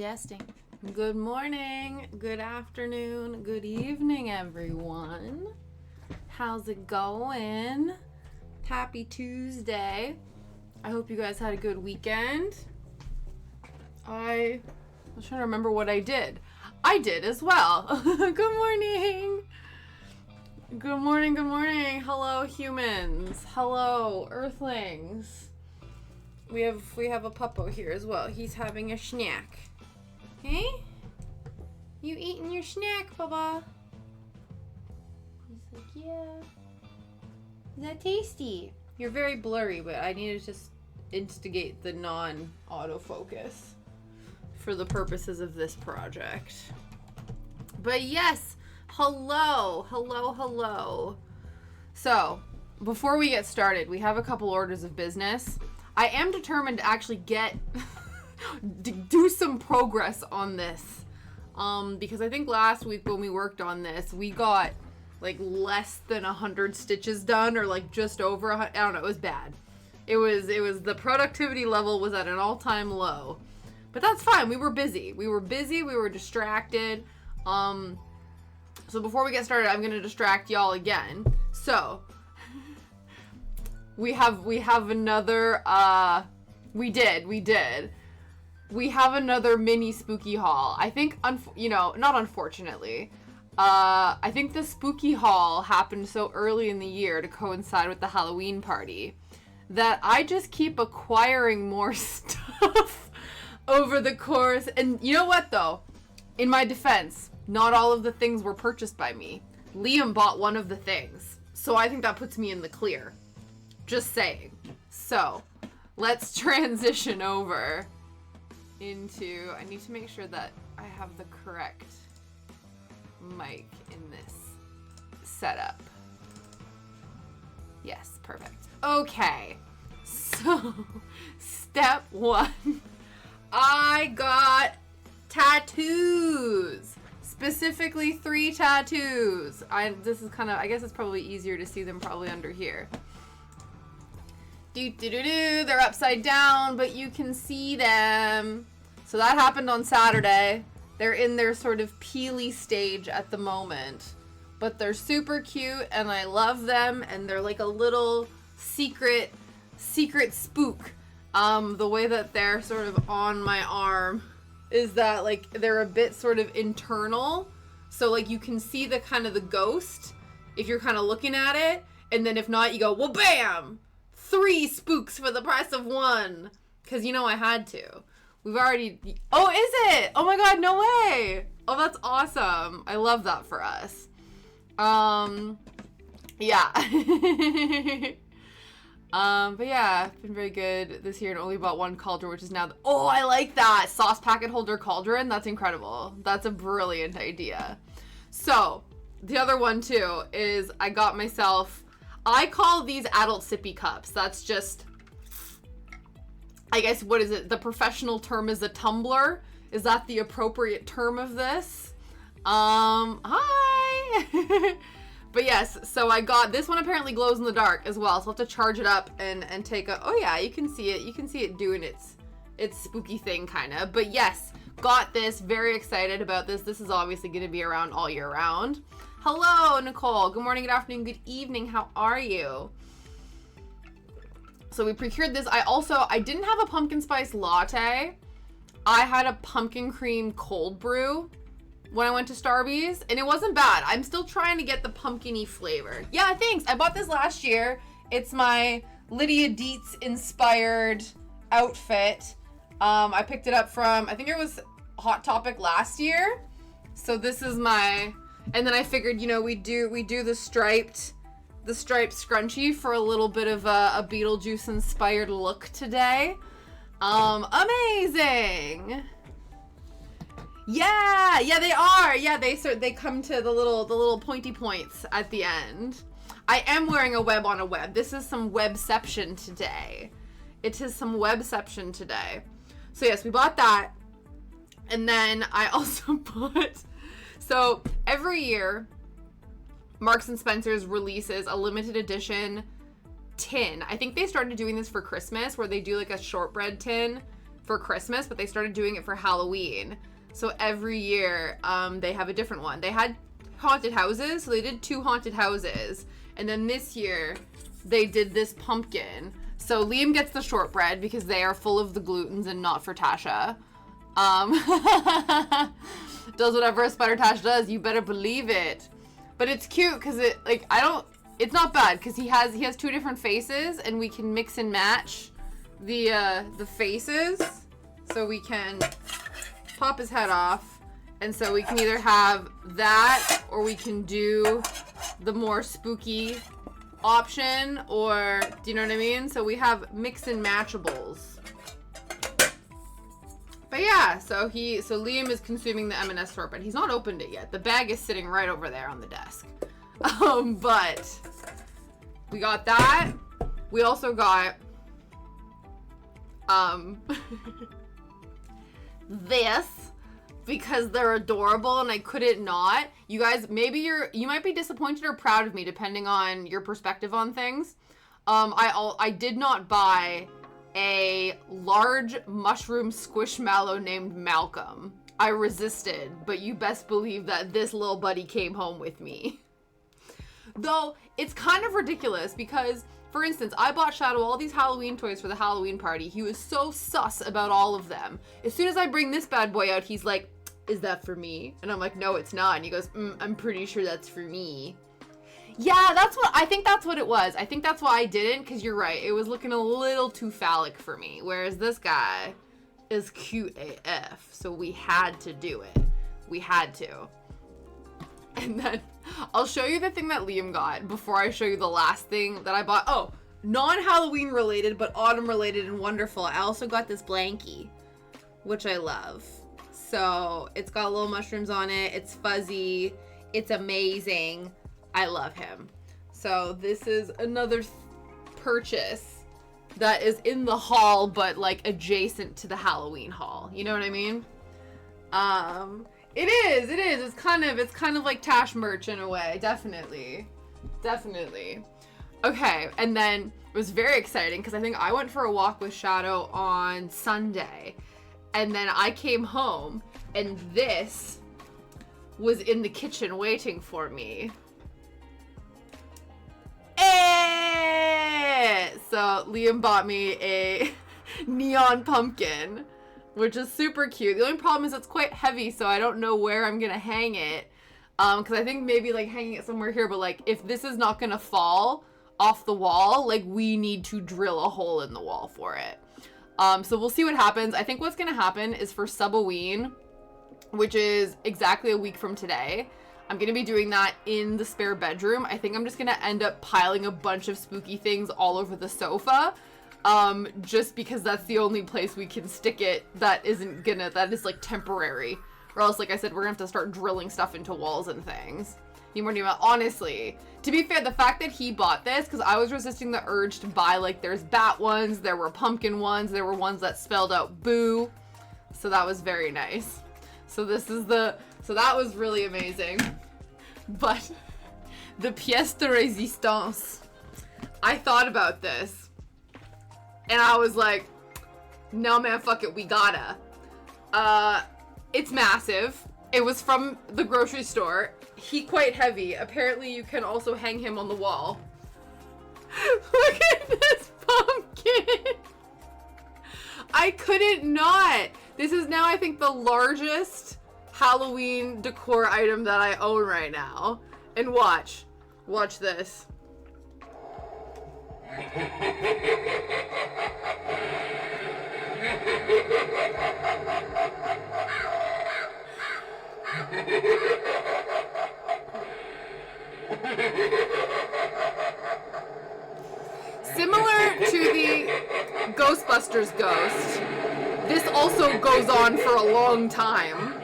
Testing. Good morning, good afternoon, good evening, everyone. How's it going? Happy Tuesday. I hope you guys had a good weekend. I was trying to remember what I did. I did as well. Good morning. Good morning, good morning. Hello, humans. Hello, earthlings. We have a puppo here as well. He's having a snack. Hey? You eating your snack, Baba? He's like, yeah. Is that tasty? You're very blurry, but I need to just instigate the non-autofocus for the purposes of this project. But yes, hello. So, before we get started, we have a couple orders of business. I am determined to actually do some progress on this. Because I think last week when we worked on this, we got like less than 100 stitches done, or like just over 100. I don't know, it was bad. It was the productivity level was at an all-time low. But that's fine. We were busy. We were distracted. So before we get started, I'm going to distract y'all again. So, we have another, we have another mini spooky haul. I think, not unfortunately, I think the spooky haul happened so early in the year to coincide with the Halloween party that I just keep acquiring more stuff over the course. And you know what, though? In my defense, not all of the things were purchased by me. Liam bought one of the things, so I think that puts me in the clear. Just saying. So, let's transition over into... I need to make sure that I have the correct mic in this setup. Yes, perfect. Okay. So, step one. I got tattoos. Specifically 3 tattoos. This is kind of... I guess it's probably easier to see them probably under here. They're upside down, but you can see them. So that happened on Saturday. They're in their sort of peely stage at the moment, but they're super cute and I love them, and they're like a little secret spook. The way that they're sort of on my arm is that like they're a bit sort of internal, so like you can see the kind of the ghost if you're kind of looking at it, and then if not, you go, well, bam! 3 spooks for the price of 1. Because, I had to. We've already... Oh, is it? Oh my god, no way! Oh, that's awesome. I love that for us. Yeah. But yeah, it's been very good this year and only bought 1 cauldron, which is now... Oh, I like that! Sauce packet holder cauldron. That's incredible. That's a brilliant idea. So, the other one, too, is I got myself... I call these adult sippy cups. That's just, I guess, what is it? The professional term is a tumbler. Is that the appropriate term of this? Hi! But yes, so I got, this one apparently glows in the dark as well, so I'll have to charge it up and take a, oh yeah, you can see it. You can see it doing its spooky thing, kind of. But yes, got this. Very excited about this. This is obviously going to be around all year round. Hello, Nicole. Good morning, good afternoon, good evening. How are you? So we procured this. I didn't have a pumpkin spice latte. I had a pumpkin cream cold brew when I went to Starbucks, and it wasn't bad. I'm still trying to get the pumpkin-y flavor. Yeah, thanks. I bought this last year. It's my Lydia Dietz inspired outfit. I picked it up from, I think it was Hot Topic last year. So this is my... And then I figured, we do the striped scrunchie for a little bit of a Beetlejuice inspired look today. Amazing. Yeah, they are. Yeah, they come to the little pointy points at the end. I am wearing a web on a web. This is some webception today. It is some webception today. So yes, we bought that. And then I also bought... So every year, Marks & Spencer's releases a limited edition tin. I think they started doing this for Christmas, where they do like a shortbread tin for Christmas, but they started doing it for Halloween. So every year, they have a different one. They had haunted houses, so they did 2 haunted houses. And then this year, they did this pumpkin. So Liam gets the shortbread because they are full of the glutens and not for Tasha. Does whatever a spider Tash does, you better believe it. But it's cute because it's not bad because he has 2 different faces and we can mix and match the faces. So we can pop his head off, and so we can either have that or we can do the more spooky option, or do you know what I mean? So we have mix and matchables. But yeah, so Liam is consuming the M&S shortbread. He's not opened it yet. The bag is sitting right over there on the desk. But we got that. We also got this because they're adorable and I couldn't not. You guys, maybe you might be disappointed or proud of me depending on your perspective on things. I did not buy a large mushroom squishmallow named Malcolm. I resisted, but you best believe that this little buddy came home with me. Though, it's kind of ridiculous because, for instance, I bought Shadow all these Halloween toys for the Halloween party. He was so sus about all of them. As soon as I bring this bad boy out, he's like, is that for me? And I'm like, no, it's not. And he goes, I'm pretty sure that's for me. Yeah, I think that's what it was. I think that's why I didn't, because you're right. It was looking a little too phallic for me. Whereas this guy is cute AF. So we had to do it. We had to. And then I'll show you the thing that Liam got before I show you the last thing that I bought. Oh, non-Halloween related, but autumn related and wonderful. I also got this blankie, which I love. So it's got little mushrooms on it. It's fuzzy. It's amazing. I love him. So this is another purchase that is in the haul, but like adjacent to the Halloween haul. You know what I mean? It is. It's kind of like Tash merch in a way. Definitely. Okay, and then it was very exciting because I think I went for a walk with Shadow on Sunday, and then I came home and this was in the kitchen waiting for me. So Liam bought me a neon pumpkin, which is super cute. The only problem is it's quite heavy, so I don't know where I'm gonna hang it. Because I think maybe like hanging it somewhere here, but like if this is not gonna fall off the wall, like we need to drill a hole in the wall for it. So we'll see what happens. I think what's gonna happen is for Subaween, which is exactly a week from today, I'm gonna be doing that in the spare bedroom. I think I'm just gonna end up piling a bunch of spooky things all over the sofa. Just because that's the only place we can stick it that is like temporary. Or else, like I said, we're gonna have to start drilling stuff into walls and things. Honestly, to be fair, the fact that he bought this, because I was resisting the urge to buy, like, there's bat ones, there were pumpkin ones, there were ones that spelled out boo. So that was very nice. So that was really amazing. But the pièce de résistance, I thought about this. And I was like, no man, fuck it, we gotta. It's massive. It was from the grocery store. He quite heavy. Apparently you can also hang him on the wall. Look at this pumpkin. I couldn't not. This is now, I think, the largest Halloween decor item that I own right now. And watch this. Similar to the Ghostbusters ghost, this also goes on for a long time.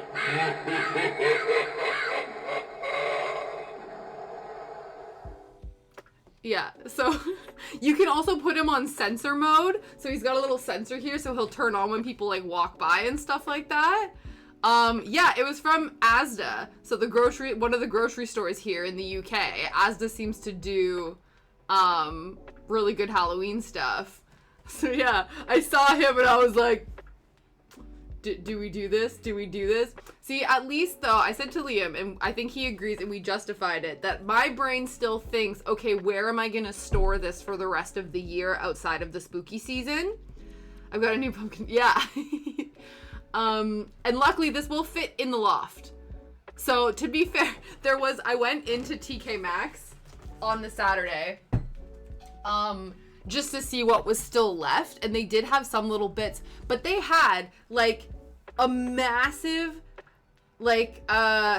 Yeah, so you can also put him on sensor mode. So he's got a little sensor here, so he'll turn on when people like walk by and stuff like that. Yeah, it was from Asda. So one of the grocery stores here in the UK. Asda seems to do really good Halloween stuff. So yeah, I saw him and I was like, do we do this? Do we do this? See, at least though, I said to Liam, and I think he agrees, and we justified it, that my brain still thinks, okay, where am I gonna store this for the rest of the year outside of the spooky season? I've got a new pumpkin. Yeah. And luckily this will fit in the loft. So to be fair, I went into TK Maxx on the Saturday, just to see what was still left, and they did have some little bits, but they had like a massive, like,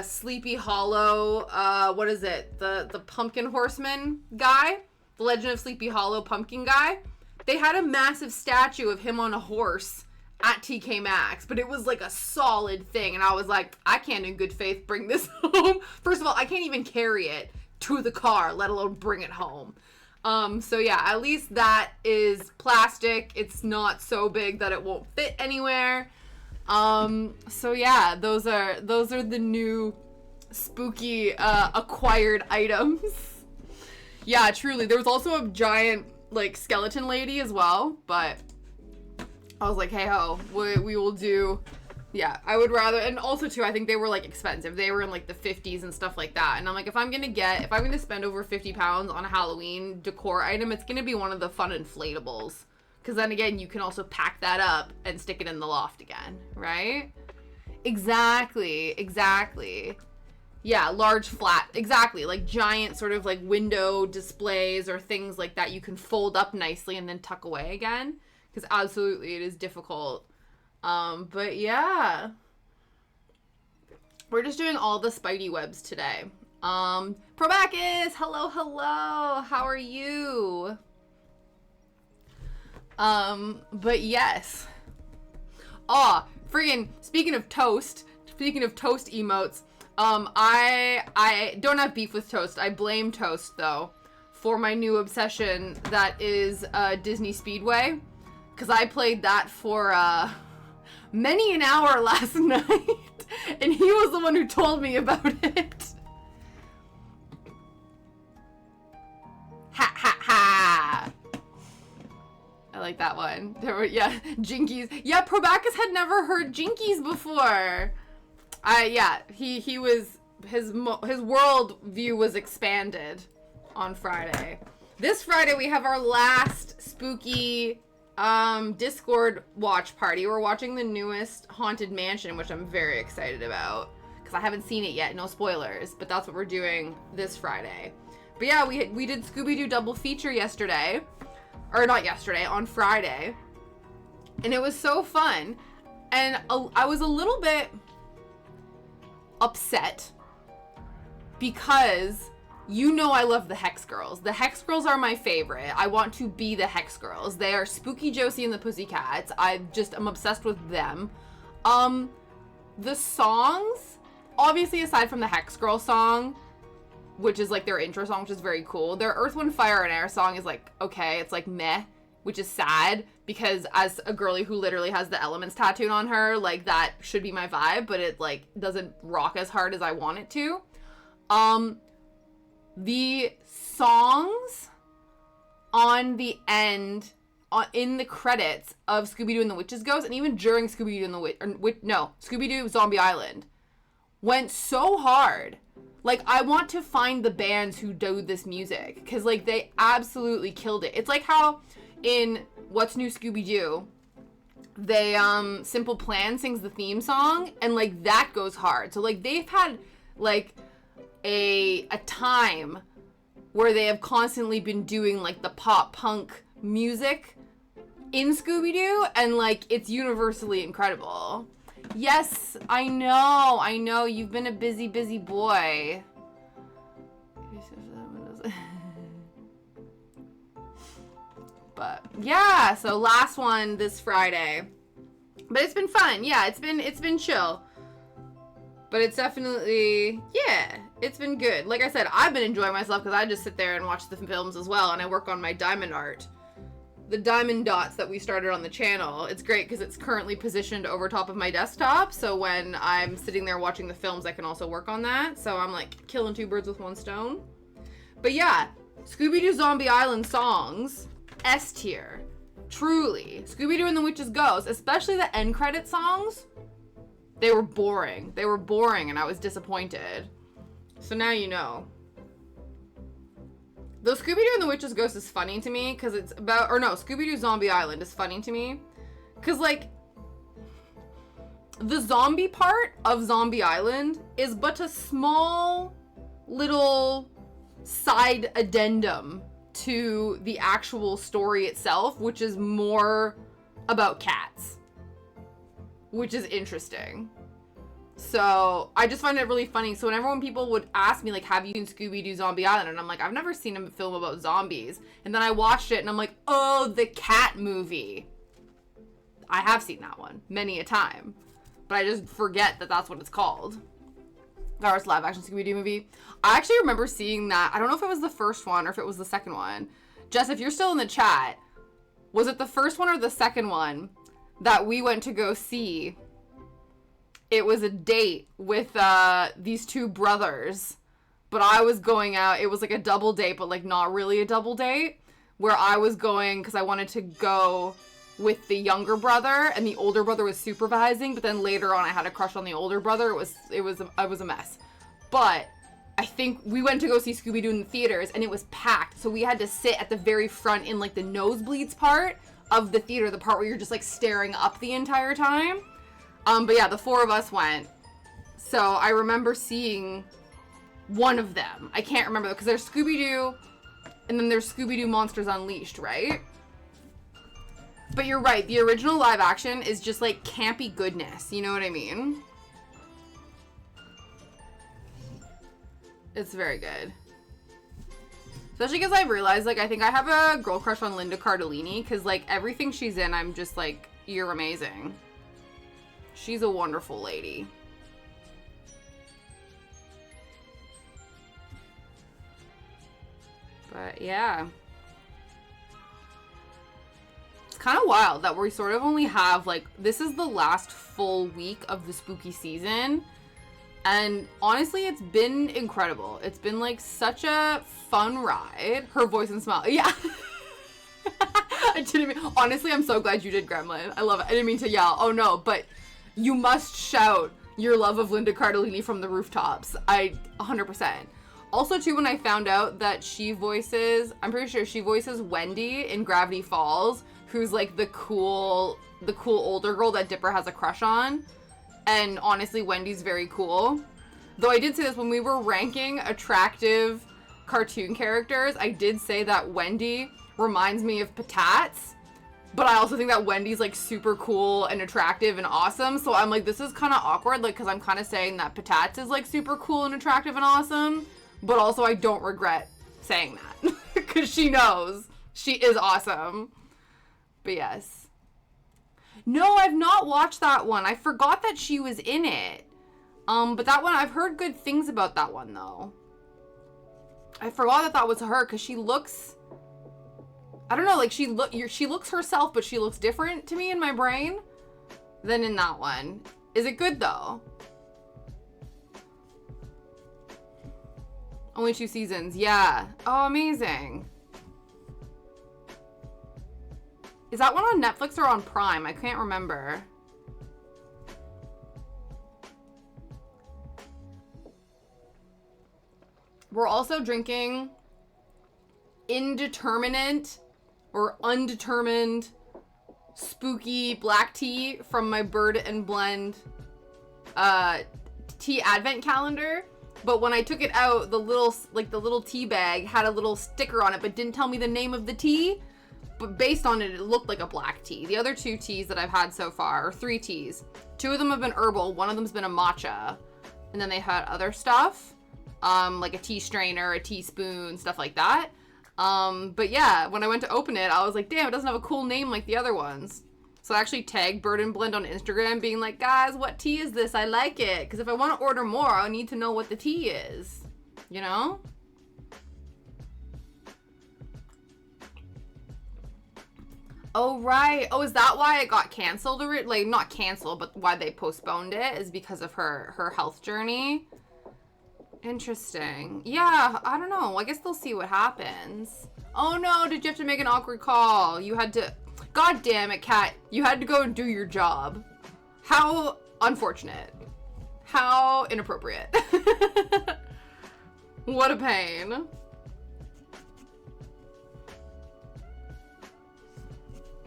Sleepy Hollow, what is it? The Pumpkin Horseman guy, the Legend of Sleepy Hollow pumpkin guy. They had a massive statue of him on a horse at TK Maxx, but it was like a solid thing, and I was like, I can't in good faith bring this home. First of all, I can't even carry it to the car, let alone bring it home. So yeah, at least that is plastic. It's not so big that it won't fit anywhere. So yeah, those are the new spooky acquired items. Yeah, truly. There was also a giant like skeleton lady as well, but I was like, hey ho, we will do. Yeah, I would rather, and also too, I think they were like expensive. They were in like the 50s and stuff like that. And I'm like, if I'm gonna spend over 50 pounds on a Halloween decor item, it's gonna be one of the fun inflatables. Cause then again, you can also pack that up and stick it in the loft again, right? Exactly. Yeah, large flat, exactly. Like giant sort of like window displays or things like that you can fold up nicely and then tuck away again. Cause absolutely it is difficult. But yeah, we're just doing all the Spidey webs today. Probacus, hello, how are you? But yes. Friggin' speaking of toast emotes, I don't have beef with toast. I blame toast though for my new obsession that is, Disney Speedway. Cause I played that for, many an hour last night, and he was the one who told me about it. Ha ha ha. I like that one. Yeah, Jinkies. Yeah, Probacus had never heard Jinkies before. He was, his world view was expanded on Friday. This Friday we have our last spooky Discord watch party. We're watching the newest Haunted Mansion, which I'm very excited about because I haven't seen it yet. No spoilers, but that's what we're doing this Friday. But yeah, we did Scooby-Doo double feature yesterday, or not yesterday, on Friday, and it was so fun. And I was a little bit upset because you know I love the Hex Girls. The Hex Girls are my favorite. I want to be the Hex Girls. They are Spooky Josie and the Pussycats. I'm obsessed with them. The songs, obviously aside from the Hex Girl song, which is like their intro song, which is very cool. Their Earth, Wind, Fire, and Air song is like, okay, it's like meh, which is sad because as a girly who literally has the elements tattooed on her, like that should be my vibe, but it like doesn't rock as hard as I want it to. The songs on the end, in the credits of Scooby-Doo and the Witches Ghost, and even during Scooby-Doo and the Scooby-Doo Zombie Island, went so hard. Like, I want to find the bands who do this music, because, like, they absolutely killed it. It's like how in What's New Scooby-Doo, they, Simple Plan sings the theme song, and, like, that goes hard. So, like, they've had, like, a time where they have constantly been doing like the pop punk music in Scooby-Doo, and like it's universally incredible. Yes, I know you've been a busy boy. But yeah, so last one this Friday, but it's been fun. Yeah, it's been chill. But it's definitely, yeah, it's been good. Like I said, I've been enjoying myself because I just sit there and watch the films as well, and I work on my diamond art. The diamond dots that we started on the channel. It's great because it's currently positioned over top of my desktop, so when I'm sitting there watching the films, I can also work on that. So I'm like killing two birds with one stone. But yeah, Scooby-Doo Zombie Island songs, S tier. Truly. Scooby-Doo and the Witches Ghost, especially the end credit songs. They were boring. They were boring, and I was disappointed. So now you know. Though Scooby-Doo and the Witch's Ghost is funny to me, because it's about... Or no, Scooby-Doo Zombie Island is funny to me. Because, like, the zombie part of Zombie Island is but a small little side addendum to the actual story itself, which is more about cats, which is interesting. So I just find it really funny. So whenever when people would ask me, like, have you seen Scooby-Doo Zombie Island? And I'm like, I've never seen a film about zombies. And then I watched it and I'm like, oh, the cat movie. I have seen that one many a time, but I just forget that that's what it's called. That was live action Scooby-Doo movie. I actually remember seeing that. I don't know if it was the first one or if it was the second one. Jess, if you're still in the chat, was it the first one or the second one that we went to go see? It was a date with these two brothers, but I was going out. It was like a double date, but like not really a double date, where I was going because I wanted to go with the younger brother and the older brother was supervising, but then later on I had a crush on the older brother. It was a mess. But I think we went to go see Scooby-Doo in the theaters and it was packed. So we had to sit at the very front in like the nosebleeds part of the theater, the part where you're just like staring up the entire time. But yeah, the four of us went. So I remember seeing one of them. I can't remember because there's Scooby-Doo and then there's Scooby-Doo Monsters Unleashed, right? But you're right, the original live action is just like campy goodness, you know what I mean? It's very good. Especially because I've realized, like, I think I have a girl crush on Linda Cardellini, because, like, everything she's in, I'm just like, you're amazing. She's a wonderful lady. But, yeah. Kind of wild that we sort of only have like this is the last full week of the spooky season, and honestly it's been incredible. It's been like such a fun ride. Her voice and smile, yeah. I didn't mean, honestly I'm so glad you did Gremlin. I love it. I didn't mean to yell, oh no, but you must shout your love of Linda Cardellini from the rooftops. 100%. Also too, when I found out that she voices, I'm pretty sure she voices Wendy in Gravity Falls, who's like the cool older girl that Dipper has a crush on. And honestly, Wendy's very cool. Though I did say this, when we were ranking attractive cartoon characters, I did say that Wendy reminds me of Patats. But I also think that Wendy's like super cool and attractive and awesome. So I'm like, this is kind of awkward, like, because I'm kind of saying that Patats is like super cool and attractive and awesome. But also I don't regret saying that. Because she knows she is awesome. But yes. No, I've not watched that one. I forgot that she was in it. But that one, I've heard good things about that one, though. I forgot that that was her, because she looks... I don't know, like, she looks herself, but she looks different to me in my brain than in that one. Is it good, though? Only 2 seasons. Yeah. Oh, amazing. Is that one on Netflix or on Prime? I can't remember. We're also drinking indeterminate or undetermined spooky black tea from my Bird and Blend tea advent calendar. But when I took it out, the little tea bag had a little sticker on it, but didn't tell me the name of the tea. But based on it, it looked like a black tea. The other 2 teas that I've had so far, or 3 teas, 2 of them have been herbal, 1 of them's been a matcha. And then they had other stuff, like a tea strainer, a teaspoon, stuff like that. But yeah, when I went to open it, I was like, damn, it doesn't have a cool name like the other ones. So I actually tagged Bird and Blend on Instagram being like, guys, what tea is this? I like it. Because if I want to order more, I need to know what the tea is. You know? Oh, right. Oh, is that why it got canceled? Like, not canceled, but why they postponed it is because of her health journey. Interesting. Yeah, I don't know. I guess they'll see what happens. Oh, no. Did you have to make an awkward call? You had to... God damn it, Kat. You had to go and do your job. How Unfortunate. How inappropriate. What a pain.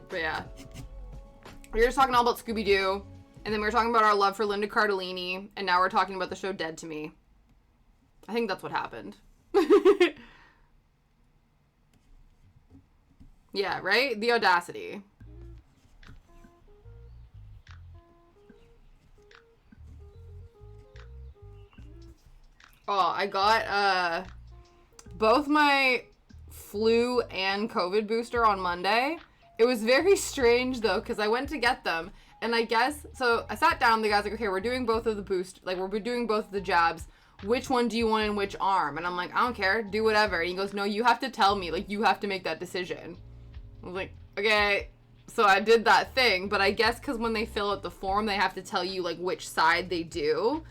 But yeah. We were just talking all about Scooby-Doo, and then we were talking about our love for Linda Cardellini, and now we're talking about the show Dead to Me. I think that's what happened. Yeah, right? The audacity. Oh, I got both my flu and COVID booster on Monday. It was very strange though, because I went to get them, and I guess, so I sat down, the guy's like, okay, we're doing both of the we're doing both of the jabs. Which one do you want in which arm? And I'm like, I don't care, do whatever. And he goes, no, you have to tell me, like, you have to make that decision. I was like, okay. So I did that thing, but I guess because when they fill out the form, they have to tell you, like, which side they do.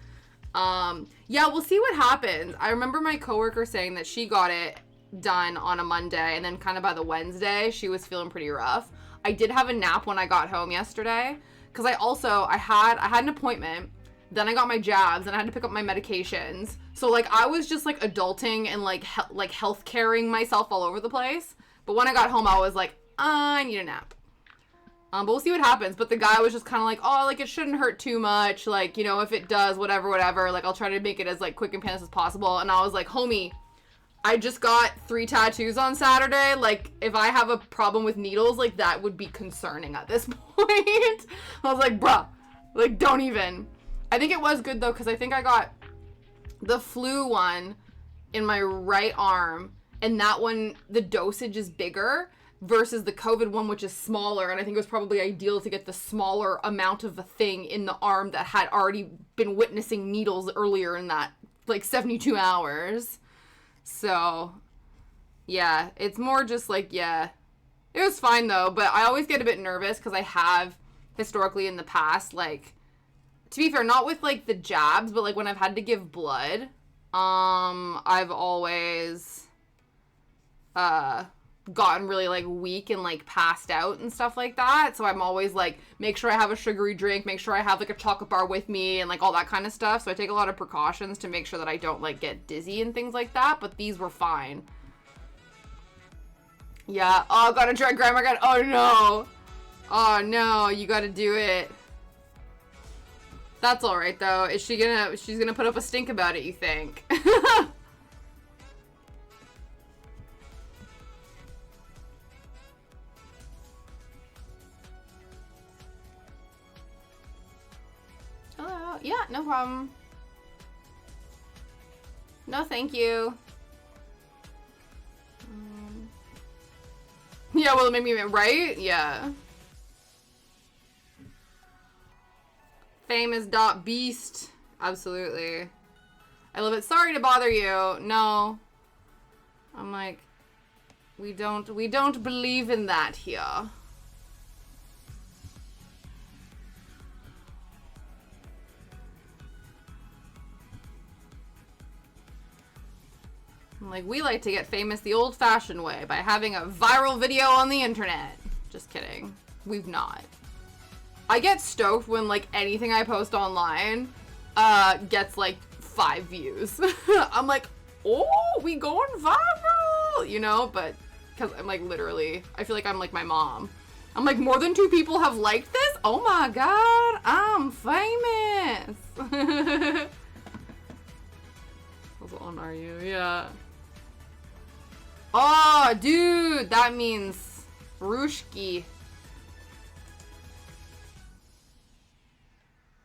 Yeah, we'll see what happens. I remember my coworker saying that she got it done on a Monday, and then kind of by the Wednesday, she was feeling pretty rough. I did have a nap when I got home yesterday, because I had an appointment, then I got my jabs, and I had to pick up my medications. So, like, I was just, like, adulting and, like, health caring myself all over the place. But when I got home, I was like, I need a nap. But we'll see what happens. But the guy was just kind of like, oh, like, it shouldn't hurt too much. Like, you know, if it does, whatever. Like, I'll try to make it as, like, quick and painless as possible. And I was like, homie, I just got 3 tattoos on Saturday. Like, if I have a problem with needles, like, that would be concerning at this point. I was like, bruh, like, don't even. I think it was good, though, because I think I got the flu one in my right arm. And that one, the dosage is bigger versus the COVID one, which is smaller. And I think it was probably ideal to get the smaller amount of a thing in the arm that had already been witnessing needles earlier in that, like, 72 hours. So, yeah, it's more just like, yeah, it was fine though, but I always get a bit nervous because I have historically in the past, like, to be fair, not with, like, the jabs, but, like, when I've had to give blood, I've always, gotten really, like, weak and, like, passed out and stuff like that. So I'm always, like, make sure I have a sugary drink, make sure I have, like, a chocolate bar with me and, like, all that kind of stuff. So I take a lot of precautions to make sure that I don't, like, get dizzy and things like that. But these were fine. Yeah. Oh, gotta try Grandma. Oh, no. Oh, no. You gotta do it. That's alright, though. She's gonna put up a stink about it, you think? Hello. Yeah, no problem. No, thank you. Yeah, well, it made me, right? Yeah. Famous dot beast. Absolutely. I love it. Sorry to bother you. No. I'm like, we don't believe in that here. Like, we like to get famous the old-fashioned way by having a viral video on the internet. Just kidding. We've not. I get stoked when, like, anything I post online gets, like, 5 views. I'm like, oh, we going viral, you know? But, because I'm, like, literally, I feel like I'm, like, my mom. I'm like, more than 2 people have liked this? Oh my god, I'm famous. What one are you? Yeah. Oh, dude, that means Rushki.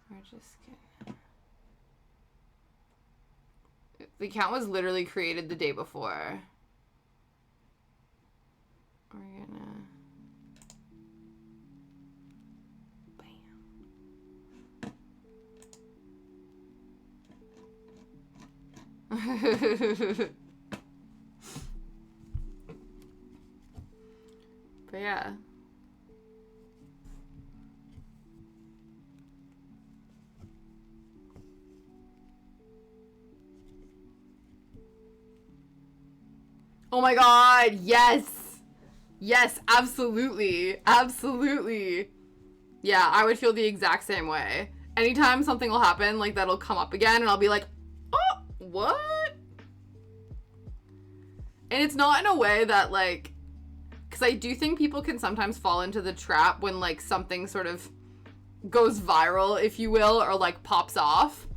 We're just kidding. The account was literally created the day before. We're gonna... But yeah. Oh my god, yes! Yes, absolutely. Absolutely. Yeah, I would feel the exact same way. anytime something will happen, like, that'll come up again, and I'll be like, oh, what? And it's not in a way that, like, because I do think people can sometimes fall into the trap when, like, something sort of goes viral, if you will, or, like, pops off.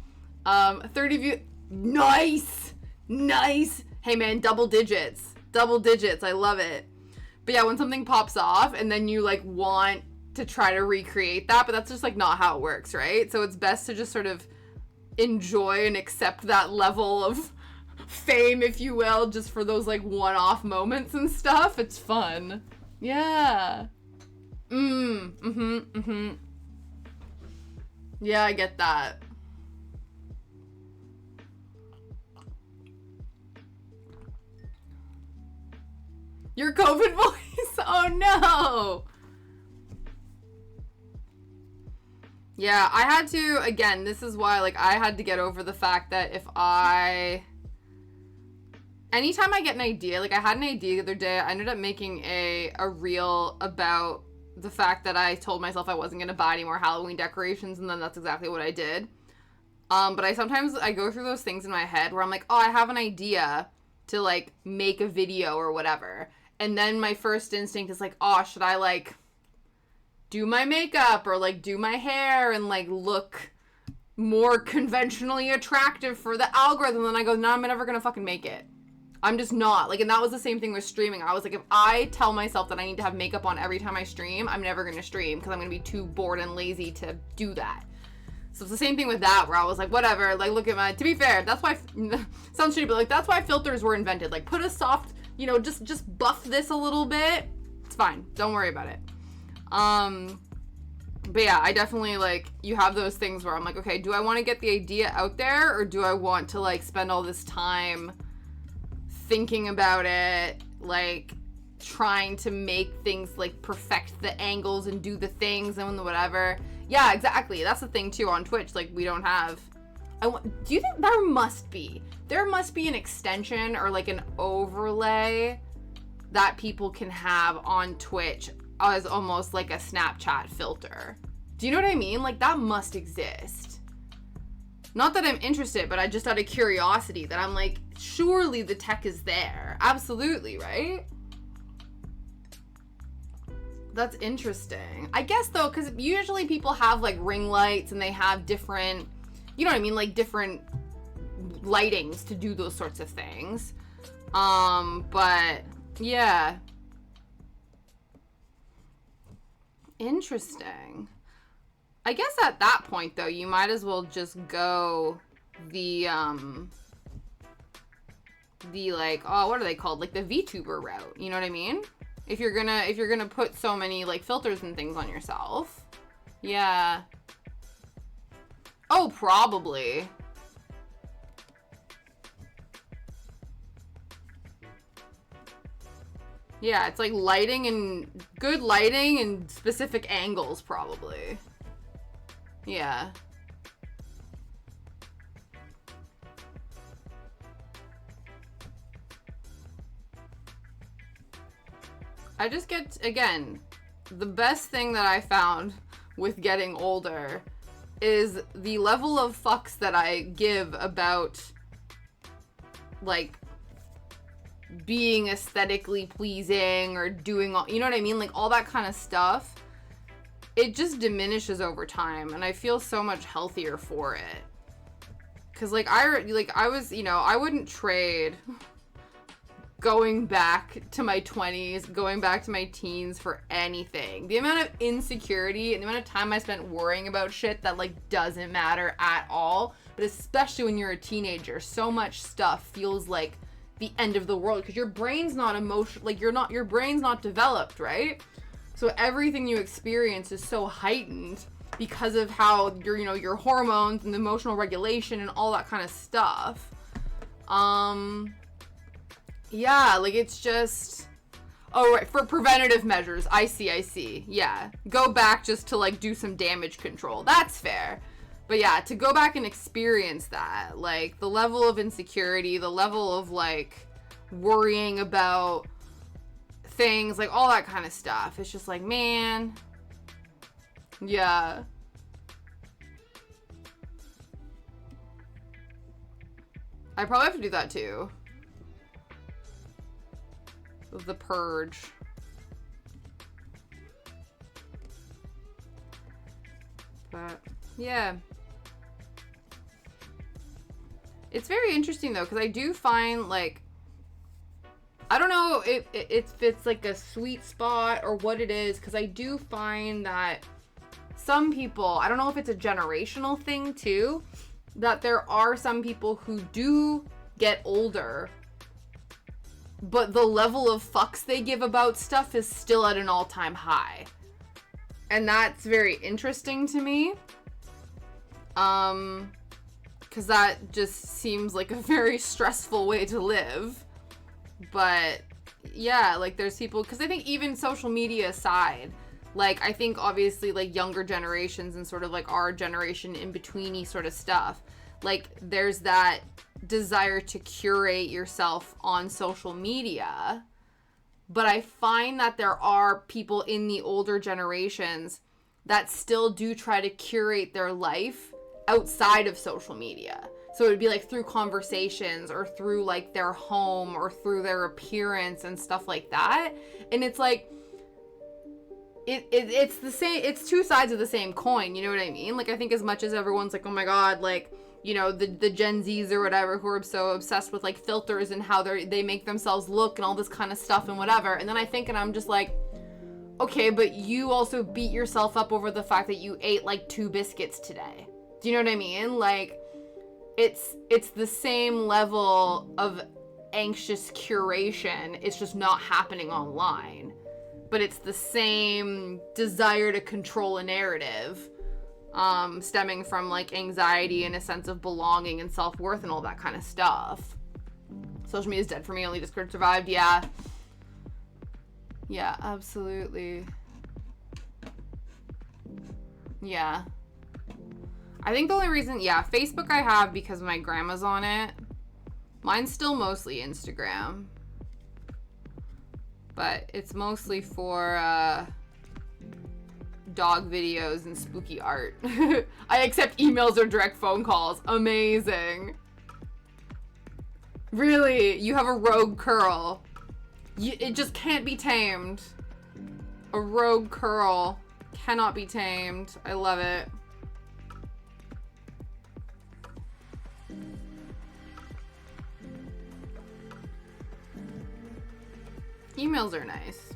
30 views. Nice! Nice! Hey, man, double digits. Double digits. I love it. But yeah, when something pops off and then you, like, want to try to recreate that, but that's just, like, not how it works, right? So it's best to just sort of enjoy and accept that level of fame, if you will, just for those, like, one-off moments and stuff. It's fun. Yeah. Yeah, I get that. Your COVID voice? Oh no! Yeah, I had to, again, this is why, like, I had to get over the fact that anytime I get an idea, like, I had an idea the other day, I ended up making a reel about the fact that I told myself I wasn't going to buy any more Halloween decorations, and then that's exactly what I did. But I go through those things in my head where I'm like, oh, I have an idea to, like, make a video or whatever. And then my first instinct is like, oh, should I, like, do my makeup or, like, do my hair and, like, look more conventionally attractive for the algorithm? And then I go, no, I'm never gonna fucking make it. I'm just not. Like, and that was the same thing with streaming. I was like, if I tell myself that I need to have makeup on every time I stream, I'm never gonna stream because I'm gonna be too bored and lazy to do that. So it's the same thing with that, where I was like, whatever, like, look at my, to be fair, that's why, sounds shitty, but, like, that's why filters were invented. Like, put a soft, you know, just buff this a little bit. It's fine. Don't worry about it. But yeah, I definitely, like, you have those things where I'm like, okay, do I want to get the idea out there, or do I want to, like, spend all this time thinking about it, like, trying to make things, like, perfect the angles and do the things and whatever. Yeah, exactly. That's the thing, too, on Twitch. Like, we don't have... do you think there must be an extension or, like, an overlay that people can have on Twitch as almost like a Snapchat filter? Do you know what I mean? Like, that must exist. Not that I'm interested, but I just out of curiosity that I'm like, surely the tech is there. Absolutely, right? That's interesting. I guess, though, because usually people have, like, ring lights and they have different, you know what I mean? Like, different lightings to do those sorts of things. But, yeah. Interesting. I guess at that point, though, you might as well just go the like, oh, what are they called? Like, the VTuber route. You know what I mean? If you're gonna put so many, like, filters and things on yourself. Yeah. Oh, probably. Yeah, it's like lighting and good lighting and specific angles, probably. Yeah. I just get, again, the best thing that I found with getting older is the level of fucks that I give about, like, being aesthetically pleasing or doing all, you know what I mean? Like, all that kind of stuff. It just diminishes over time, and I feel so much healthier for it. Cause, like, I was, you know, I wouldn't trade going back to my 20s, going back to my teens for anything. The amount of insecurity and the amount of time I spent worrying about shit that, like, doesn't matter at all, but especially when you're a teenager, so much stuff feels like the end of the world because your brain's not your brain's not developed, right? So everything you experience is so heightened because of how your hormones and emotional regulation and all that kind of stuff. Yeah, like, it's just, oh, right, for preventative measures, I see, yeah. Go back just to, like, do some damage control. That's fair. But yeah, to go back and experience that, like, the level of insecurity, the level of, like, worrying about things, like, all that kind of stuff. It's just like, man, yeah. I probably have to do that too. The purge. But, yeah. It's very interesting, though, because I do find, like, I don't know if it's, like, a sweet spot or what it is, because I do find that some people, I don't know if it's a generational thing, too, that there are some people who do get older, but the level of fucks they give about stuff is still at an all-time high. And that's very interesting to me. Because that just seems like a very stressful way to live. But, yeah, like, there's people... Because I think even social media aside, like, I think, obviously, like, younger generations and sort of, like, our generation in-betweeny sort of stuff, like, there's that desire to curate yourself on social media. But I find that there are people in the older generations that still do try to curate their life outside of social media. So it would be like through conversations or through like their home or through their appearance and stuff like that. And it's like, it's the same, it's two sides of the same coin, you know what I mean? Like, I think as much as everyone's like, oh my god, like, you know, the Gen Zs or whatever who are so obsessed with like filters and how they make themselves look and all this kind of stuff and whatever. And then I think, and I'm just like, okay, but you also beat yourself up over the fact that you ate like 2 biscuits today. Do you know what I mean? Like, it's the same level of anxious curation. It's just not happening online. But it's the same desire to control a narrative, stemming from like anxiety and a sense of belonging and self-worth and all that kind of stuff. Social media is dead for me. Only Discord survived. Yeah. Yeah, absolutely. Yeah. I think the only reason, yeah, Facebook I have because my grandma's on it. Mine's still mostly Instagram. But it's mostly for dog videos and spooky art. I accept emails or direct phone calls. Amazing. Really? You have a rogue curl. It just can't be tamed. A rogue curl cannot be tamed. I love it. Emails are nice.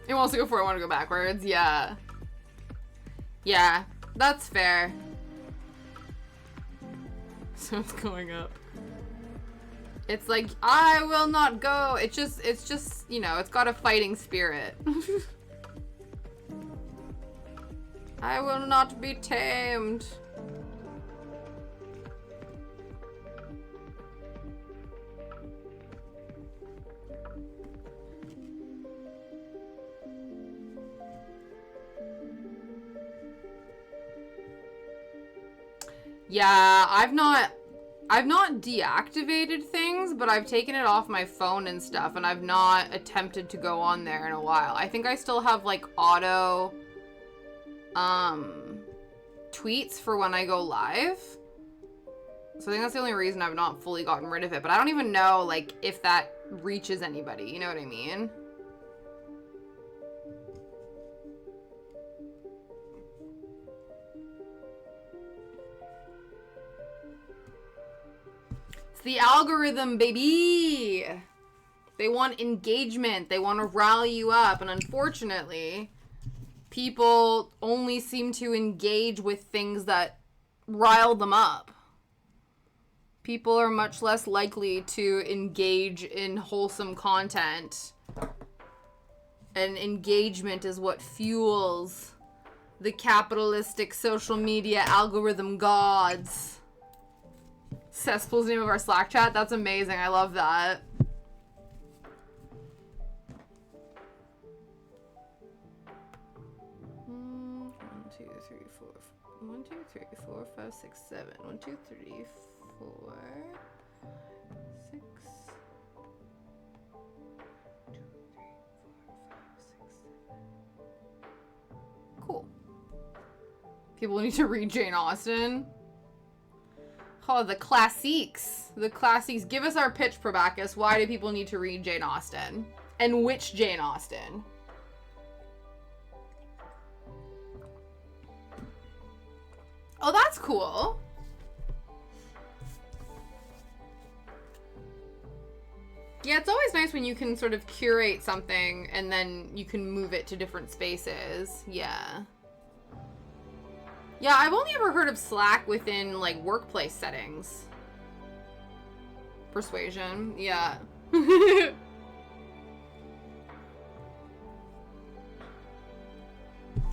It wants to go forward, I want to go backwards. Yeah. Yeah, that's fair. So it's going up. It's like, I will not go. It's just, you know, it's got a fighting spirit. I will not be tamed. Yeah, I've not deactivated things, but I've taken it off my phone and stuff, and I've not attempted to go on there in a while. I think I still have like auto tweets for when I go live. So I think that's the only reason I've not fully gotten rid of it, but I don't even know like if that reaches anybody, you know what I mean? It's the algorithm, baby. They want engagement. They want to rally you up, and unfortunately, people only seem to engage with things that rile them up. People are much less likely to engage in wholesome content. And engagement is what fuels the capitalistic social media algorithm gods. Cesspool's the name of our Slack chat? That's amazing. I love that. One, two, three, four, 5, 6, 7. 1, 2, 3, 4, 6, 2, cool. People need to read Jane Austen. Oh, the classiques. The classiques. Give us our pitch, Probacus. Why do people need to read Jane Austen? And which Jane Austen? Oh, that's cool. Yeah, it's always nice when you can sort of curate something and then you can move it to different spaces. Yeah. Yeah, I've only ever heard of Slack within, like, workplace settings. Persuasion, yeah.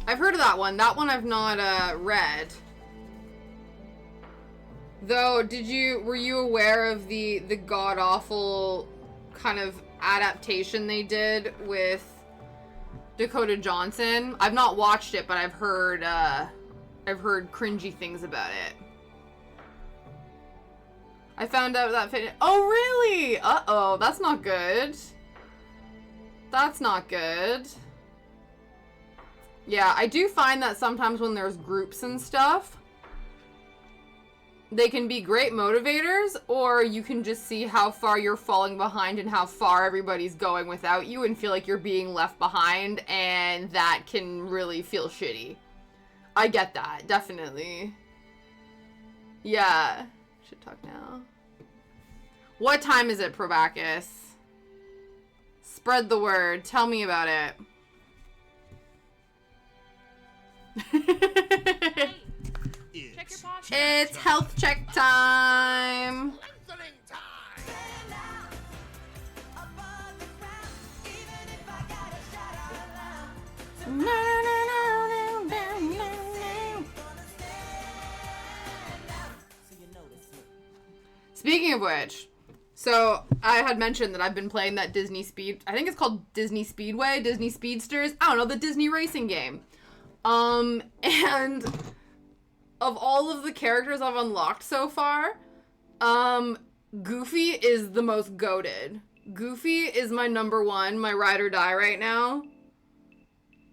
I've heard of that one. That one I've not read. Though, were you aware of the god-awful kind of adaptation they did with Dakota Johnson? I've not watched it, but I've heard cringy things about it. I found out that oh, really? Uh-oh, that's not good. That's not good. Yeah, I do find that sometimes when there's groups and stuff, they can be great motivators, or you can just see how far you're falling behind and how far everybody's going without you and feel like you're being left behind, and that can really feel shitty. I get that, definitely. Yeah. Should talk now. What time is it, Probacus? Spread the word. Tell me about it. Check your posture. It's health check time. Speaking of which, so I had mentioned that I've been playing that I think it's called Disney Speedway, Disney Speedsters. I don't know, the Disney racing game. And of all of the characters I've unlocked so far, Goofy is the most goated. Goofy is my number one, my ride or die right now.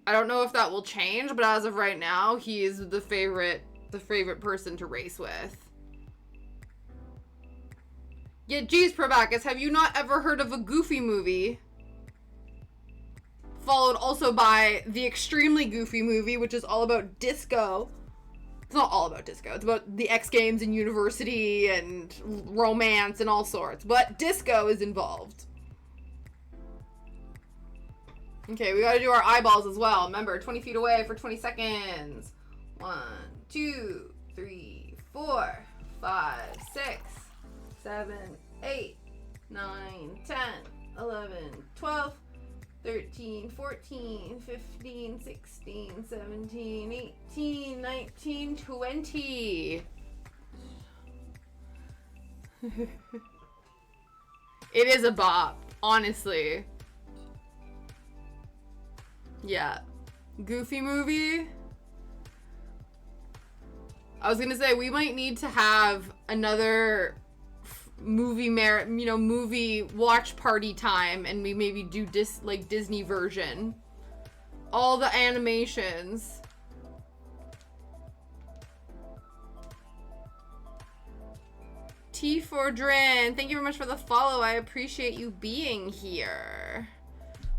I don't know if that will change, but as of right now, he is the favorite person to race with. Yeah, geez, Probacus, have you not ever heard of a Goofy movie? Followed also by the extremely Goofy movie, which is all about disco. It's not all about disco. It's about the X Games and university and romance and all sorts. But disco is involved. Okay, we gotta do our eyeballs as well. Remember, 20 feet away for 20 seconds. 1, 2, 3, 4, 5, 6, 7, 8, 9, 10, 11, 12, 13, 14, 15, 16, 17, 18, 19, 20. It is a bop, honestly. Yeah. Goofy movie. I was gonna say, we might need to have another movie watch party time, and we maybe do Disney version. All the animations. T for Dren, thank you very much for the follow. I appreciate you being here.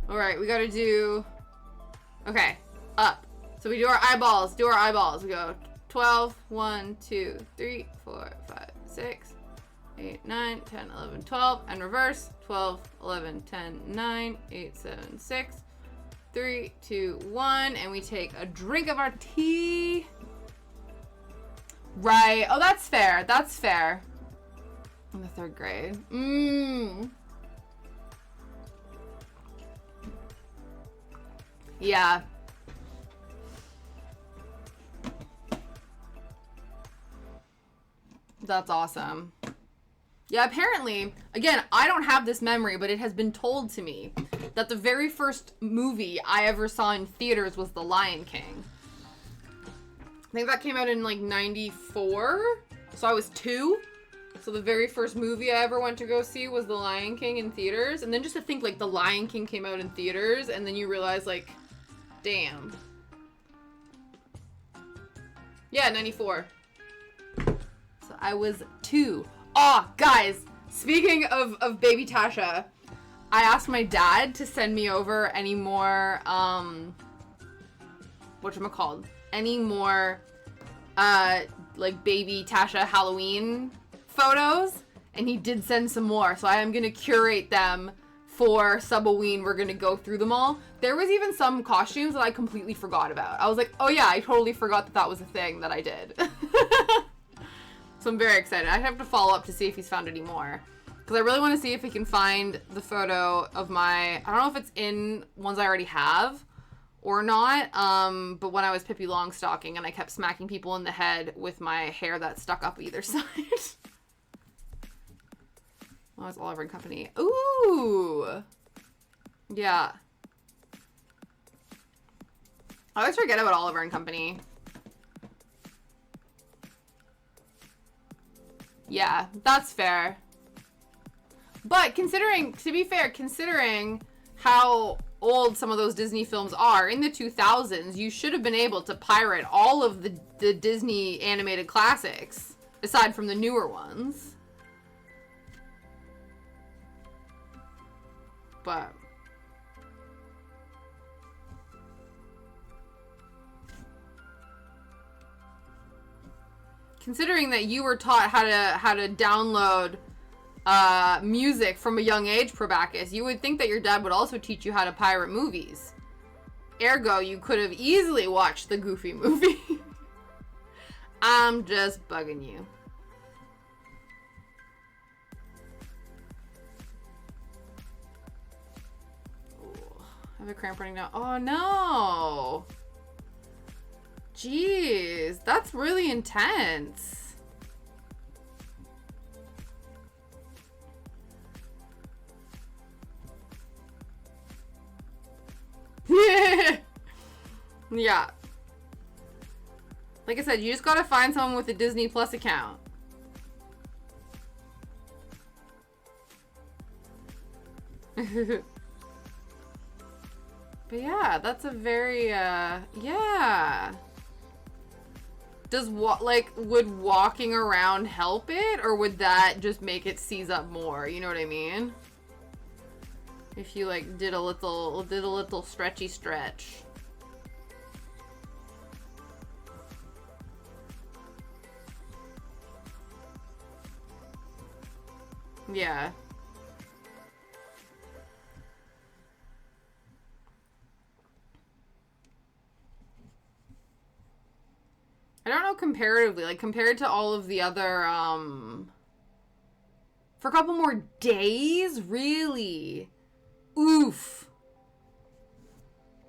Alright, we gotta do... Okay, up. So we do our eyeballs. We go 12, 1, 2, 3, 4, 5, 6, 8, 9, 10, 11, 12, and reverse. 12, 11, 10, 9, 8, 7, 6, 3, 2, 1, and we take a drink of our tea. Right. Oh, that's fair. That's fair. In the 3rd grade. Yeah. That's awesome. Yeah, apparently, again, I don't have this memory, but it has been told to me that the very first movie I ever saw in theaters was The Lion King. I think that came out in like 94, so I was 2. So the very first movie I ever went to go see was The Lion King in theaters. And then just to think, like, The Lion King came out in theaters, and then you realize, like, damn. Yeah, 94. So I was 2. Oh, guys, speaking of baby Tasha, I asked my dad to send me over any more, whatchamacallit, any more, like, baby Tasha Halloween photos, and he did send some more, so I am gonna curate them for Subhalloween. We're gonna go through them all. There was even some costumes that I completely forgot about. I was like, oh yeah, I totally forgot that that was a thing that I did. So I'm very excited. I have to follow up to see if he's found any more. Because I really want to see if he can find the photo of my... I don't know if it's in ones I already have or not. But when I was Pippi Longstocking and I kept smacking people in the head with my hair that stuck up either side. Oh, it's Oliver and Company. Ooh! Yeah. I always forget about Oliver and Company. Yeah, that's fair. But considering, to be fair, considering how old some of those Disney films are, in the 2000s, you should have been able to pirate all of the Disney animated classics, aside from the newer ones. But... considering that you were taught how to download music from a young age, Probacus, you would think that your dad would also teach you how to pirate movies. Ergo, you could have easily watched the Goofy movie. I'm just bugging you. Ooh, I have a cramp running down. Oh no! Jeez, that's really intense. Yeah. Like I said, you just gotta find someone with a Disney Plus account. But yeah, that's a very, yeah. Would walking around help it, or would that just make it seize up more? You know what I mean? If you, like, did a little stretchy stretch. Yeah. I don't know comparatively, like compared to all of the other, for a couple more days? Really? Oof.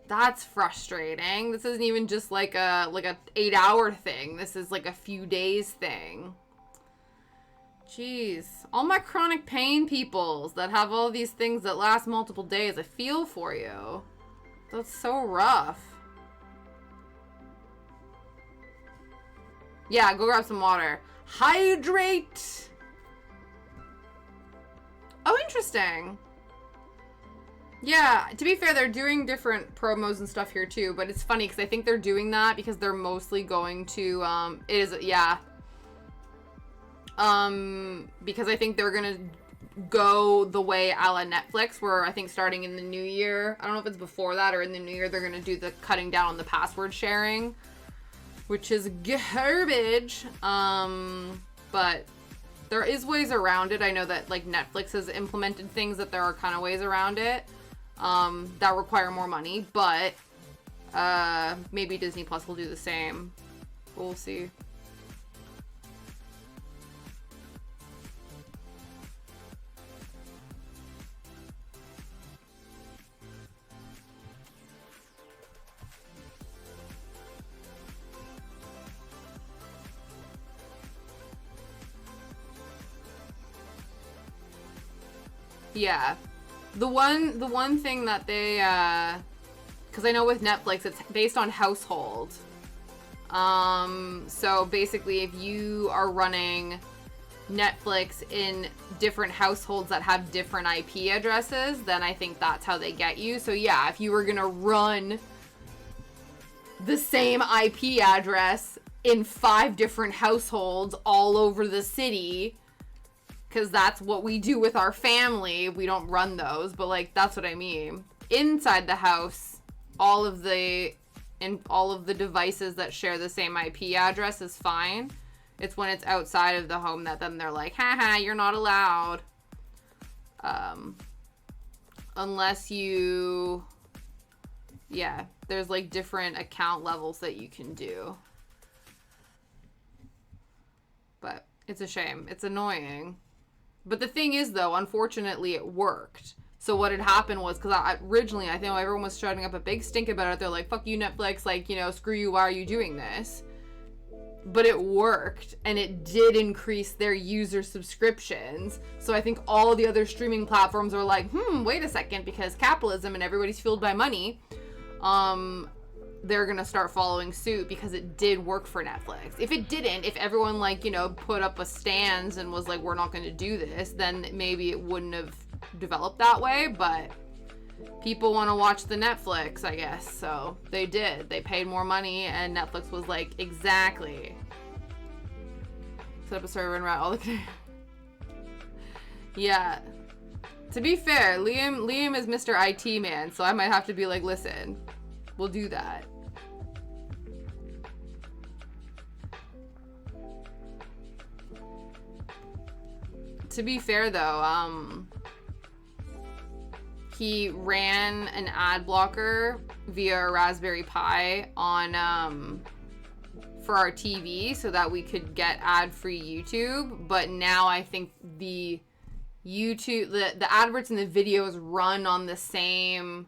That's frustrating. This isn't even just like a 8-hour thing. This is like a few days thing. Jeez. All my chronic pain peoples that have all these things that last multiple days, I feel for you. That's so rough. Yeah, go grab some water. Hydrate! Oh, interesting. Yeah, to be fair, they're doing different promos and stuff here too, but it's funny because I think they're doing that because they're mostly going to, because I think they're gonna go the way a la Netflix, where I think starting in the new year, I don't know if it's before that or in the new year, they're gonna do the cutting down on the password sharing, which is garbage. But there is ways around it. I know that like Netflix has implemented things that there are kind of ways around it that require more money, but maybe Disney Plus will do the same. We'll see. Yeah. The one thing that they, because I know with Netflix, it's based on household. So basically, if you are running Netflix in different households that have different IP addresses, then I think that's how they get you. So yeah, if you were gonna run the same IP address in 5 different households all over the city, because that's what we do with our family. We don't run those, but like that's what I mean. Inside the house, all of the devices that share the same IP address is fine. It's when it's outside of the home that then they're like, haha, you're not allowed. Unless you, yeah, there's like different account levels that you can do. But it's a shame. It's annoying. But the thing is, though, unfortunately, it worked. So what had happened was, because originally, I think everyone was shouting up a big stink about it. They're like, fuck you, Netflix. Like, you know, screw you. Why are you doing this? But it worked, and it did increase their user subscriptions. So I think all the other streaming platforms are like, wait a second, because capitalism and everybody's fueled by money, they're gonna start following suit because it did work for Netflix. If it didn't, if everyone, like, you know, put up a stance and was like, we're not gonna do this, then maybe it wouldn't have developed that way. But people want to watch the Netflix, I guess, so they did. They paid more money, and Netflix was like, exactly. Set up a server and route all the... Yeah. To be fair, Liam is Mr. IT man, so I might have to be like, listen, we'll do that. To be fair, though, he ran an ad blocker via a Raspberry Pi on for our TV so that we could get ad-free YouTube. But now I think the adverts and the videos run on the same...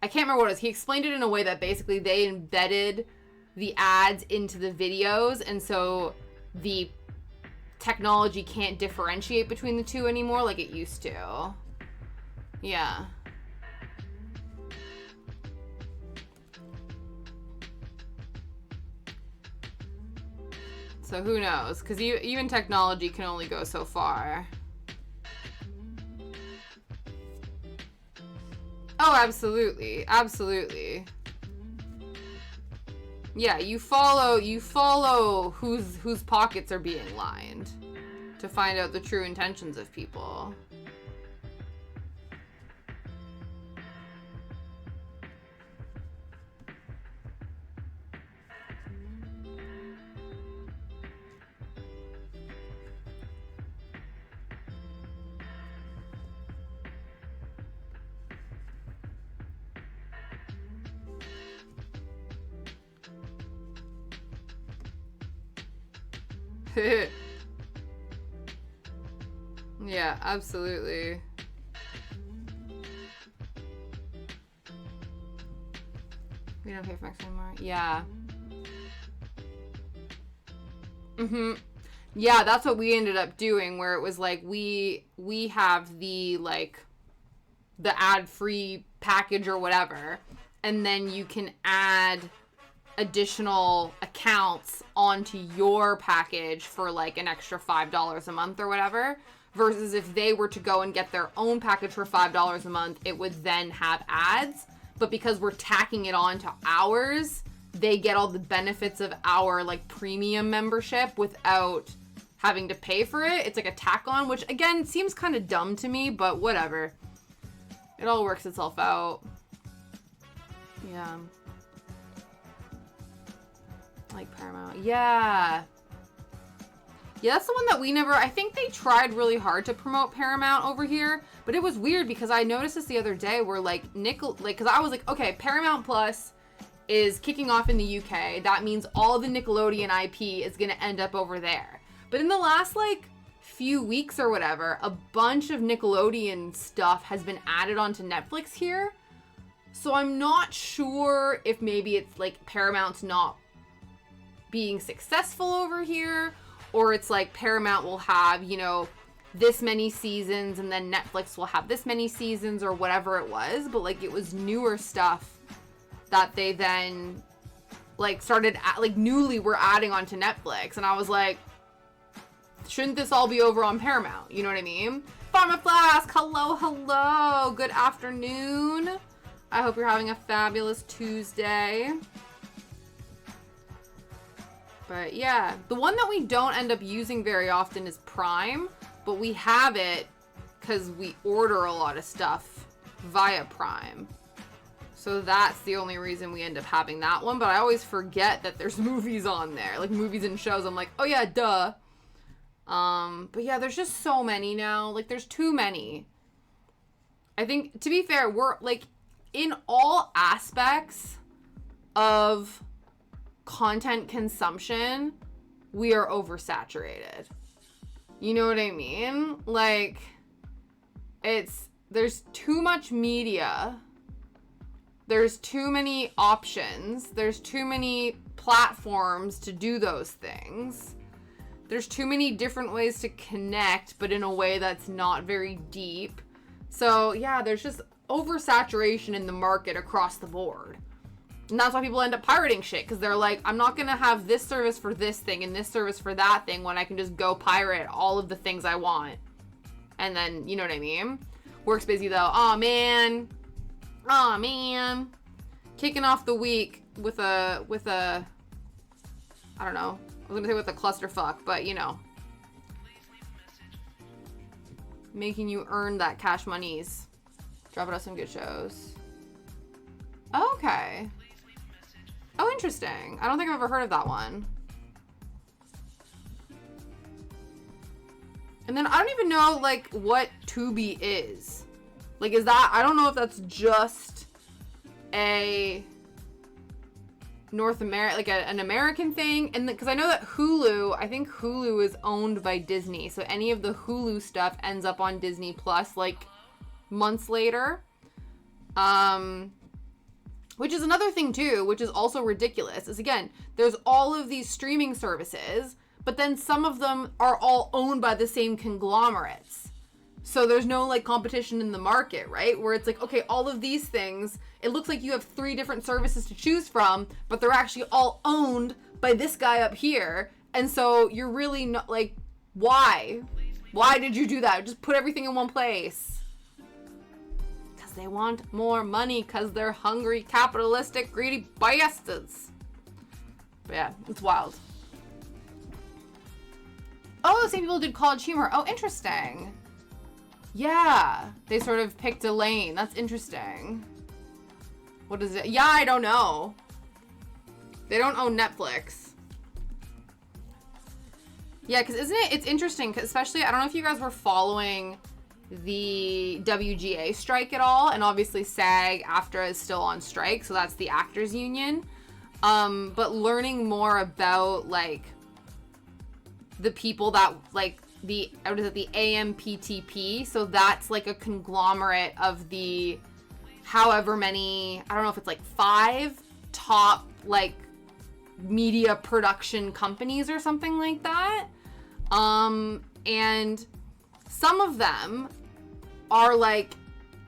I can't remember what it was. He explained it in a way that basically they embedded the ads into the videos, and so the technology can't differentiate between the two anymore like it used to. Yeah. So who knows? Because even technology can only go so far. Oh, absolutely. Absolutely. Yeah, you follow whose pockets are being lined to find out the true intentions of people. Yeah, absolutely. We don't pay for Max anymore. Yeah. Yeah, that's what we ended up doing, where it was like we have the ad-free package or whatever, and then you can add additional accounts onto your package for like an extra $5 a month or whatever, versus if they were to go and get their own package for $5 a month, it would then have ads. But because we're tacking it on to ours, they get all the benefits of our like premium membership without having to pay for it. It's like a tack on, which again seems kind of dumb to me, but whatever. It all works itself out. Yeah. Like Paramount. Yeah. Yeah, that's the one that we never... I think they tried really hard to promote Paramount over here, but it was weird because I noticed this the other day where because I was like, okay, Paramount Plus is kicking off in the UK. That means all the Nickelodeon IP is going to end up over there. But in the last few weeks or whatever, a bunch of Nickelodeon stuff has been added onto Netflix here. So I'm not sure if maybe it's like Paramount's not being successful over here, or it's like Paramount will have, you know, this many seasons and then Netflix will have this many seasons or whatever it was. But like it was newer stuff that they then started newly were adding onto Netflix, and I was like, shouldn't this all be over on Paramount? You know what I mean? Pharma Flask, hello, good afternoon. I hope you're having a fabulous Tuesday. But yeah, the one that we don't end up using very often is Prime, but we have it because we order a lot of stuff via Prime. So that's the only reason we end up having that one, but I always forget that there's movies on there, like movies and shows. I'm like, oh yeah, duh. But yeah, there's just so many now. Like, there's too many. I think, to be fair, we're, like, in all aspects of content consumption, we are oversaturated. You know what I mean? Like, there's too much media. There's too many options. There's too many platforms to do those things. There's too many different ways to connect, but in a way that's not very deep. So, yeah, there's just oversaturation in the market across the board. And that's why people end up pirating shit, because they're like, I'm not going to have this service for this thing and this service for that thing when I can just go pirate all of the things I want. And then, you know what I mean? Work's busy, though. Aw, man. Kicking off the week with a, I don't know. I was going to say with a clusterfuck, but, you know. Making you earn that cash monies. Dropping us some good shows. Okay. Oh, interesting. I don't think I've ever heard of that one. And then I don't even know, like, what Tubi is. Like, is that... I don't know if that's just a North America... Like, an American thing. And because I know that Hulu... I think Hulu is owned by Disney. So any of the Hulu stuff ends up on Disney Plus, like, months later. Which is another thing, too, which is also ridiculous. Is, again, there's all of these streaming services... But then some of them are all owned by the same conglomerates. So there's no, like, competition in the market, right? Where it's like, okay, all of these things, it looks like you have 3 different services to choose from, but they're actually all owned by this guy up here. And so you're really not, like, why? Why did you do that? Just put everything in one place. Because they want more money, because they're hungry, capitalistic, greedy bastards. But yeah, it's wild. Oh, the same people did College Humor. Oh, interesting. Yeah, they sort of picked a lane. That's interesting. What is it? Yeah, I don't know. They don't own Netflix. Yeah, because isn't it? It's interesting, 'cause especially, I don't know if you guys were following the WGA strike at all, and obviously SAG-AFTRA is still on strike, so that's the actors union. But learning more about, like, the people that, like, the AMPTP, so that's like a conglomerate of the however many, I don't know if it's like 5 top, like, media production companies or something like that. And some of them are, like,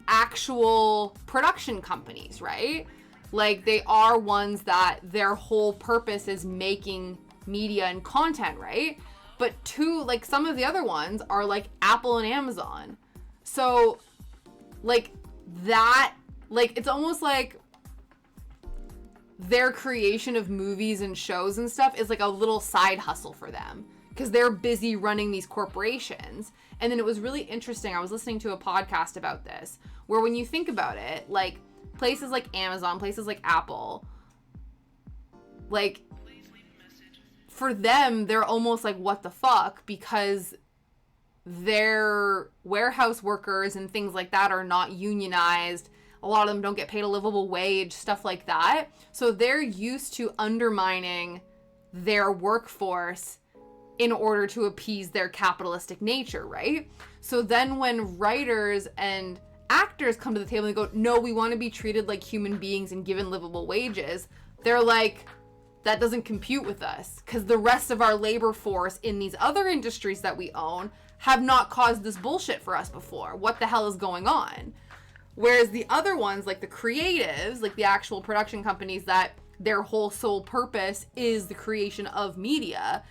actual production companies, right? Like, they are ones that their whole purpose is making media and content, right? But like, some of the other ones are, like, Apple and Amazon. So, like, that, like, it's almost like their creation of movies and shows and stuff is, like, a little side hustle for them. Because they're busy running these corporations. And then it was really interesting. I was listening to a podcast about this, where when you think about it, like, places like Amazon, places like Apple, like, for them, they're almost like, what the fuck? Because their warehouse workers and things like that are not unionized. A lot of them don't get paid a livable wage, stuff like that. So they're used to undermining their workforce in order to appease their capitalistic nature, right? So then when writers and actors come to the table and go, no, we want to be treated like human beings and given livable wages, they're like, that doesn't compute with us, because the rest of our labor force in these other industries that we own have not caused this bullshit for us before. What the hell is going on? Whereas the other ones, like the creatives, like the actual production companies that their whole sole purpose is the creation of media,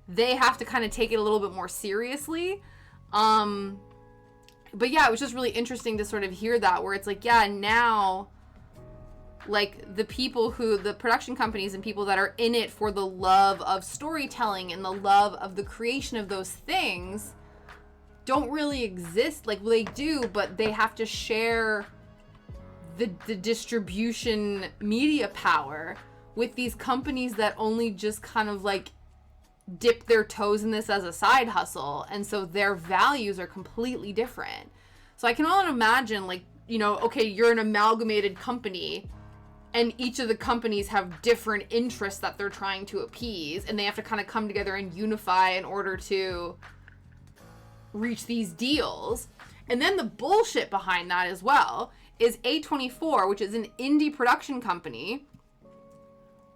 they have to kind of take it a little bit more seriously. But yeah, it was just really interesting to sort of hear that, where it's like, yeah, now like the production companies and people that are in it for the love of storytelling and the love of the creation of those things don't really exist. Like, they do, but they have to share the distribution media power with these companies that only just kind of like dip their toes in this as a side hustle. And so their values are completely different. So I can only imagine, like, you know, okay, you're an amalgamated company and each of the companies have different interests that they're trying to appease, and they have to kind of come together and unify in order to reach these deals. And then the bullshit behind that as well is A24, which is an indie production company,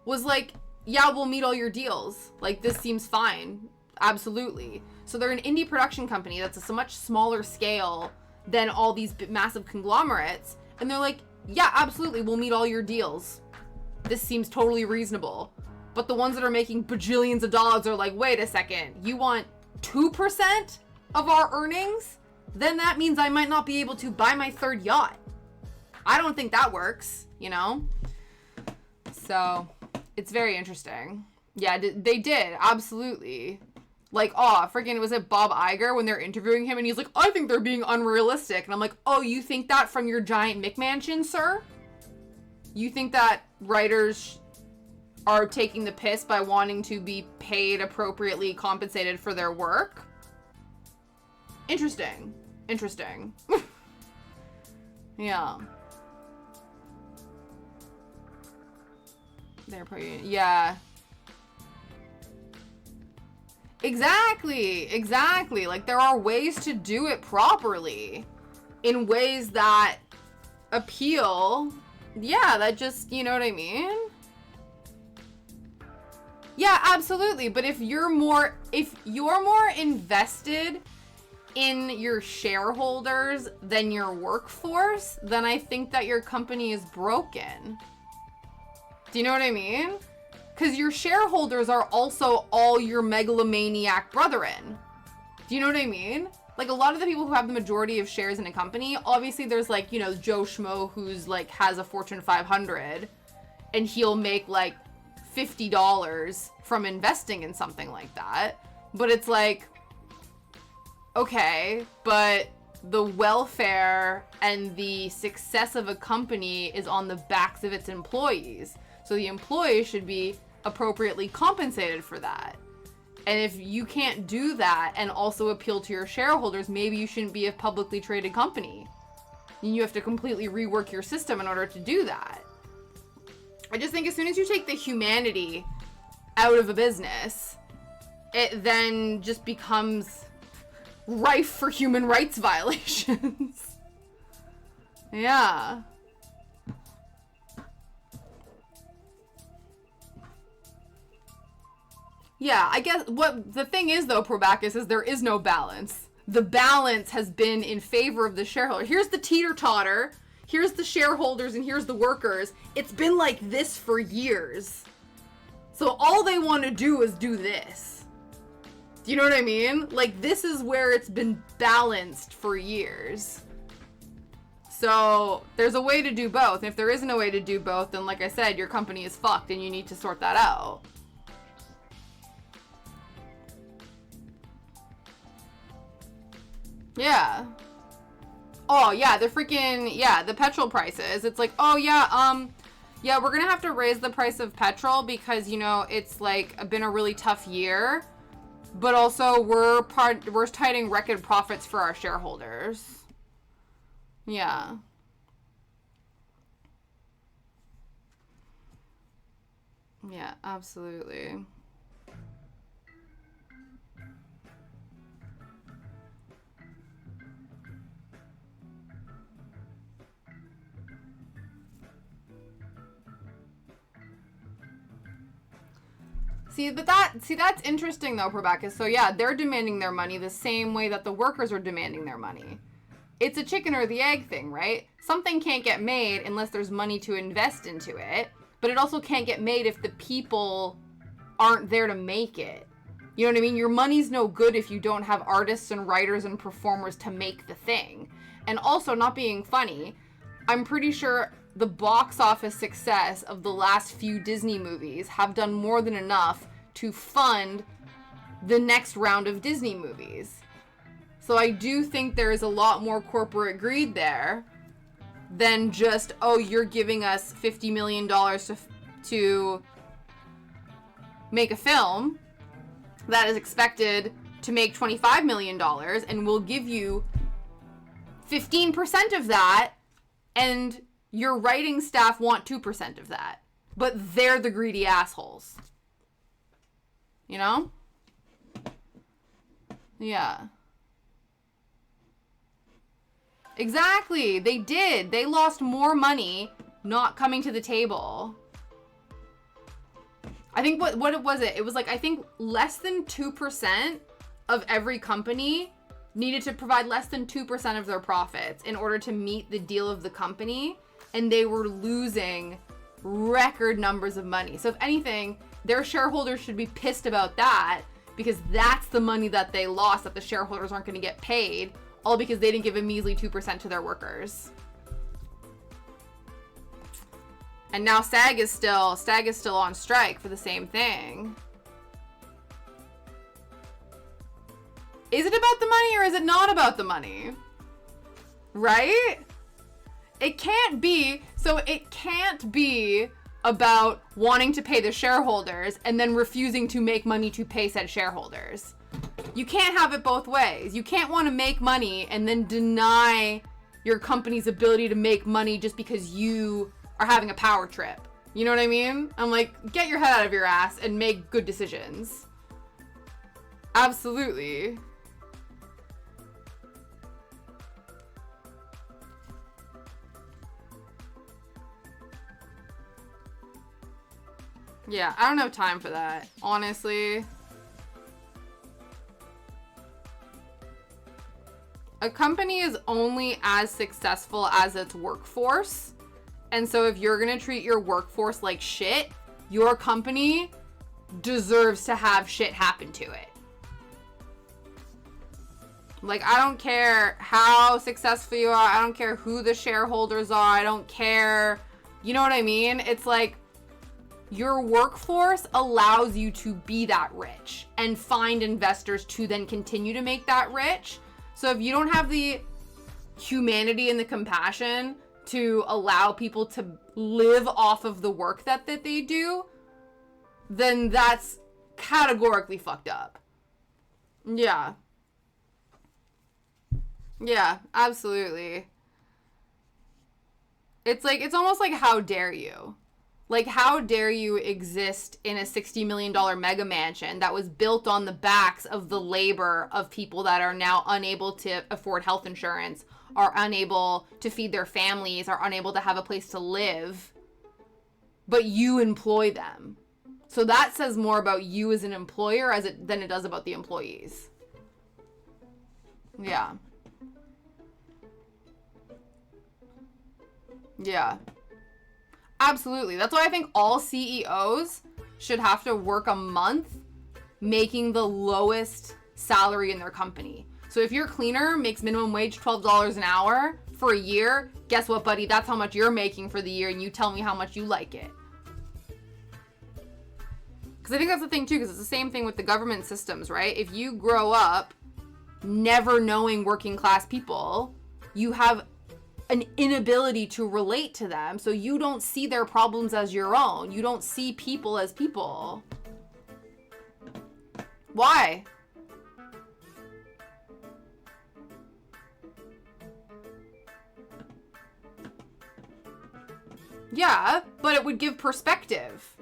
was like, yeah, we'll meet all your deals. Like, this seems fine. Absolutely. So they're an indie production company that's a much smaller scale than all these massive conglomerates. And they're like, yeah, absolutely, we'll meet all your deals. This seems totally reasonable. But the ones that are making bajillions of dollars are like, wait a second, you want 2% of our earnings? Then that means I might not be able to buy my third yacht. I don't think that works, you know? So, it's very interesting. Yeah, they did, absolutely. Like, oh, freaking, was it Bob Iger when they're interviewing him and he's like, I think they're being unrealistic. And I'm like, oh, you think that from your giant McMansion, sir? You think that writers are taking the piss by wanting to be paid appropriately compensated for their work? Interesting. Interesting. Yeah. They're pretty, yeah. Exactly. Like, there are ways to do it properly in ways that appeal. Yeah, that just, you know what I mean? Yeah, absolutely. But if you're more invested in your shareholders than your workforce, then I think that your company is broken. Do you know what I mean? Because your shareholders are also all your megalomaniac brethren. Do you know what I mean? Like, a lot of the people who have the majority of shares in a company, obviously there's, like, you know, Joe Schmo who's, like, has a Fortune 500, and he'll make, like, $50 from investing in something like that. But it's like, okay, but the welfare and the success of a company is on the backs of its employees. So the employees should be appropriately compensated for that. And if you can't do that and also appeal to your shareholders, maybe you shouldn't be a publicly traded company. And you have to completely rework your system in order to do that. I just think as soon as you take the humanity out of a business, it then just becomes rife for human rights violations. Yeah. Yeah, I guess what the thing is, though, Probacus, is there is no balance. The balance has been in favor of the shareholder. Here's the teeter-totter, here's the shareholders, and here's the workers. It's been like this for years. So all they want to do is do this. Do you know what I mean? Like, this is where it's been balanced for years. So there's a way to do both. And if there isn't a way to do both, then like I said, your company is fucked and you need to sort that out. Yeah. Oh, yeah, the freaking, yeah, the petrol prices. It's like, oh, yeah, yeah, we're gonna have to raise the price of petrol because, you know, it's, like, been a really tough year. But also, we're tiding record profits for our shareholders. Yeah. Yeah, absolutely. That's interesting though, Probacus. So yeah, they're demanding their money the same way that the workers are demanding their money. It's a chicken or the egg thing, right? Something can't get made unless there's money to invest into it, but it also can't get made if the people aren't there to make it. You know what I mean? Your money's no good if you don't have artists and writers and performers to make the thing. And also, not being funny, I'm pretty sure the box office success of the last few Disney movies have done more than enough to fund the next round of Disney movies. So I do think there is a lot more corporate greed there than just, oh, you're giving us $50 million to make a film that is expected to make $25 million, and we'll give you 15% of that, and your writing staff want 2% of that. But they're the greedy assholes. You know? Yeah. Exactly. They did. They lost more money not coming to the table. I think what was it? It was like, I think less than 2% of every company needed to provide less than 2% of their profits in order to meet the deal of the company, and they were losing record numbers of money. So if anything, their shareholders should be pissed about that, because that's the money that they lost that the shareholders aren't going to get paid, all because they didn't give a measly 2% to their workers. And now SAG is still on strike for the same thing. Is it about the money or is it not about the money? Right? It can't be about wanting to pay the shareholders and then refusing to make money to pay said shareholders. You can't have it both ways. You can't want to make money and then deny your company's ability to make money just because you are having a power trip. You know what I mean? I'm like, get your head out of your ass and make good decisions. Absolutely. Yeah, I don't have time for that, honestly. A company is only as successful as its workforce. And so if you're gonna treat your workforce like shit, your company deserves to have shit happen to it. Like, I don't care how successful you are. I don't care who the shareholders are. I don't care. You know what I mean? It's like, your workforce allows you to be that rich and find investors to then continue to make that rich. So if you don't have the humanity and the compassion to allow people to live off of the work that they do, then that's categorically fucked up. Yeah. Yeah, absolutely. It's like, it's almost like, how dare you? Like, how dare you exist in a $60 million mega mansion that was built on the backs of the labor of people that are now unable to afford health insurance, are unable to feed their families, are unable to have a place to live, but you employ them. So that says more about you as an employer than it does about the employees. Yeah. Yeah. Absolutely. That's why I think all CEOs should have to work a month making the lowest salary in their company. So if your cleaner makes minimum wage $12 an hour for a year, guess what, buddy? That's how much you're making for the year, and you tell me how much you like it. Because I think that's the thing too, because it's the same thing with the government systems, right? If you grow up never knowing working class people, you have an inability to relate to them, so you don't see their problems as your own. You don't see people as people. Why? Yeah, but it would give perspective.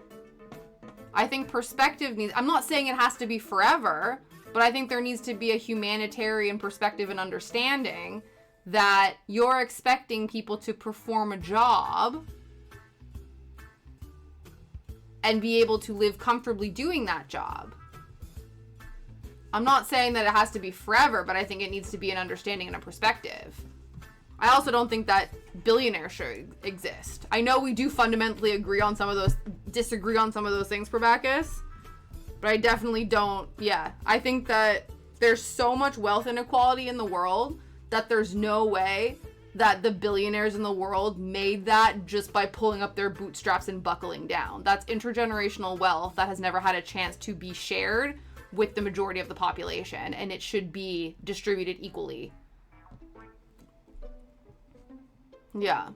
I think perspective needs... I'm not saying it has to be forever, but I think there needs to be a humanitarian perspective and understanding that you're expecting people to perform a job and be able to live comfortably doing that job. I'm not saying that it has to be forever, but I think it needs to be an understanding and a perspective. I also don't think that billionaires should exist. I know we do fundamentally disagree on some of those things, Probacus, but I definitely don't. Yeah, I think that there's so much wealth inequality in the world that there's no way that the billionaires in the world made that just by pulling up their bootstraps and buckling down. That's intergenerational wealth that has never had a chance to be shared with the majority of the population, and it should be distributed equally. Yeah.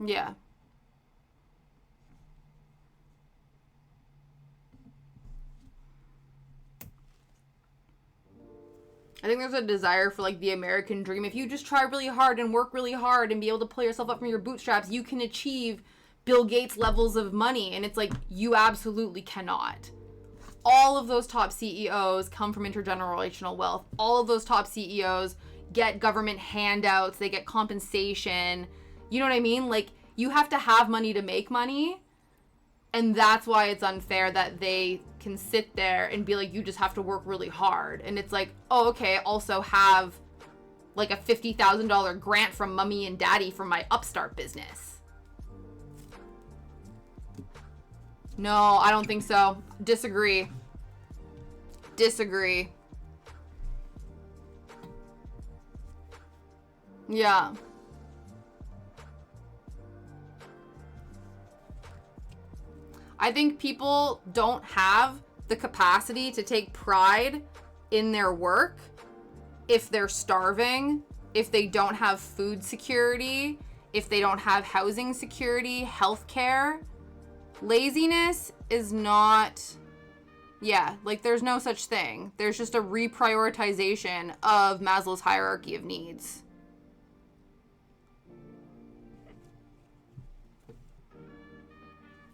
Yeah. I think there's a desire for, like, the American dream. If you just try really hard and work really hard and be able to pull yourself up from your bootstraps, you can achieve Bill Gates levels of money. And it's like, you absolutely cannot. All of those top CEOs come from intergenerational wealth. All of those top CEOs get government handouts. They get compensation. You know what I mean? Like, you have to have money to make money. And that's why it's unfair that they can sit there and be like, you just have to work really hard. And it's like, oh, okay, also have like a $50,000 grant from mommy and daddy from my upstart business. No, I don't think so. Disagree. Yeah. I think people don't have the capacity to take pride in their work if they're starving, if they don't have food security, if they don't have housing security, healthcare. Laziness is not, like, there's no such thing. There's just a reprioritization of Maslow's hierarchy of needs.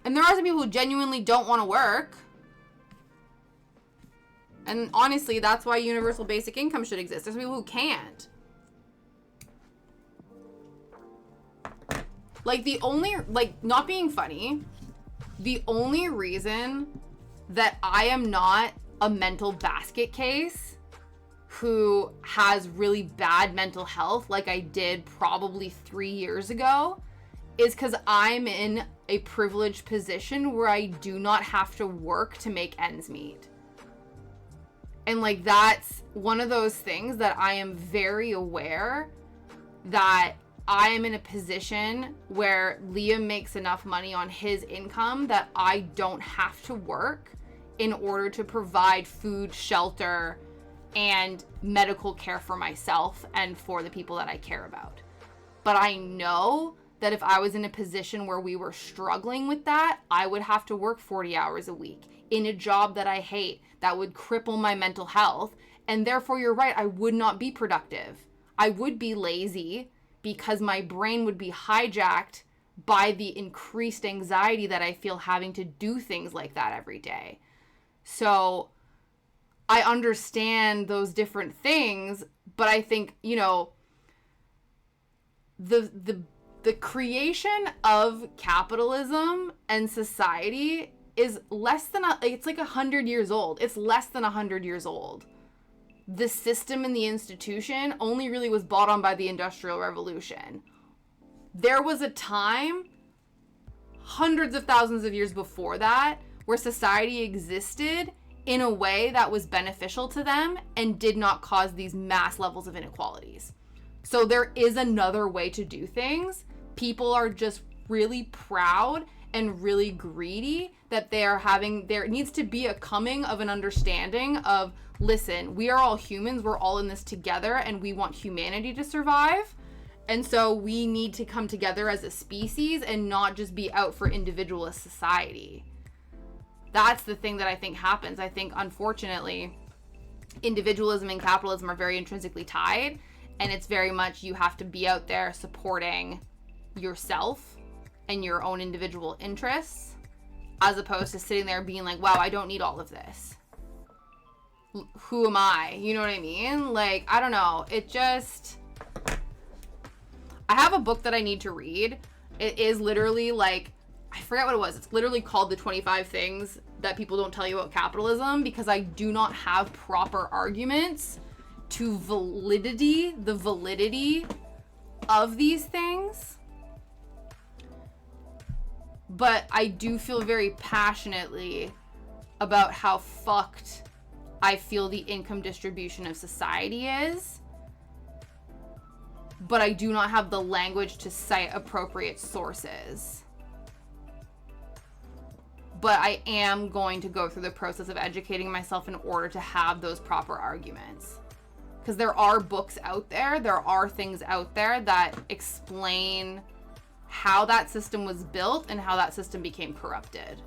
And there are some people who genuinely don't want to work. And honestly, that's why universal basic income should exist. There's people who can't. Like, not being funny, the only reason that I am not a mental basket case who has really bad mental health like I did probably 3 years ago is because I'm in a privileged position where I do not have to work to make ends meet. And, like, that's one of those things that I am very aware that I am in a position where Liam makes enough money on his income that I don't have to work in order to provide food, shelter, and medical care for myself and for the people that I care about. But I know that if I was in a position where we were struggling with that, I would have to work 40 hours a week in a job that I hate, that would cripple my mental health. And therefore, you're right, I would not be productive. I would be lazy because my brain would be hijacked by the increased anxiety that I feel having to do things like that every day. So I understand those different things, but I think, you know, the creation of capitalism and society is less than, it's like 100 years old. It's less than 100 years old. The system and the institution only really was bought on by the Industrial Revolution. There was a time, hundreds of thousands of years before that, where society existed in a way that was beneficial to them and did not cause these mass levels of inequalities. So there is another way to do things. People are just really proud and really greedy that there needs to be a coming of an understanding of, listen, we are all humans, we're all in this together, and we want humanity to survive. And so we need to come together as a species and not just be out for individualist society. That's the thing that I think happens. I think, unfortunately, individualism and capitalism are very intrinsically tied, and it's very much you have to be out there supporting yourself and your own individual interests, as opposed to sitting there being like, wow, I don't need all of this. Who am I? You know what I mean? Like, I don't know. It just... I have a book that I need to read. It is literally like, I forget what it was. It's literally called The 25 Things That People Don't Tell You About Capitalism, because I do not have proper arguments to the validity of these things. But I do feel very passionately about how fucked I feel the income distribution of society is. But I do not have the language to cite appropriate sources. But I am going to go through the process of educating myself in order to have those proper arguments. Because there are books out there, there are things out there that explain how that system was built and how that system became corrupted.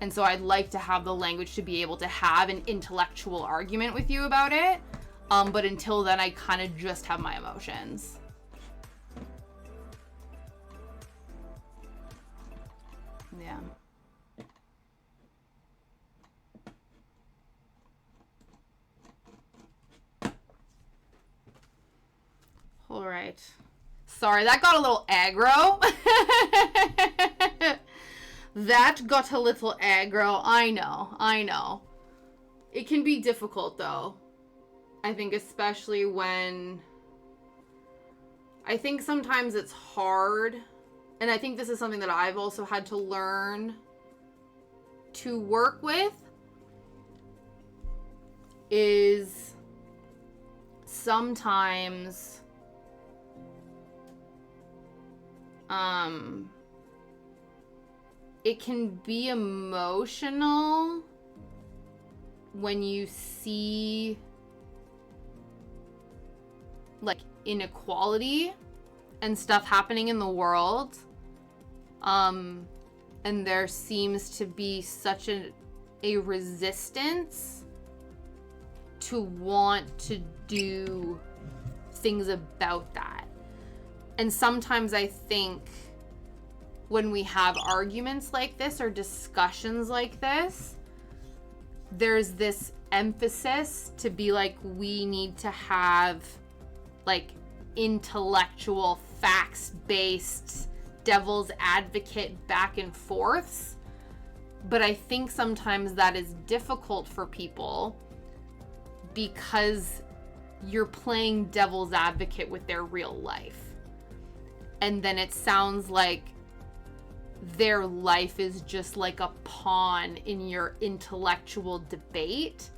And so I'd like to have the language to be able to have an intellectual argument with you about it. But until then, I kind of just have my emotions. Yeah. All right. Sorry, that got a little aggro. That got a little aggro. I know. It can be difficult, though. I think especially when... I think sometimes it's hard... And I think this is something that I've also had to learn to work with, is sometimes it can be emotional when you see like inequality and stuff happening in the world. And there seems to be such a resistance to want to do things about that. And sometimes I think when we have arguments like this or discussions like this, there's this emphasis to be like, we need to have like intellectual, facts-based, devil's advocate back and forths. But I think sometimes that is difficult for people because you're playing devil's advocate with their real life. And then it sounds like their life is just like a pawn in your intellectual debate.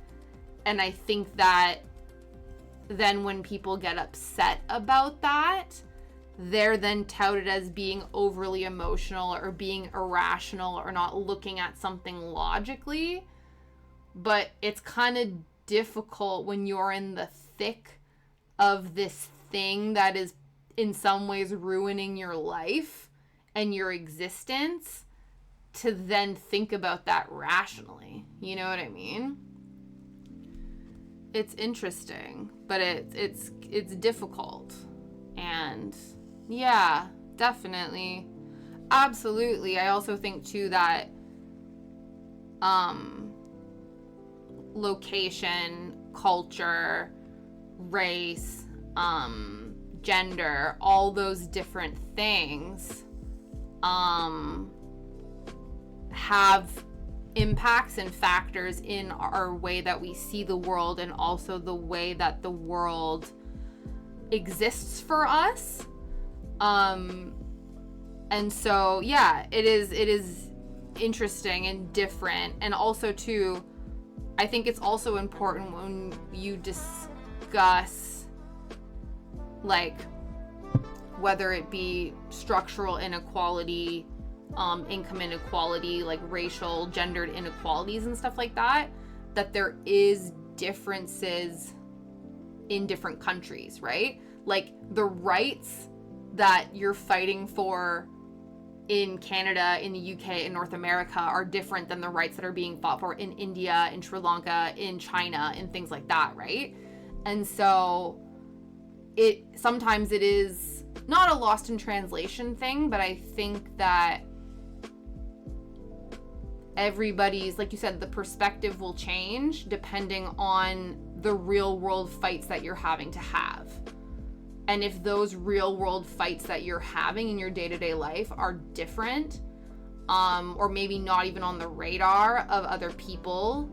And I think that then when people get upset about that, they're then touted as being overly emotional or being irrational or not looking at something logically. But it's kind of difficult when you're in the thick of this thing that is in some ways ruining your life and your existence to then think about that rationally. You know what I mean? It's interesting, but it's difficult. And yeah, definitely. Absolutely. I also think too that location, culture, race, gender, all those different things have impacts and factors in our way that we see the world and also the way that the world exists for us. And so, yeah, it is interesting and different. And also too, I think it's also important when you discuss like whether it be structural inequality, income inequality, like racial, gendered inequalities and stuff like that, that there is differences in different countries, right? Like the rights that you're fighting for in Canada, in the UK, in North America are different than the rights that are being fought for in India, in Sri Lanka, in China, and things like that, right? And so sometimes it is not a lost in translation thing, but I think that everybody's, like you said, the perspective will change depending on the real world fights that you're having to have. And if those real world fights that you're having in your day-to-day life are different, or maybe not even on the radar of other people,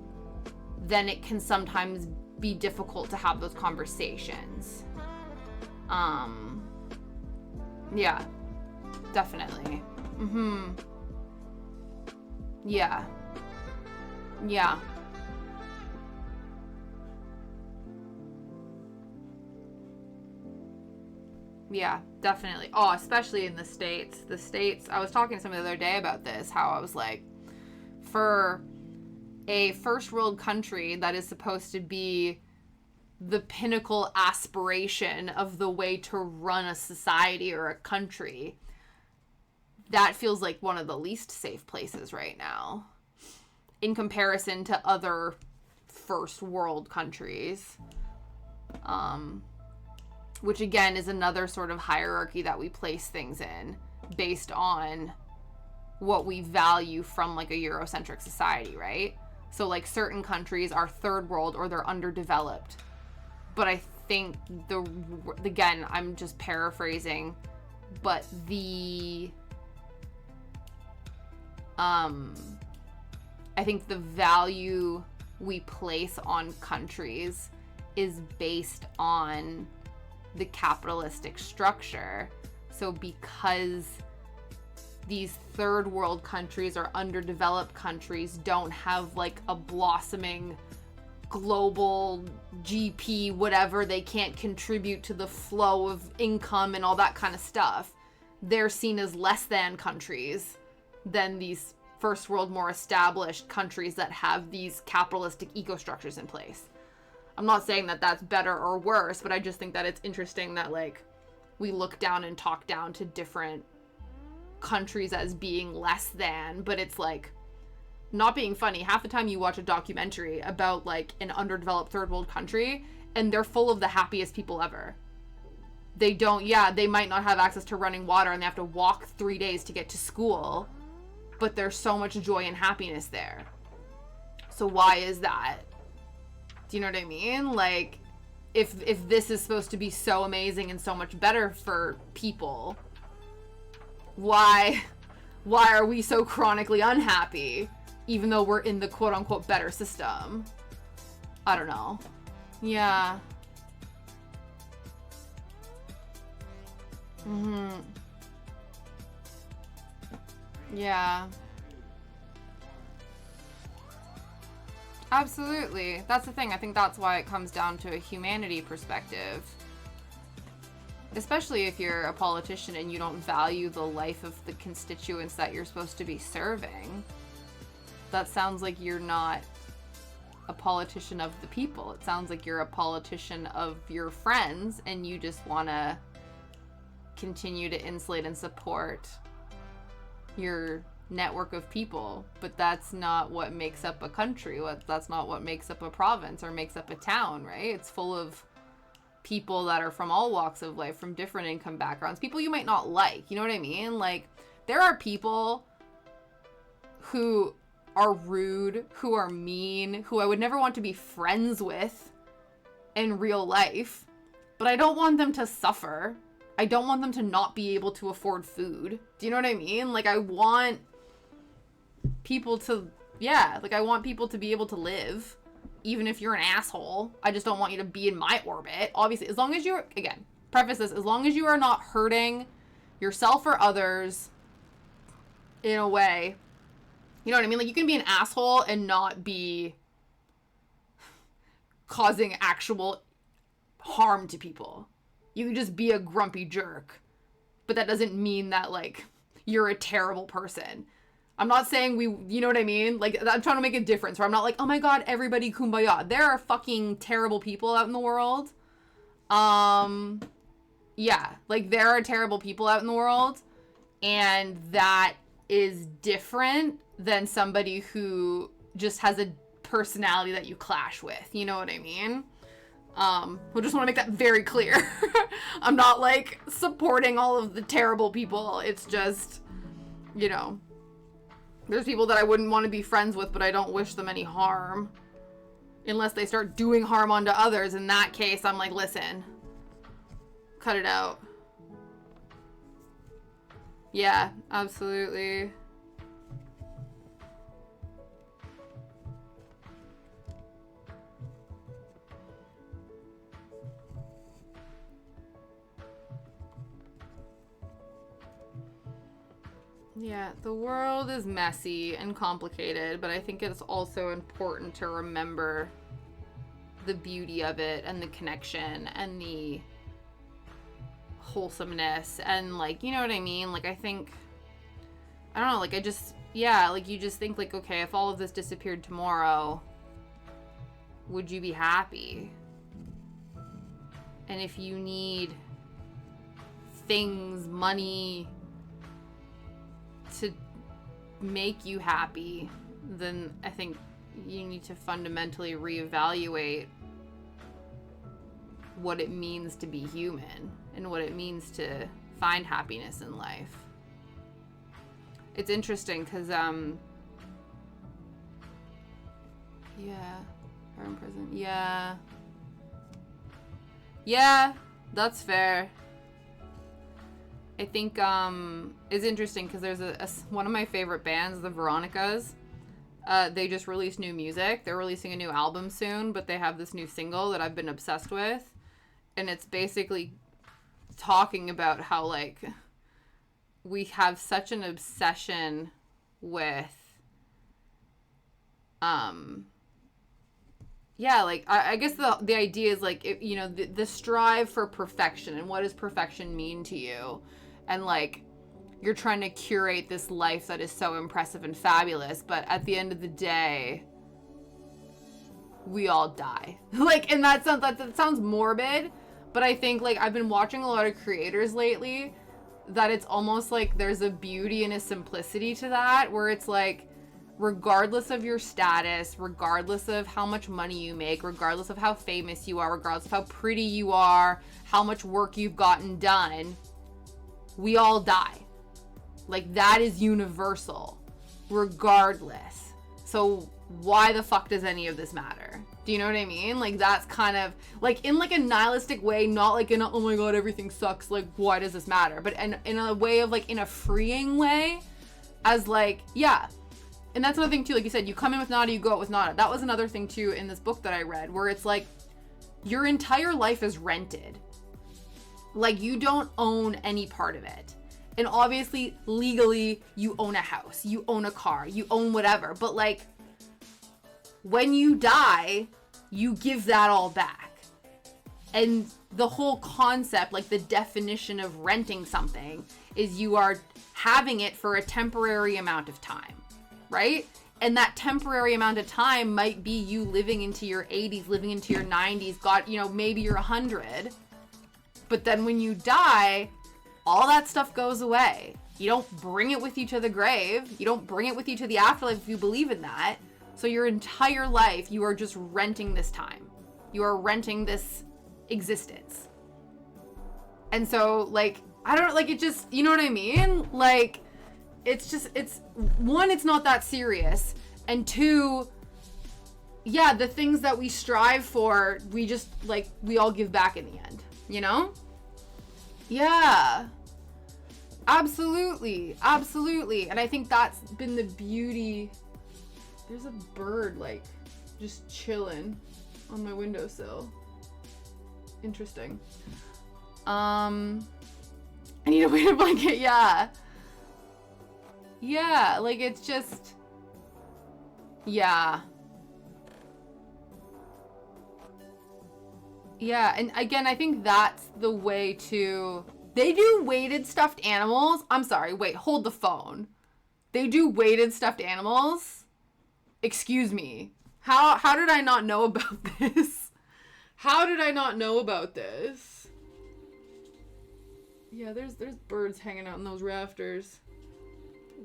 then it can sometimes be difficult to have those conversations. Yeah, definitely. Mm-hmm. Yeah. Yeah. Yeah, definitely. Oh, especially in the States. The States, I was talking to someone the other day about this, how I was like, for a first world country that is supposed to be the pinnacle aspiration of the way to run a society or a country, that feels like one of the least safe places right now in comparison to other first world countries. Which again is another sort of hierarchy that we place things in based on what we value from like a Eurocentric society, right? So like certain countries are third world or they're underdeveloped. But I think again, I'm just paraphrasing, but I think the value we place on countries is based on the capitalistic structure. So because these third world countries or underdeveloped countries don't have like a blossoming global GP, whatever, they can't contribute to the flow of income and all that kind of stuff, they're seen as less than countries than these first world, more established countries that have these capitalistic eco structures in place. I'm not saying that that's better or worse, but I just think that it's interesting that like we look down and talk down to different countries as being less than, but it's like not being funny. Half the time you watch a documentary about like an underdeveloped third world country and they're full of the happiest people ever. They might not have access to running water and they have to walk 3 days to get to school, but there's so much joy and happiness there. So why is that? Do you know what I mean? Like, if this is supposed to be so amazing and so much better for people, why are we so chronically unhappy, even though we're in the quote-unquote better system? I don't know. Yeah. Mm-hmm. Yeah. Absolutely. That's the thing. I think that's why it comes down to a humanity perspective. Especially if you're a politician and you don't value the life of the constituents that you're supposed to be serving. That sounds like you're not a politician of the people. It sounds like you're a politician of your friends and you just want to continue to insulate and support your network of people, but that's not what makes up a country. That's not what makes up a province or makes up a town, right? It's full of people that are from all walks of life, from different income backgrounds, people you might not like, you know what I mean? Like, there are people who are rude, who are mean, who I would never want to be friends with in real life, but I don't want them to suffer. I don't want them to not be able to afford food. Do you know what I mean? Like, I want people to, I want people to be able to live, even if you're an asshole. I just don't want you to be in my orbit. Obviously, as long as you're, again, preface this, as long as you are not hurting yourself or others in a way, you know what I mean? Like, you can be an asshole and not be causing actual harm to people. You can just be a grumpy jerk, but that doesn't mean that, like, you're a terrible person. I'm not saying you know what I mean? Like, I'm trying to make a difference where I'm not like, oh my god, everybody kumbaya. There are fucking terrible people out in the world. Yeah, like, there are terrible people out in the world, and that is different than somebody who just has a personality that you clash with. You know what I mean? I just want to make that very clear. I'm not, like, supporting all of the terrible people. It's just, you know, there's people that I wouldn't want to be friends with, but I don't wish them any harm. Unless they start doing harm onto others. In that case, I'm like, listen, cut it out. Yeah, absolutely. Yeah, the world is messy and complicated, but I think it's also important to remember the beauty of it and the connection and the wholesomeness and, like, you know what I mean? Like, I think, I don't know, like, like, you just think, like, okay, if all of this disappeared tomorrow, would you be happy? And if you need things, money, to make you happy, then I think you need to fundamentally reevaluate what it means to be human and what it means to find happiness in life. It's interesting because, her in prison. Yeah, that's fair. I think it's interesting because there's one of my favorite bands, the Veronicas. They just released new music. They're releasing a new album soon, but they have this new single that I've been obsessed with. And it's basically talking about how, like, we have such an obsession with, like, I guess the idea is, like, the strive for perfection and what does perfection mean to you? And, like, you're trying to curate this life that is so impressive and fabulous, but at the end of the day, we all die. Like, and that sounds morbid, but I think, like, I've been watching a lot of creators lately that it's almost like there's a beauty and a simplicity to that, where it's like, regardless of your status, regardless of how much money you make, regardless of how famous you are, regardless of how pretty you are, how much work you've gotten done, we all die. Like, that is universal, regardless. So why the fuck does any of this matter? Do you know what I mean? Like, that's kind of, like, in, like, a nihilistic way, not like in a, oh my god, everything sucks, like, why does this matter? But in a way of, like, in a freeing way, as, like, yeah. And that's another thing, too. Like you said, you come in with nada, you go out with nada. That was another thing, too, in this book that I read, where it's like, your entire life is rented. Like, you don't own any part of it. And obviously, legally, you own a house, you own a car, you own whatever. But, like, when you die, you give that all back. And the whole concept, like, the definition of renting something is you are having it for a temporary amount of time, right? And that temporary amount of time might be you living into your 80s, living into your 90s, maybe you're 100. But then when you die, all that stuff goes away. You don't bring it with you to the grave. You don't bring it with you to the afterlife if you believe in that. So your entire life, you are just renting this time. You are renting this existence. And so, like, I don't, like, it just, you know what I mean? Like, it's one, it's not that serious. And two, yeah, the things that we strive for, we just, like, we all give back in the end, you know? Yeah. Absolutely. Absolutely. And I think that's been the beauty. There's a bird, like, just chilling on my windowsill. Interesting. I need a weighted blanket, yeah. Yeah, like, it's just, yeah. Yeah, and again, I think that's the way to, they do weighted stuffed animals. I'm sorry, wait, hold the phone. They do weighted stuffed animals? Excuse me. How did I not know about this? How did I not know about this? Yeah, there's birds hanging out in those rafters.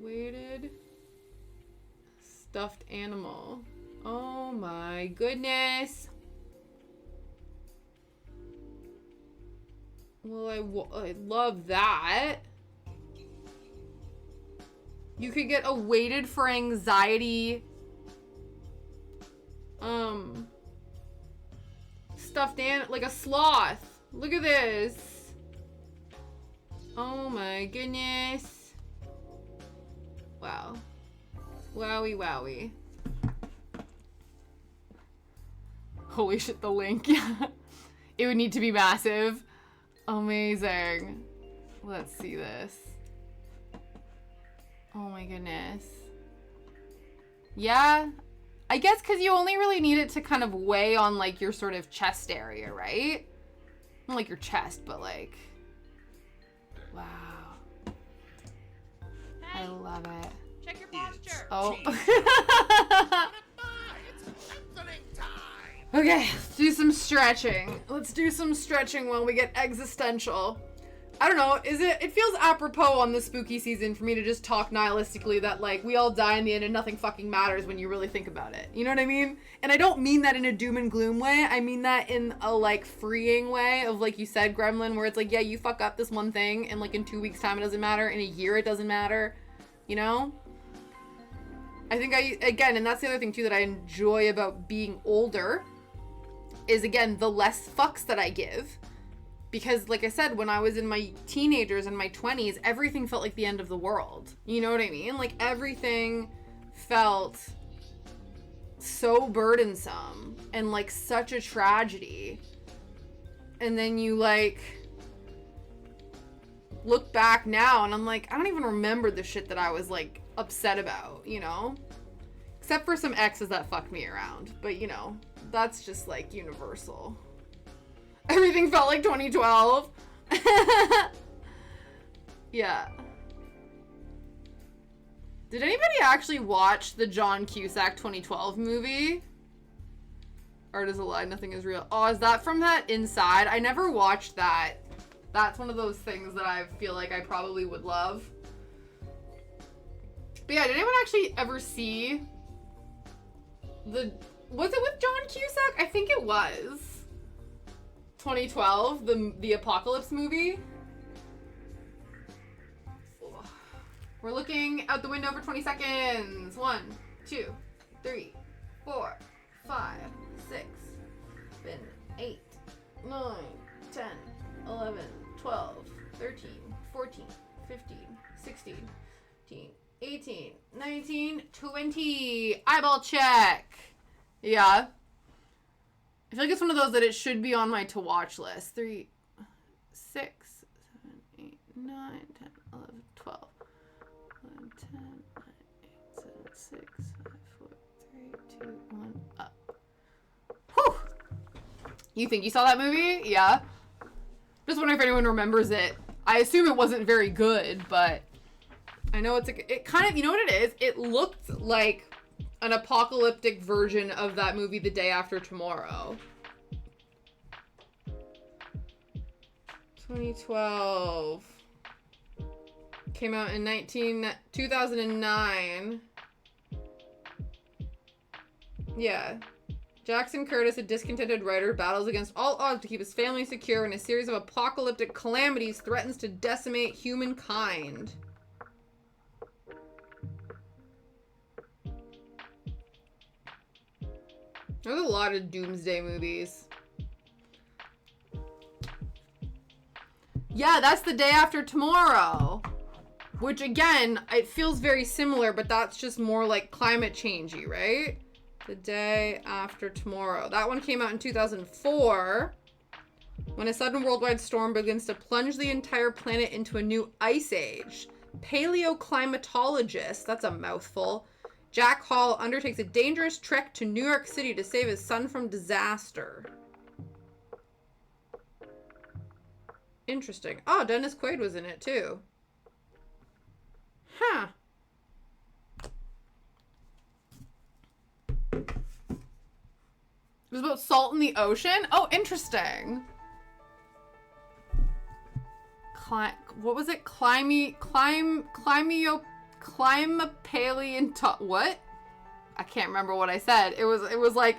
Weighted stuffed animal. Oh my goodness. Well, I love that. You could get a weighted for anxiety stuffed animal, like a sloth. Look at this. Oh my goodness. Wow. Wowie wowie. Holy shit, the link. It would need to be massive. Amazing. Let's see this. Oh my goodness. Yeah. I guess because you only really need it to kind of weigh on, like, your sort of chest area, right? Not like your chest, but, like... Wow. Hey, I love it. check your posture. Oh. Time. Okay, let's do some stretching. Let's do some stretching while we get existential. I don't know, it feels apropos on the spooky season for me to just talk nihilistically that, like, we all die in the end and nothing fucking matters when you really think about it. You know what I mean? And I don't mean that in a doom and gloom way. I mean that in a, like, freeing way of, like you said, Gremlin, where it's like, yeah, you fuck up this one thing and, like, in 2 weeks' time it doesn't matter. In a year it doesn't matter. You know? I think again, and that's the other thing, too, that I enjoy about being older is, again, the less fucks that I give. Because, like I said, when I was in my teenagers and my 20s, everything felt like the end of the world. You know what I mean? Like, everything felt so burdensome and, like, such a tragedy. And then you, like, look back now and I'm like, I don't even remember the shit that I was, like, upset about, you know? Except for some exes that fucked me around. But, you know, that's just, like, universal. Everything felt like 2012. Yeah. Did anybody actually watch the John Cusack 2012 movie? Art is a lie, nothing is real. Oh, is that from that Inside? I never watched that. That's one of those things that I feel like I probably would love. But yeah, did anyone actually ever see was it with John Cusack? I think it was. 2012, the Apocalypse movie. We're looking out the window for 20 seconds. 1, 2, 3, 4, 5, 6, 7, 8, 9, 10, 11, 12, 13, 14, 15, 16, 17, 18, 19, 20. Eyeball check. Yeah. I feel like it's one of those that it should be on my to watch list. 3, 6, 7, 8, 9, 10, 11, 12, 11, 10, 9, 8, 7, 6, 5, 4, 3, 2, 1, up. Whew! You think you saw that movie? Yeah. Just wondering if anyone remembers it. I assume it wasn't very good, but I know it kind of, you know what it is? It looked like an apocalyptic version of that movie The Day After Tomorrow. 2012. Came out in 2009. Yeah. Jackson Curtis, a discontented writer, battles against all odds to keep his family secure when a series of apocalyptic calamities threatens to decimate humankind. There's a lot of doomsday movies. Yeah, that's The Day After Tomorrow. Which, again, it feels very similar, but that's just more like climate changey, right? The Day After Tomorrow. That one came out in 2004. When a sudden worldwide storm begins to plunge the entire planet into a new ice age. Paleoclimatologist, that's a mouthful, Jack Hall undertakes a dangerous trek to New York City to save his son from disaster. Interesting. Oh, Dennis Quaid was in it too. Huh. It was about salt in the ocean? Oh, interesting. What was it? What? I can't remember what I said. It was like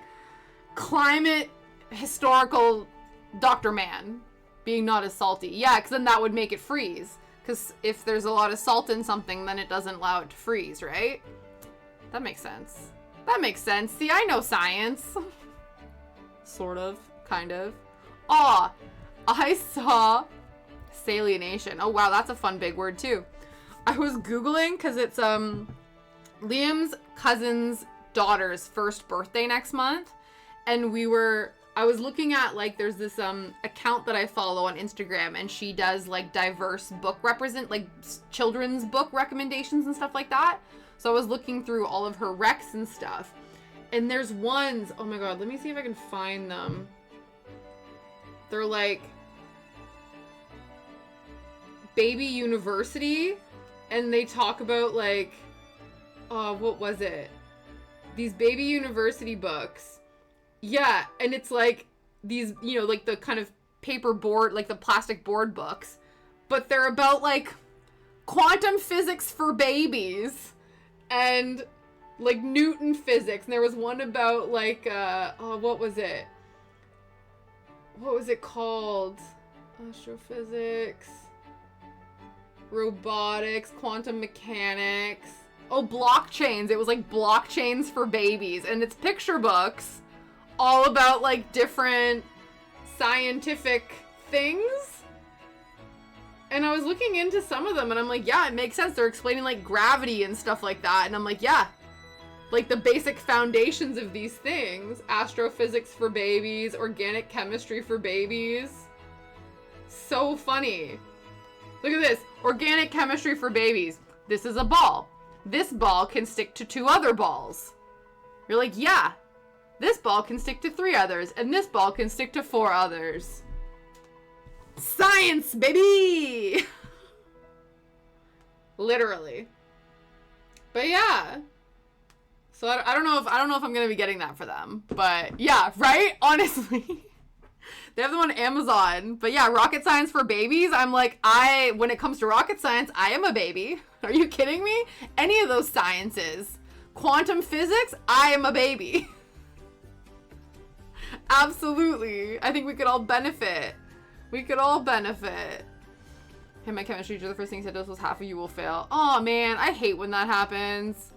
climate historical Dr. Man being not as salty. Yeah, because then that would make it freeze. Because if there's a lot of salt in something, then it doesn't allow it to freeze, right? That makes sense. That makes sense. See, I know science. Sort of. Kind of. Aw, I saw Salienation. Oh, wow, that's a fun big word, too. I was Googling, because it's, Liam's cousin's daughter's first birthday next month. And we were I was looking at, like, there's this account that I follow on Instagram, and she does, like, diverse book children's book recommendations and stuff like that. So I was looking through all of her recs and stuff, and there's ones, oh my god, let me see if I can find them. They're like Baby University, and they talk about, like, what was it? These Baby University books. Yeah, and it's like these, you know, like the kind of paper board, like the plastic board books, but they're about, like, quantum physics for babies and, like, Newton physics. And there was one about, like, what was it? What was it called? Astrophysics, robotics, quantum mechanics. Oh, blockchains. It was like blockchains for babies. And it's picture books all about, like, different scientific things. And I was looking into some of them, and I'm like, yeah, it makes sense. They're explaining, like, gravity and stuff like that. And I'm like, yeah, like, the basic foundations of these things. Astrophysics for babies, organic chemistry for babies. So funny. Look at this. Organic chemistry for babies. This is a ball. This ball can stick to 2 other balls. You're like, yeah, this ball can stick to 3 others, and this ball can stick to 4 others. Science, baby! Literally. But yeah. So I don't know if I'm gonna be getting that for them. But yeah, right? Honestly. They have them on Amazon. But yeah, rocket science for babies. I'm like, when it comes to rocket science, I am a baby. Are you kidding me? Any of those sciences. Quantum physics, I am a baby. Absolutely. I think we could all benefit. We could all benefit. Hey, my chemistry teacher, the first thing he said to us was half of you will fail. Oh man, I hate when that happens.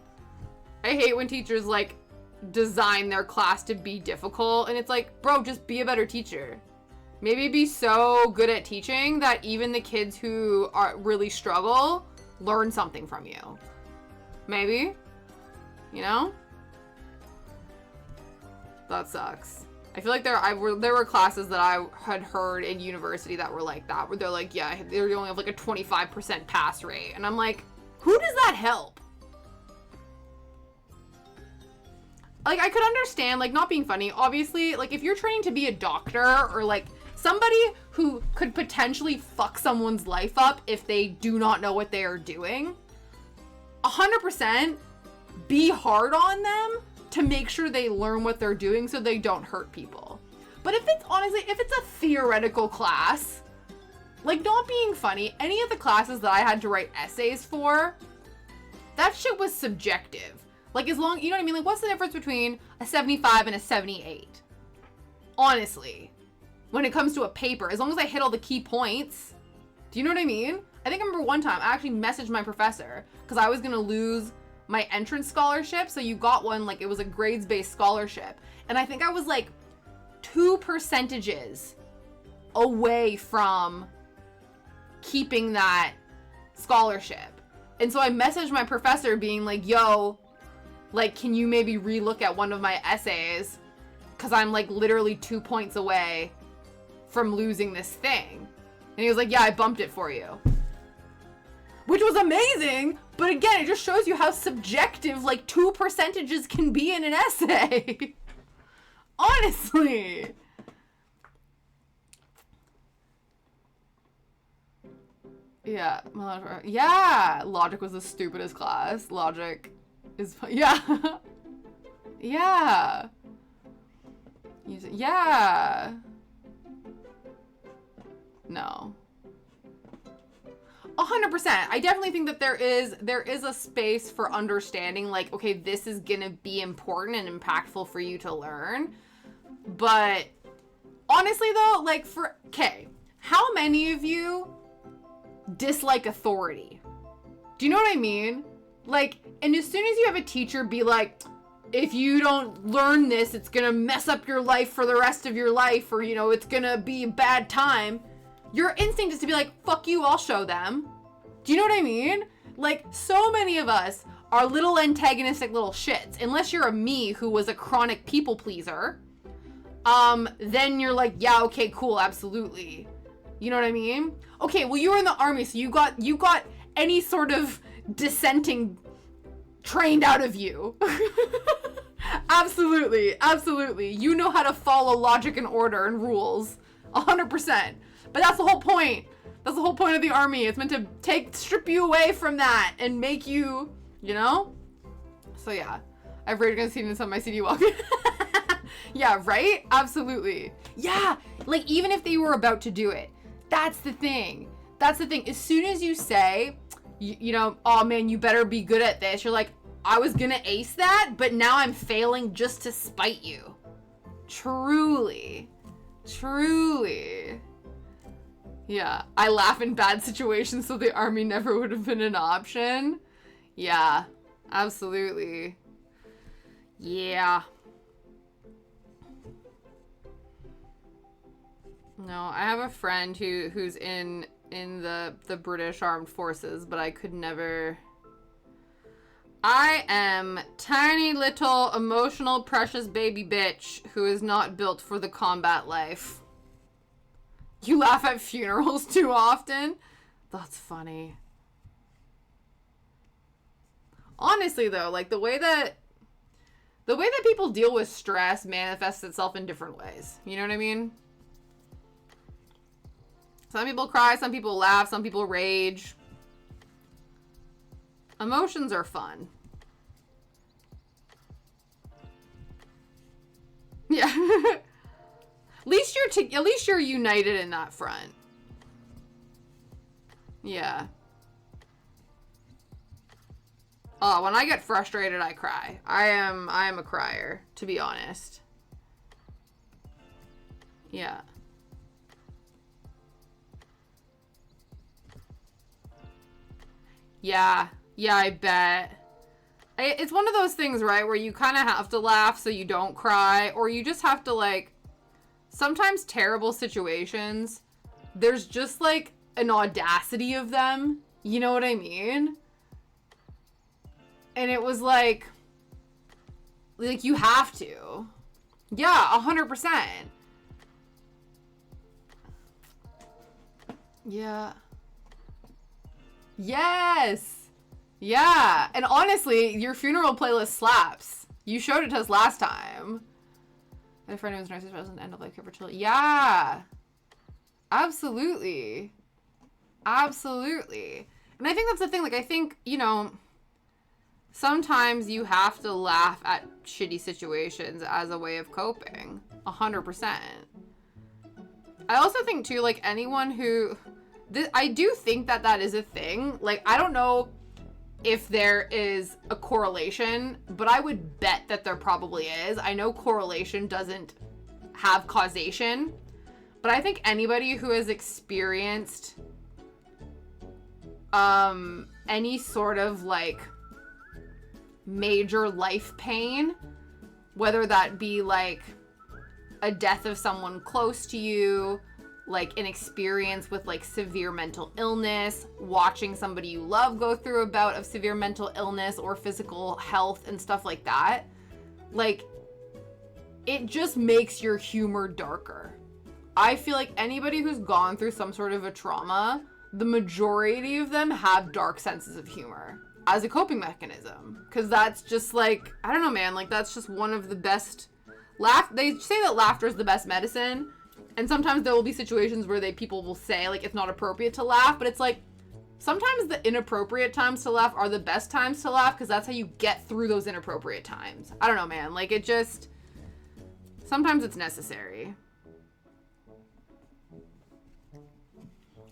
I hate when teachers, like, design their class to be difficult, and it's like, bro, just be a better teacher. Maybe be so good at teaching that even the kids who really struggle learn something from you. Maybe. You know? That sucks. I feel like there were classes that I had heard in university that were like that, where they're like, yeah, they only have like a 25% pass rate. And I'm like, who does that help? Like, I could understand, like, not being funny. Obviously, like, if you're training to be a doctor or, like, somebody who could potentially fuck someone's life up if they do not know what they are doing, 100% be hard on them to make sure they learn what they're doing so they don't hurt people. But if it's a theoretical class, like, not being funny, any of the classes that I had to write essays for, that shit was subjective. Like, as long, you know what I mean? Like, what's the difference between a 75 and a 78? Honestly. When it comes to a paper, as long as I hit all the key points. Do you know what I mean? I think I remember one time I actually messaged my professor because I was going to lose my entrance scholarship. So you got one, like, it was a grades-based scholarship. And I think I was, like, 2% away from keeping that scholarship. And so I messaged my professor being like, yo, like, can you maybe relook at one of my essays? Because I'm, like, literally 2 points away from losing this thing. And he was like, yeah, I bumped it for you. Which was amazing, but again, it just shows you how subjective, like, 2% can be in an essay. Honestly. Yeah. Yeah. Logic was the stupidest class. Logic is, yeah. Yeah. Yeah. No. 100%. I definitely think that there is a space for understanding, like, okay, this is gonna be important and impactful for you to learn. But honestly though, like, how many of you dislike authority? Do you know what I mean? Like, and as soon as you have a teacher be like, if you don't learn this, it's gonna mess up your life for the rest of your life, or, you know, it's gonna be a bad time, your instinct is to be like, fuck you, I'll show them. Do you know what I mean? Like, so many of us are little antagonistic little shits, unless you're a me who was a chronic people pleaser. then you're like, yeah, okay, cool, absolutely. You know what I mean? Okay, well, you were in the army, so you got any sort of dissenting trained out of you. Absolutely, absolutely. You know how to follow logic and order and rules. 100%. But that's the whole point. That's the whole point of the army. It's meant to strip you away from that and make you, you know? So yeah, I've Rage Against the Machine on my CD walk. Yeah, right? Absolutely. Yeah, like even if they were about to do it, that's the thing. That's the thing. As soon as you say, you know, oh man, you better be good at this, you're like, I was gonna ace that, but now I'm failing just to spite you. Truly. Truly. Yeah, I laugh in bad situations so the army never would have been an option. Yeah, absolutely. Yeah. No, I have a friend who's in the British Armed Forces, but I could never. I am tiny little emotional precious baby bitch who is not built for the combat life. You laugh at funerals too often? That's funny. Honestly though, like the way that people deal with stress manifests itself in different ways. You know what I mean? Some people cry, some people laugh, some people rage. Emotions are fun. Yeah. At least you're united in that front. Yeah. Oh, when I get frustrated, I cry. I am a crier, to be honest. Yeah. Yeah, I bet. It's one of those things, right, where you kind of have to laugh so you don't cry, or you just have to, like, sometimes terrible situations, there's just, like, an audacity of them, you know what I mean? And it was, like, you have to. Yeah, 100%. Yeah. Yes! Yeah, and honestly, your funeral playlist slaps. You showed it to us last time. My friend who was nurse's present end of life care for children. Yeah! Absolutely. Absolutely. And I think that's the thing, like, I think, you know, sometimes you have to laugh at shitty situations as a way of coping. 100%. I also think, too, like, anyone who... I do think that is a thing. Like, I don't know if there is a correlation, but I would bet that there probably is. I know correlation doesn't have causation, but I think anybody who has experienced any sort of, like, major life pain, whether that be, like, a death of someone close to you, like an experience with like severe mental illness, watching somebody you love go through a bout of severe mental illness or physical health and stuff like that, like, it just makes your humor darker. I feel like anybody who's gone through some sort of a trauma, the majority of them have dark senses of humor as a coping mechanism. Because that's just like, I don't know, man, like that's just one of the best they say that laughter is the best medicine. And sometimes there will be situations where people will say, like, it's not appropriate to laugh, but it's like, sometimes the inappropriate times to laugh are the best times to laugh, because that's how you get through those inappropriate times. I don't know, man. Like, it just, sometimes it's necessary.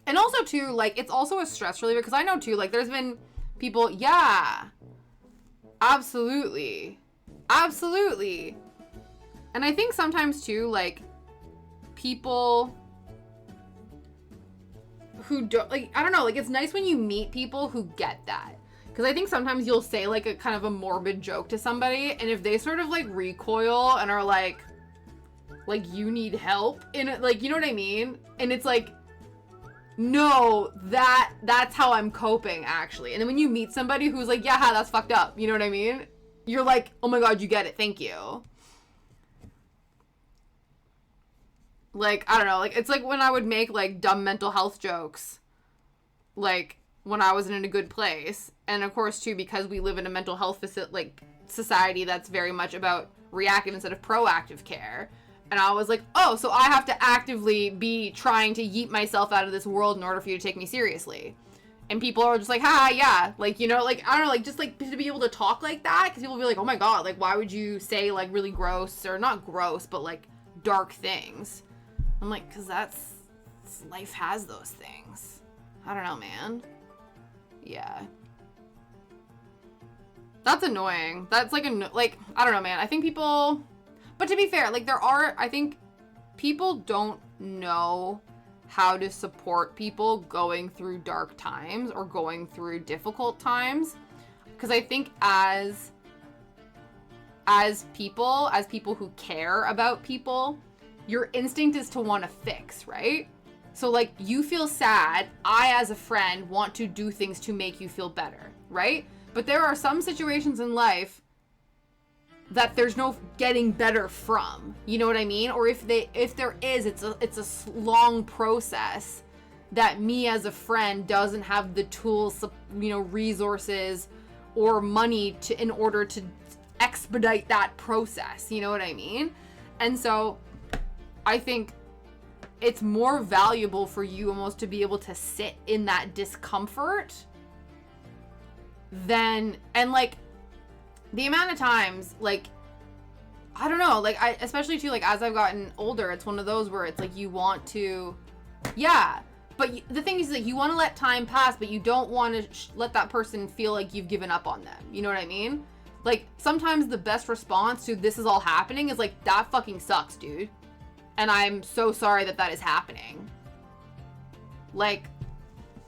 And also, too, like, it's also a stress reliever, because I know, too, like, there's been people, yeah, absolutely, absolutely. And I think sometimes, too, like, people who don't, like, I don't know, like, it's nice when you meet people who get that. Because I think sometimes you'll say, like, a kind of a morbid joke to somebody, and if they sort of, like, recoil and are like, you need help, in it, like, you know what I mean? And it's like, no, that's how I'm coping, actually. And then when you meet somebody who's like, yeah, that's fucked up, you know what I mean? You're like, oh my god, you get it, thank you. Like, I don't know, like, it's like when I would make, like, dumb mental health jokes, like, when I wasn't in a good place. And, of course, too, because we live in a mental health society that's very much about reactive instead of proactive care. And I was like, oh, so I have to actively be trying to yeet myself out of this world in order for you to take me seriously. And people are just like, ha, yeah. Like, you know, like, I don't know, like, just, like, to be able to talk like that, because people will be like, oh my god, like, why would you say, like, really gross, or not gross, but, like, dark things? I'm like, because life has those things. I don't know, man. Yeah. That's annoying. That's, like, I don't know, man. I think people, but to be fair, like, I think people don't know how to support people going through dark times or going through difficult times. Because I think as people who care about people, your instinct is to want to fix, right? So, like, you feel sad. I, as a friend, want to do things to make you feel better, right? But there are some situations in life that there's no getting better from, you know what I mean? Or if there is, it's a long process that me as a friend doesn't have the tools, you know, resources or money in order to expedite that process, you know what I mean? And so I think it's more valuable for you almost to be able to sit in that discomfort and like, the amount of times, like, I don't know, like, especially too, like, as I've gotten older, it's one of those where it's like, you want to, yeah, but the thing is, like, you want to let time pass, but you don't want to let that person feel like you've given up on them, you know what I mean? Like, sometimes the best response to this is all happening is like, that fucking sucks, dude, and I'm so sorry that is happening. Like,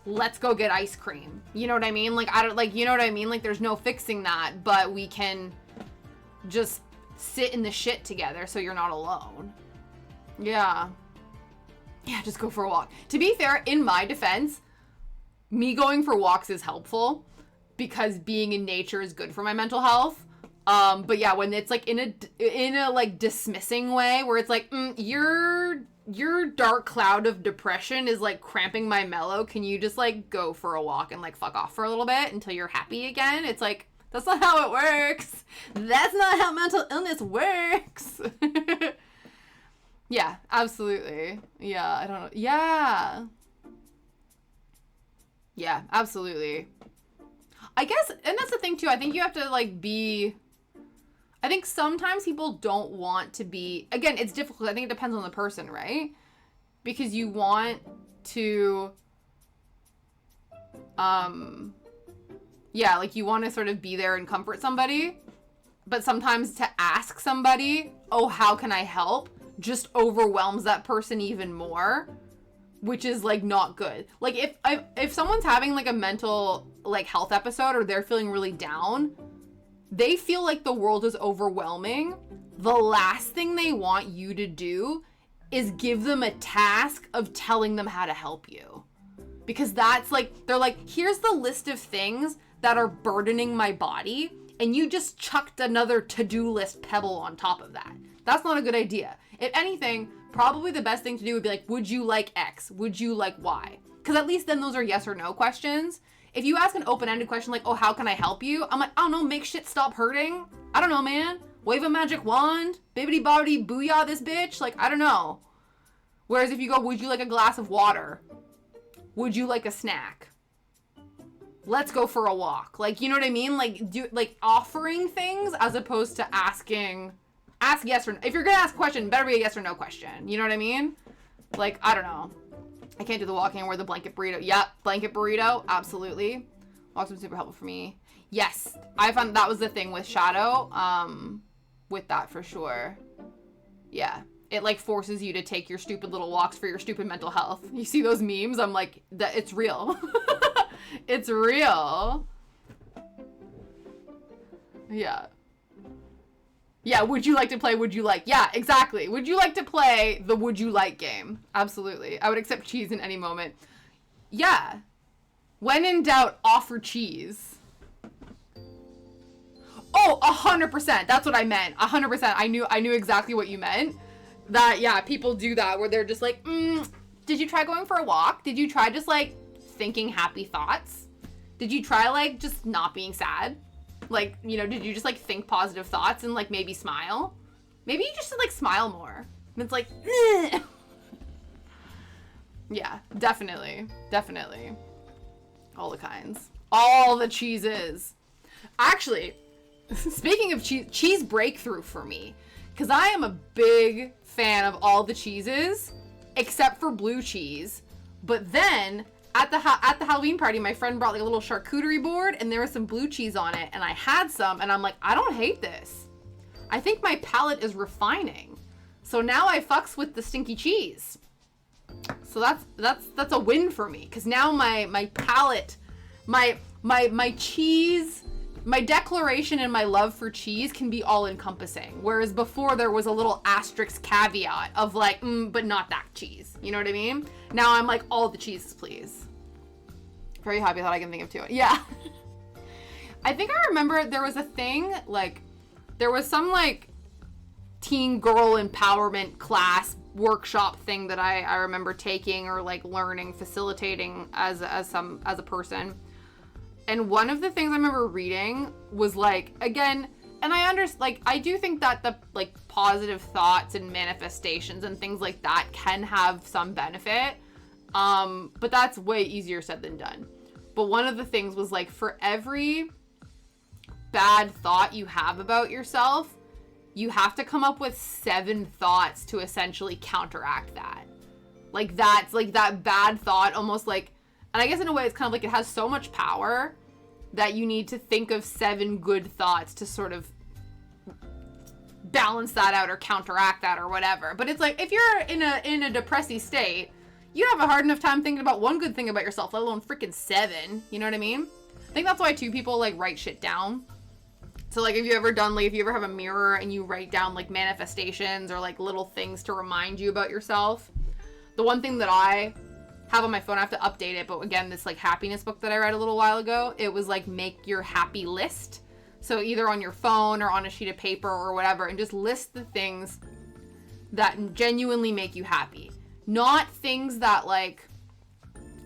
let's go get ice cream. You know what I mean? Like, I don't, like, you know what I mean? Like, there's no fixing that, but we can just sit in the shit together so you're not alone. Yeah. Yeah, just go for a walk. To be fair, in my defense, me going for walks is helpful because being in nature is good for my mental health. But yeah, when it's like in a like dismissing way where it's like, your dark cloud of depression is like cramping my mellow. Can you just like go for a walk and like fuck off for a little bit until you're happy again? It's like, that's not how it works. That's not how mental illness works. Yeah, absolutely. Yeah, I don't know. Yeah. Yeah, absolutely. I guess, and that's the thing too. I think you have to like I think sometimes people don't want to be, again, it's difficult. I think it depends on the person, right? Because you want to, yeah, like you want to sort of be there and comfort somebody, but sometimes to ask somebody, oh, how can I help, just overwhelms that person even more, which is like not good. Like if someone's having like a mental like health episode or they're feeling really down, they feel like the world is overwhelming. The last thing they want you to do is give them a task of telling them how to help you. Because that's like, they're like, here's the list of things that are burdening my body, and you just chucked another to-do list pebble on top of that. That's not a good idea. If anything, probably the best thing to do would be like, would you like X? Would you like Y? Because at least then those are yes or no questions. If you ask an open-ended question like, oh, how can I help you? I'm like, I don't know, make shit stop hurting? I don't know, man. Wave a magic wand? Bibbidi-bobbidi booyah this bitch? Like, I don't know. Whereas if you go, would you like a glass of water? Would you like a snack? Let's go for a walk. Like, you know what I mean? Like, offering things as opposed to ask yes or no. If you're gonna ask a question, better be a yes or no question. You know what I mean? Like, I don't know. I can't do the walking or the blanket burrito. Yep, blanket burrito, absolutely. Walks been super helpful for me. Yes, I found that was the thing with Shadow, with that for sure. Yeah, it like forces you to take your stupid little walks for your stupid mental health. You see those memes? I'm like, that it's real. It's real. Yeah. Yeah, would you like to play Would You Like? Yeah, exactly. Would you like to play the Would You Like game? Absolutely. I would accept cheese in any moment. Yeah. When in doubt, offer cheese. Oh, 100%. That's what I meant. 100%. I knew exactly what you meant. that, yeah, people do that where they're just like, did you try going for a walk? Did you try just, like, thinking happy thoughts? Did you try, like, just not being sad? Like, you know, did you just, like, think positive thoughts and, like, maybe smile? Maybe you just should, like, smile more. And it's like, yeah, definitely. Definitely. All the kinds. All the cheeses. Actually, speaking of cheese breakthrough for me. Because I am a big fan of all the cheeses, except for blue cheese. But then, at the Halloween party, my friend brought like a little charcuterie board, and there was some blue cheese on it, and I had some, and I'm like, I don't hate this. I think my palate is refining. So now I fucks with the stinky cheese. So that's a win for me, because now my palate, my cheese, my declaration and my love for cheese can be all encompassing. Whereas before there was a little asterisk caveat of like, but not that cheese. You know what I mean? Now I'm like, all the cheeses, please. Very happy that I can think of two. Yeah. I think I remember there was a thing, like, there was some like teen girl empowerment class workshop thing that I remember taking or like learning, facilitating as a person. And one of the things I remember reading was like, again, and I do think that the like positive thoughts and manifestations and things like that can have some benefit. But that's way easier said than done. But one of the things was like, for every bad thought you have about yourself, you have to come up with 7 thoughts to essentially counteract that. Like that's like that bad thought almost like, and I guess in a way it's kind of like it has so much power that you need to think of 7 good thoughts to sort of balance that out or counteract that or whatever. But it's like, if you're in a depressy state, you have a hard enough time thinking about one good thing about yourself, let alone freaking 7. You know what I mean? I think that's why too people like write shit down. So like, if you ever have a mirror and you write down like manifestations or like little things to remind you about yourself. The one thing that I have on my phone, I have to update it, but again, this like happiness book that I read a little while ago, it was like, make your happy list. So either on your phone or on a sheet of paper or whatever, and just list the things that genuinely make you happy. Not things that like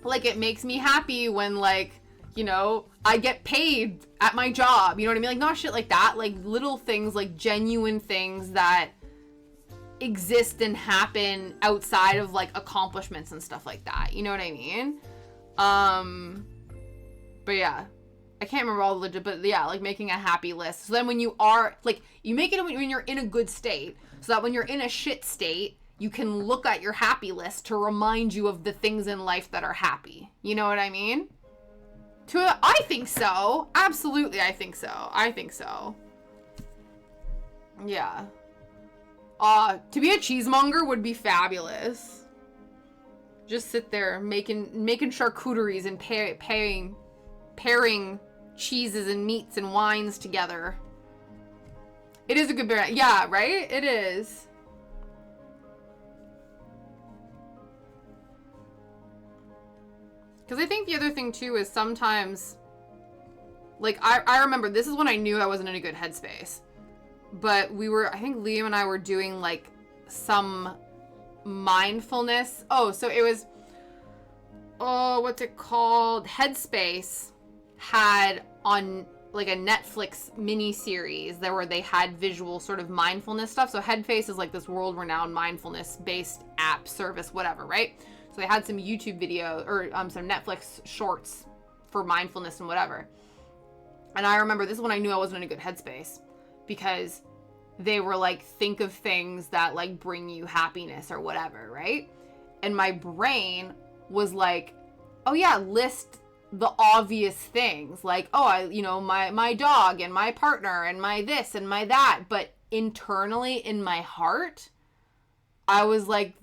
it makes me happy when like, you know, I get paid at my job, you know what I mean? Like, not shit like that, like little things, like genuine things that exist and happen outside of like accomplishments and stuff like that, you know what I mean? But yeah, I can't remember all the legit, but yeah, like making a happy list. So then when you are like, you make it when you're in a good state, so that when you're in a shit state, you can look at your happy list to remind you of the things in life that are happy. You know what I mean? I think so. Absolutely, I think so. Yeah. To be a cheesemonger would be fabulous. Just sit there making charcuteries and pairing cheeses and meats and wines together. It is a good brand. Yeah, right? It is. Because I think the other thing too is sometimes, like, I remember this is when I knew I wasn't in a good headspace. But I think Liam and I were doing like some mindfulness. So it was, what's it called? Headspace had on like a Netflix mini series there where they had visual sort of mindfulness stuff. So Headspace is like this world-renowned mindfulness based app service, whatever, right? So they had some YouTube video or some Netflix shorts for mindfulness and whatever. And I remember this is when I knew I wasn't in a good headspace, because they were like, think of things that like bring you happiness or whatever, right? And my brain was like, oh yeah, list the obvious things, like, my dog and my partner and my this and my that. But internally in my heart, I was like,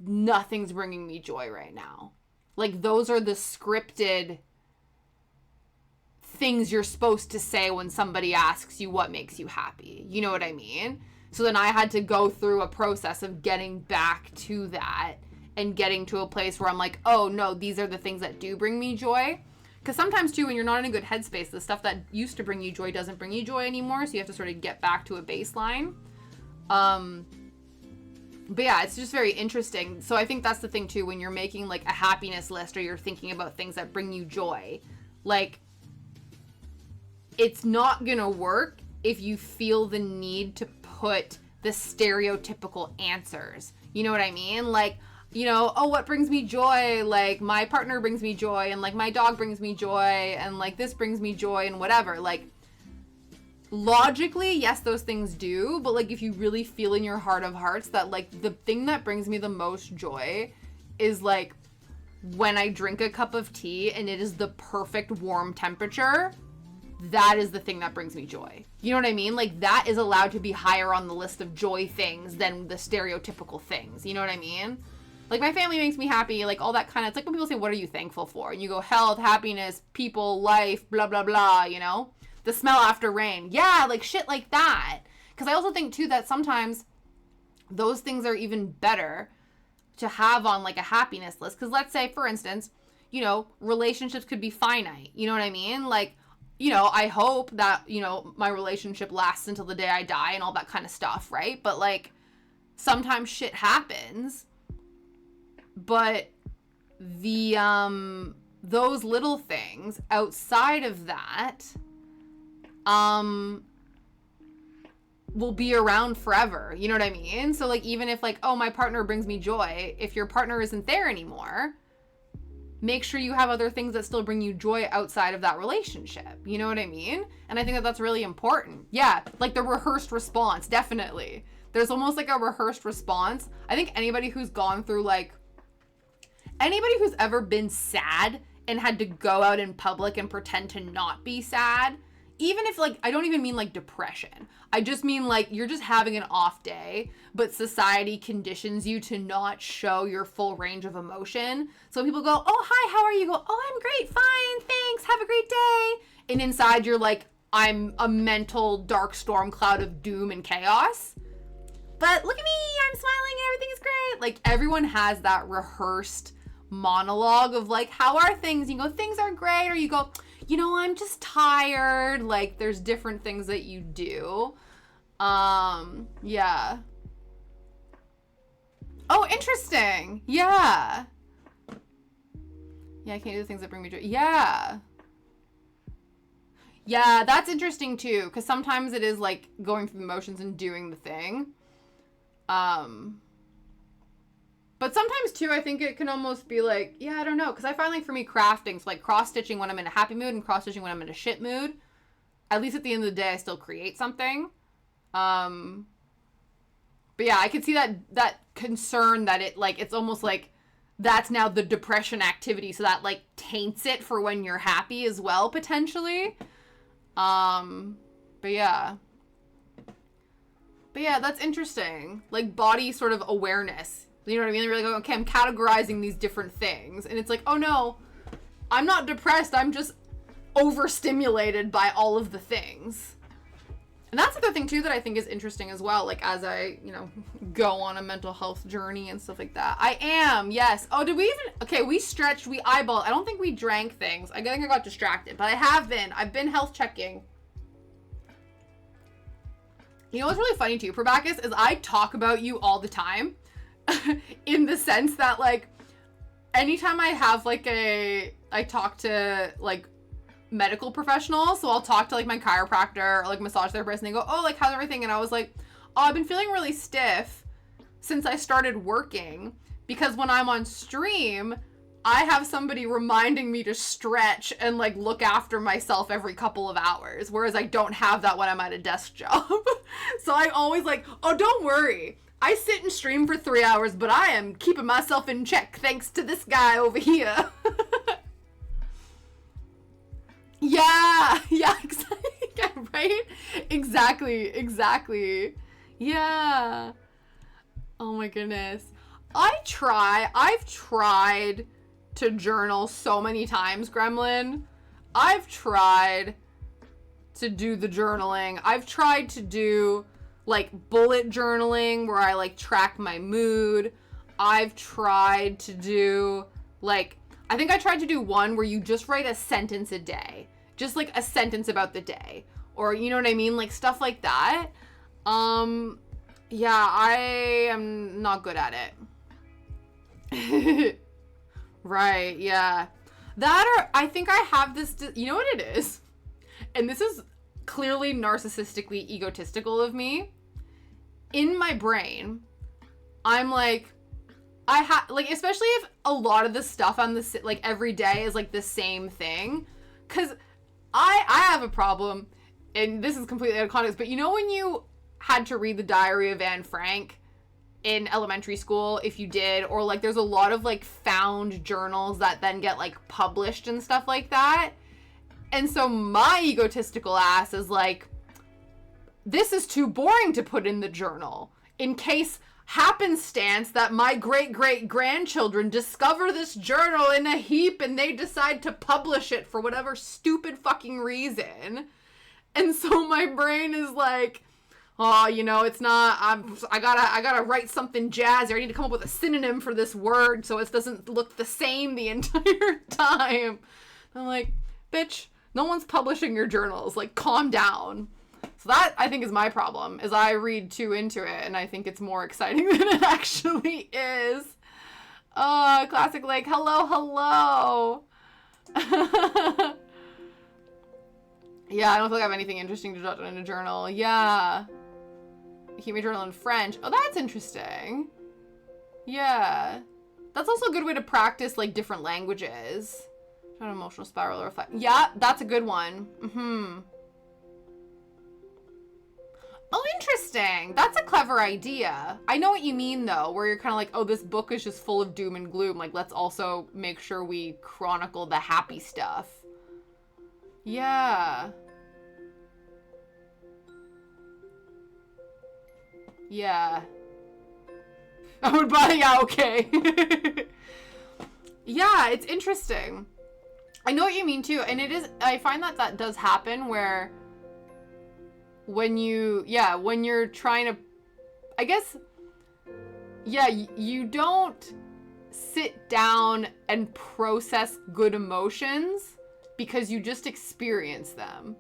nothing's bringing me joy right now. Like, those are the scripted things you're supposed to say when somebody asks you what makes you happy. You know what I mean? So then I had to go through a process of getting back to that and getting to a place where I'm like, oh no, these are the things that do bring me joy. Because sometimes too, when you're not in a good headspace, the stuff that used to bring you joy doesn't bring you joy anymore. So you have to sort of get back to a baseline. But yeah, it's just very interesting. So I think that's the thing too, when you're making like a happiness list or you're thinking about things that bring you joy, like it's not gonna work if you feel the need to put the stereotypical answers. You know what I mean? Like, you know, oh, what brings me joy? Like, my partner brings me joy, and like my dog brings me joy, and like this brings me joy, and whatever. Like, logically, yes, those things do, but like if you really feel in your heart of hearts that like the thing that brings me the most joy is like when I drink a cup of tea and it is the perfect warm temperature, that is the thing that brings me joy. You know what I mean? Like that is allowed to be higher on the list of joy things than the stereotypical things. You know what I mean? Like my family makes me happy, like all that kind of, it's like when people say, what are you thankful for? And you go health, happiness, people, life, blah, blah, blah, you know? The smell after rain. Yeah, like shit like that. Because I also think, too, that sometimes those things are even better to have on, like, a happiness list. Because let's say, for instance, you know, relationships could be finite. You know what I mean? Like, you know, I hope that, you know, my relationship lasts until the day I die and all that kind of stuff, right? But, like, sometimes shit happens. But the, those little things outside of that will be around forever. You know what I mean? So like even if like, oh, my partner brings me joy, if your partner isn't there anymore, make sure you have other things that still bring you joy outside of that relationship. You know what I mean? And I think that that's really important. Yeah, like the rehearsed response, definitely. There's almost like a rehearsed response. I think anybody who's gone through like, anybody who's ever been sad and had to go out in public and pretend to not be sad, even if, like, I don't even mean, like, depression. I just mean, like, you're just having an off day, but society conditions you to not show your full range of emotion. So people go, oh, hi, how are you? Go, oh, I'm great, fine, thanks, have a great day. And inside you're like, I'm a mental dark storm cloud of doom and chaos. But look at me, I'm smiling and everything is great. Like, everyone has that rehearsed monologue of, like, how are things? You go, things are great. Or you go, you know, I'm just tired. Like, there's different things that you do. Yeah. Oh, interesting. Yeah. Yeah, I can't do the things that bring me joy. Yeah. Yeah, that's interesting too, because sometimes it is like going through the motions and doing the thing. But sometimes too, I think it can almost be like, yeah, I don't know. Because I find like for me crafting, so like cross-stitching when I'm in a happy mood and cross-stitching when I'm in a shit mood. At least at the end of the day, I still create something. But yeah, I could see that concern that it like, it's almost like that's now the depression activity. So that like taints it for when you're happy as well, potentially. But yeah. But yeah, that's interesting. Like body sort of awareness. You know what I mean? They're like, okay, I'm categorizing these different things. And it's like, oh no, I'm not depressed. I'm just overstimulated by all of the things. And that's the other thing too that I think is interesting as well. Like as I, you know, go on a mental health journey and stuff like that. I am, yes. Oh, did we even, okay, we stretched, we eyeballed. I don't think we drank things. I think I got distracted, but I've been health checking. You know what's really funny too, Probacus, is I talk about you all the time. In the sense that like anytime I have like I talk to like medical professionals, so I'll talk to like my chiropractor or like massage therapist and they go, oh, like how's everything? And I was like, oh, I've been feeling really stiff since I started working, because when I'm on stream I have somebody reminding me to stretch and like look after myself every couple of hours, whereas I don't have that when I'm at a desk job. So I always like, oh, don't worry, I sit and stream for 3 hours, but I am keeping myself in check thanks to this guy over here. Yeah, exactly. Yeah, right? Exactly. Yeah. Oh my goodness. I've tried to journal so many times, Gremlin. I've tried to do the journaling. I've tried to do like bullet journaling where I like track my mood. I've tried to do like, I think I tried to do one where you just write a sentence a day. Just like a sentence about the day. Or you know what I mean? Like stuff like that. Yeah, I am not good at it. Right, yeah. That or I think I have this, you know what it is? And this is clearly narcissistically egotistical of me. In my brain, I'm like, like, especially if a lot of the stuff on this, like, every day is, like, the same thing. Because I have a problem, and this is completely out of context, but you know when you had to read the Diary of Anne Frank in elementary school, if you did, or, like, there's a lot of, like, found journals that then get, like, published and stuff like that. And so my egotistical ass is like, this is too boring to put in the journal. In case happenstance that my great-great-grandchildren discover this journal in a heap and they decide to publish it for whatever stupid fucking reason. And so my brain is like, oh, you know, it's not, I gotta write something jazzy. I need to come up with a synonym for this word so it doesn't look the same the entire time. I'm like, bitch, no one's publishing your journals. Like, calm down. So that, I think, is my problem, is I read too into it, and I think it's more exciting than it actually is. Oh, classic, like, hello. Yeah, I don't feel like I have anything interesting to jot in a journal. Yeah. Keep my journal in French. Oh, that's interesting. Yeah. That's also a good way to practice, like, different languages. An emotional spiral or reflect. Yeah, that's a good one. Oh, interesting. That's a clever idea. I know what you mean, though, where you're kind of like, oh, this book is just full of doom and gloom. Like, let's also make sure we chronicle the happy stuff. Yeah. Yeah. I would buy, yeah, okay. Yeah, it's interesting. I know what you mean, too. And it is, I find that that does happen where when you're trying to, I guess, yeah, you don't sit down and process good emotions because you just experience them.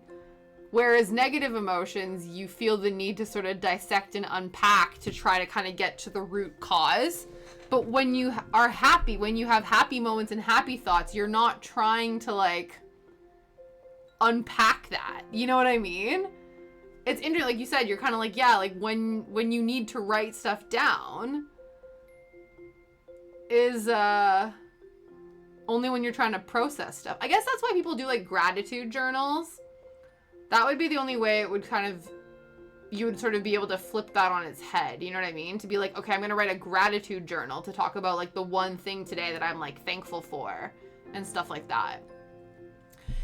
Whereas negative emotions, you feel the need to sort of dissect and unpack to try to kind of get to the root cause. But when you are happy, when you have happy moments and happy thoughts, you're not trying to, like, unpack that. You know what I mean? It's interesting, like you said, you're kind of like, yeah, like when you need to write stuff down is only when you're trying to process stuff. I guess that's why people do, like, gratitude journals. That would be the only way it would kind of, you would sort of be able to flip that on its head. You know what I mean? To be like, okay, I'm going to write a gratitude journal to talk about, like, the one thing today that I'm, like, thankful for and stuff like that.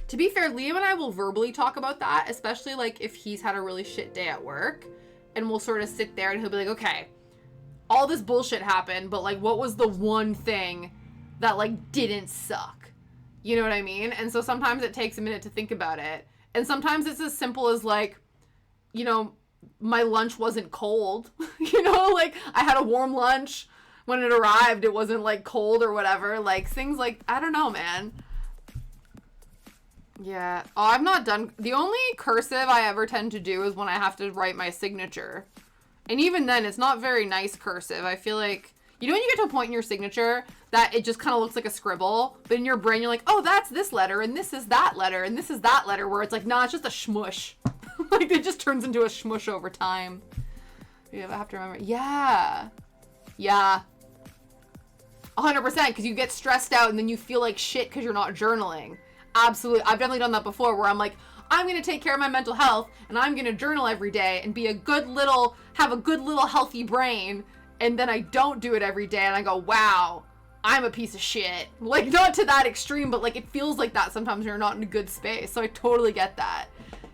To be fair, Liam and I will verbally talk about that, especially, like, if he's had a really shit day at work, and we'll sort of sit there and he'll be like, okay, all this bullshit happened, but, like, what was the one thing that, like, didn't suck? You know what I mean? And so sometimes it takes a minute to think about it. And sometimes it's as simple as, like, you know, my lunch wasn't cold. You know, like, I had a warm lunch. When it arrived, it wasn't, like, cold or whatever. Like, things like, I don't know, man. Yeah. Oh, I've not done... The only cursive I ever tend to do is when I have to write my signature. And even then, it's not very nice cursive. I feel like... You know when you get to a point in your signature that it just kind of looks like a scribble, but in your brain you're like, oh, that's this letter, and this is that letter, and this is that letter, where it's like, nah, it's just a shmush. Like, it just turns into a shmush over time. You have to remember. Yeah. Yeah. 100%, because you get stressed out and then you feel like shit because you're not journaling. Absolutely. I've definitely done that before where I'm like, I'm going to take care of my mental health, and I'm going to journal every day and be have a good little healthy brain. And then I don't do it every day, and I go, wow, I'm a piece of shit. Like, not to that extreme, but, like, it feels like that sometimes when you're not in a good space. So I totally get that.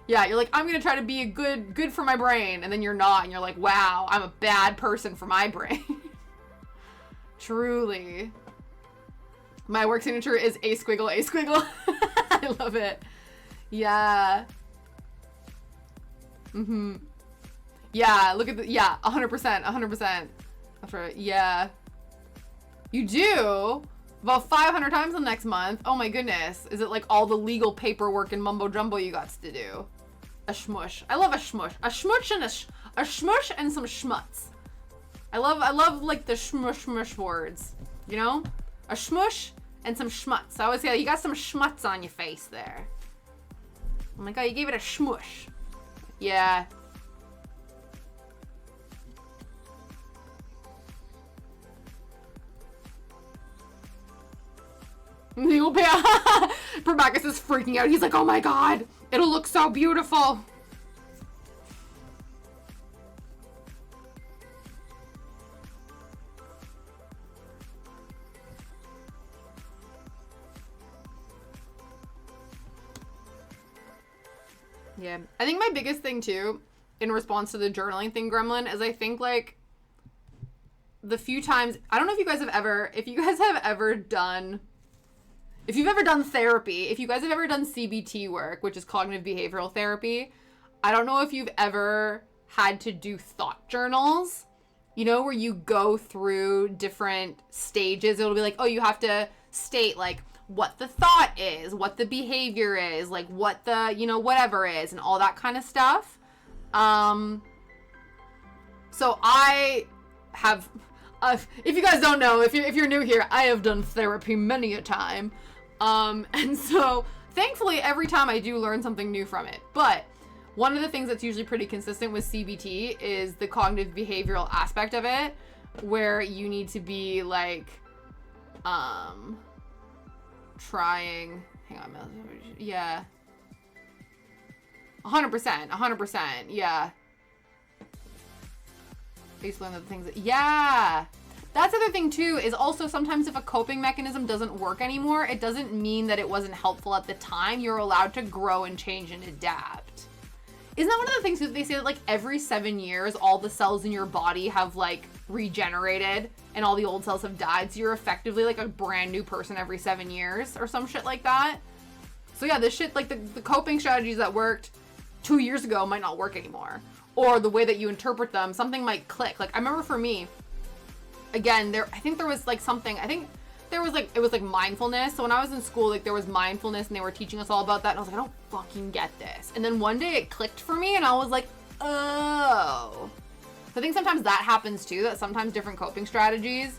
Yeah, you're like, I'm going to try to be a good for my brain, and then you're not, and you're like, wow, I'm a bad person for my brain. Truly. My work signature is A squiggle. I love it. Yeah. Yeah, look at the, yeah, 100%. That's right, yeah. You do? About 500 times the next month? Oh my goodness. Is it like all the legal paperwork and mumbo jumbo you got to do? A shmush. I love a shmush. A shmush and A shmush and some schmutz. I love like the shmush words, you know? A shmush and some schmutz. I always say, you got some schmutz on your face there. Oh my god, you gave it a shmush. Yeah. Probacus is freaking out. He's like, oh my god, it'll look so beautiful. Yeah, I think my biggest thing too, in response to the journaling thing, Gremlin, is I think like the few times, I don't know if you guys have ever, if you've ever done therapy, if you guys have ever done CBT work, which is cognitive behavioral therapy, I don't know if you've ever had to do thought journals, you know, where you go through different stages. It'll be like, oh, you have to state like what the thought is, what the behavior is, like what the, you know, whatever is, and all that kind of stuff. So I have, if you guys don't know, if you're new here, I have done therapy many a time. And so thankfully every time I do learn something new from it. But one of the things that's usually pretty consistent with CBT is the cognitive behavioral aspect of it, where you need to be like, trying, hang on, yeah. 100%, yeah. Basically one of the things that, yeah. That's the other thing too, is also sometimes if a coping mechanism doesn't work anymore, it doesn't mean that it wasn't helpful at the time. You're allowed to grow and change and adapt. Isn't that one of the things that they say that like every 7 years, all the cells in your body have like regenerated and all the old cells have died? So you're effectively like a brand new person every 7 years or some shit like that. So yeah, this shit, like the coping strategies that worked 2 years ago might not work anymore. Or the way that you interpret them, something might click. Like I remember for me, again, I think there was like something, I think there was like, it was like mindfulness. So when I was in school, like there was mindfulness and they were teaching us all about that. And I was like, I don't fucking get this. And then one day it clicked for me and I was like, oh. So I think sometimes that happens too, that sometimes different coping strategies,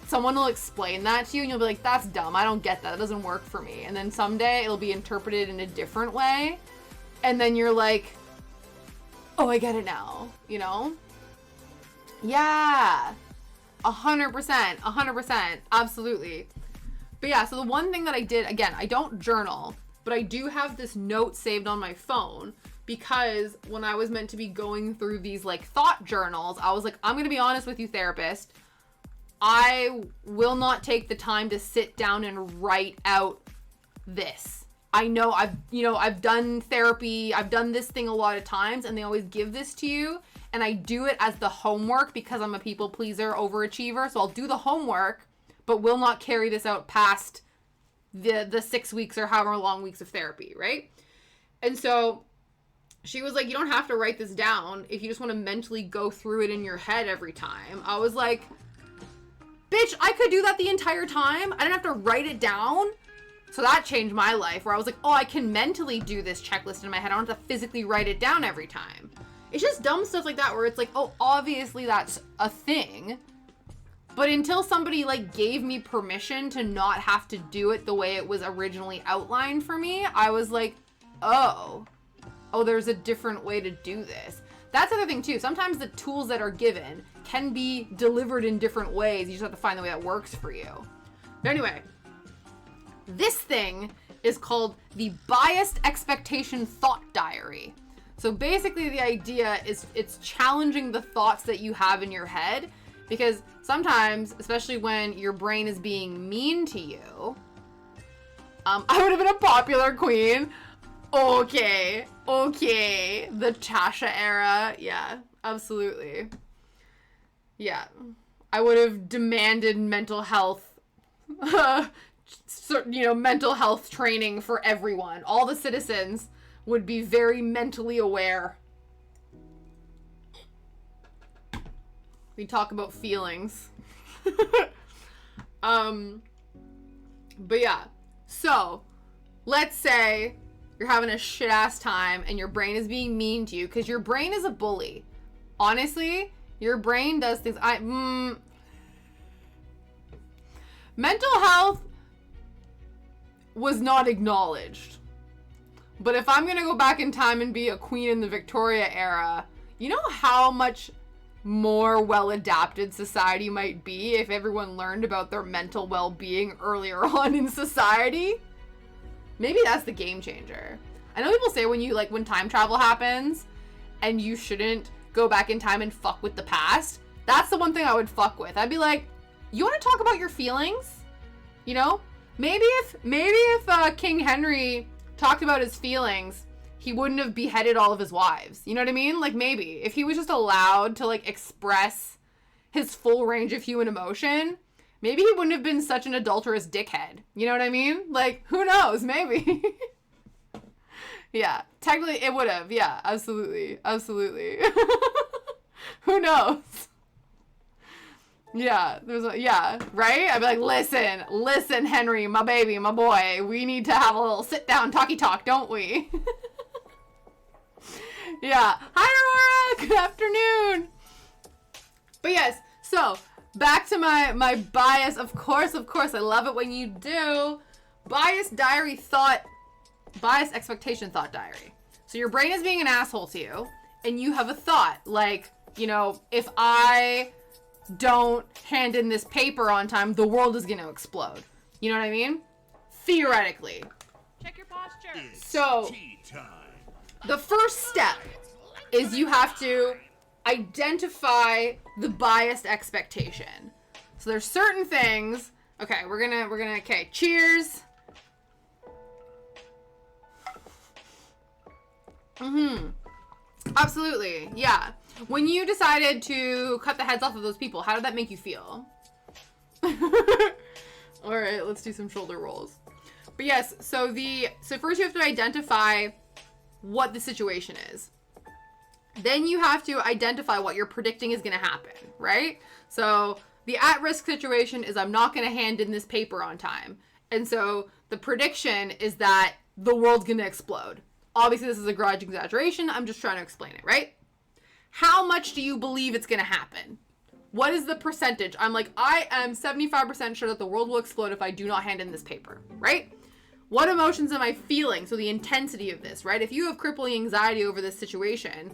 someone will explain that to you and you'll be like, that's dumb. I don't get that. It doesn't work for me. And then someday it'll be interpreted in a different way. And then you're like, oh, I get it now, you know? Yeah. 100%, absolutely. But yeah, so the one thing that I did, again, I don't journal, but I do have this note saved on my phone because when I was meant to be going through these like thought journals, I was like, I'm going to be honest with you, therapist. I will not take the time to sit down and write out this. I know I've done therapy, I've done this thing a lot of times and they always give this to you. And I do it as the homework because I'm a people pleaser, overachiever. So I'll do the homework, but will not carry this out past the 6 weeks or however long weeks of therapy, right? And so she was like, you don't have to write this down if you just want to mentally go through it in your head every time. I was like, bitch, I could do that the entire time. I didn't have to write it down. So that changed my life where I was like, oh, I can mentally do this checklist in my head. I don't have to physically write it down every time. It's just dumb stuff like that where it's like, oh, obviously that's a thing. But until somebody like gave me permission to not have to do it the way it was originally outlined for me, I was like, oh, there's a different way to do this. That's the other thing too. Sometimes the tools that are given can be delivered in different ways. You just have to find the way that works for you. But anyway, this thing is called the Biased Expectation Thought Diary. So basically the idea is it's challenging the thoughts that you have in your head because sometimes, especially when your brain is being mean to you, I would have been a popular queen. Okay. The Tasha era. Yeah, absolutely. Yeah. I would have demanded mental health, mental health training for everyone. All the citizens would be very mentally aware. We talk about feelings. But yeah, so let's say you're having a shit ass time and your brain is being mean to you because your brain is a bully. honestly, your brain does things. Mental health was not acknowledged. But if I'm going to go back in time and be a queen in the Victoria era, you know how much more well-adapted society might be if everyone learned about their mental well-being earlier on in society? Maybe that's the game changer. I know people say when time travel happens and you shouldn't go back in time and fuck with the past. That's the one thing I would fuck with. I'd be like, you want to talk about your feelings? You know? Maybe if King Henry talked about his feelings, he wouldn't have beheaded all of his wives. You know what I mean? Like, maybe. If he was just allowed to, like, express his full range of human emotion, maybe he wouldn't have been such an adulterous dickhead. You know what I mean? Like, who knows? Maybe. Yeah. Technically, it would have. Yeah, absolutely. Absolutely. Who knows? Yeah, right? I'd be like, listen, Henry, my baby, my boy, we need to have a little sit-down talky talk, don't we? Yeah. Hi, Aurora! Good afternoon! But yes, so, back to my bias. Of course, I love it when you do. Bias expectation thought diary. So your brain is being an asshole to you, and you have a thought, like, you know, if I don't hand in this paper on time, the world is going to explode. You know what I mean? Theoretically. Check your posture. So, the first step is you have to identify the biased expectation. So there's certain things. Okay, we're gonna, okay, cheers. Absolutely, yeah. When you decided to cut the heads off of those people, how did that make you feel? All right, let's do some shoulder rolls. But yes, so first you have to identify what the situation is. Then you have to identify what you're predicting is going to happen, right? So the at-risk situation is I'm not going to hand in this paper on time. And so the prediction is that the world's going to explode. Obviously, this is a garage exaggeration. I'm just trying to explain it, right? How much do you believe it's going to happen? What is the percentage? I'm like, I am 75% sure that the world will explode if I do not hand in this paper, right? What emotions am I feeling? So the intensity of this, right? If you have crippling anxiety over this situation,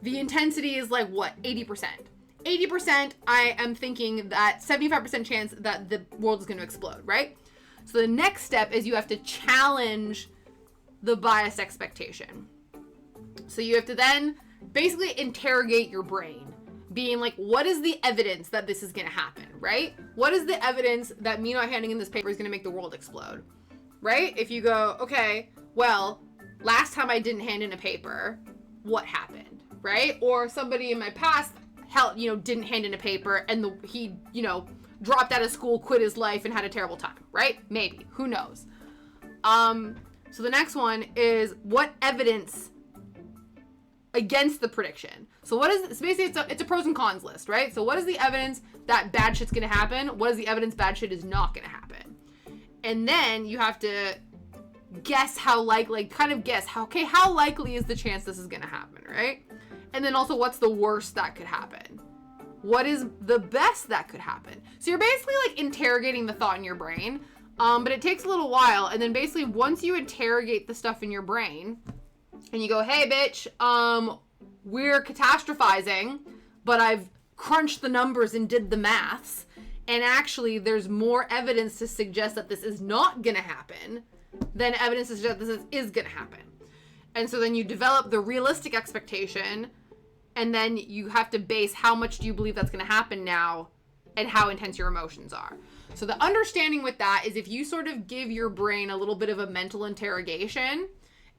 the intensity is like what? 80%. 80%, I am thinking that 75% chance that the world is going to explode, right? So the next step is you have to challenge the biased expectation. So you have to then basically interrogate your brain, being like, what is the evidence that this is going to happen, right? What is the evidence that me not handing in this paper is going to make the world explode, right? If you go, okay, well, last time I didn't hand in a paper, what happened, right? Or somebody in my past didn't hand in a paper and he dropped out of school, quit his life, and had a terrible time, right? Maybe. Who knows? So the next one is what evidence against the prediction. So what is, so basically it's a pros and cons list, right? So what is the evidence that bad shit's gonna happen? What is the evidence bad shit is not gonna happen? And then you have to guess how likely is the chance this is gonna happen, right? And then also what's the worst that could happen? What is the best that could happen? So you're basically like interrogating the thought in your brain, but it takes a little while. And then basically once you interrogate the stuff in your brain and you go, hey bitch, we're catastrophizing, but I've crunched the numbers and did the maths. And actually there's more evidence to suggest that this is not gonna happen than evidence to suggest this is gonna happen. And so then you develop the realistic expectation, and then you have to base how much do you believe that's going to happen now and how intense your emotions are. So the understanding with that is if you sort of give your brain a little bit of a mental interrogation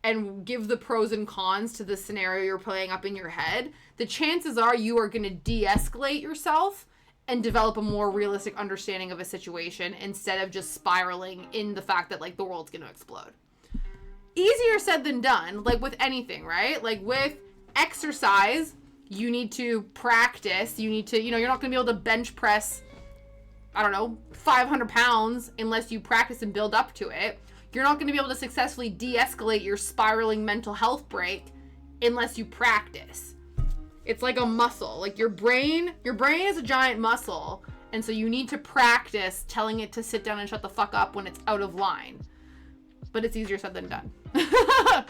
and give the pros and cons to the scenario you're playing up in your head, the chances are you are going to de-escalate yourself and develop a more realistic understanding of a situation instead of just spiraling in the fact that like the world's going to explode. Easier said than done, like with anything, right? Like with exercise, you need to practice. You need to, you're not going to be able to bench press, 500 pounds unless you practice and build up to it. You're not going to be able to successfully de-escalate your spiraling mental health break unless you practice. It's like a muscle. Like your brain is a giant muscle. And so you need to practice telling it to sit down and shut the fuck up when it's out of line. But it's easier said than done. It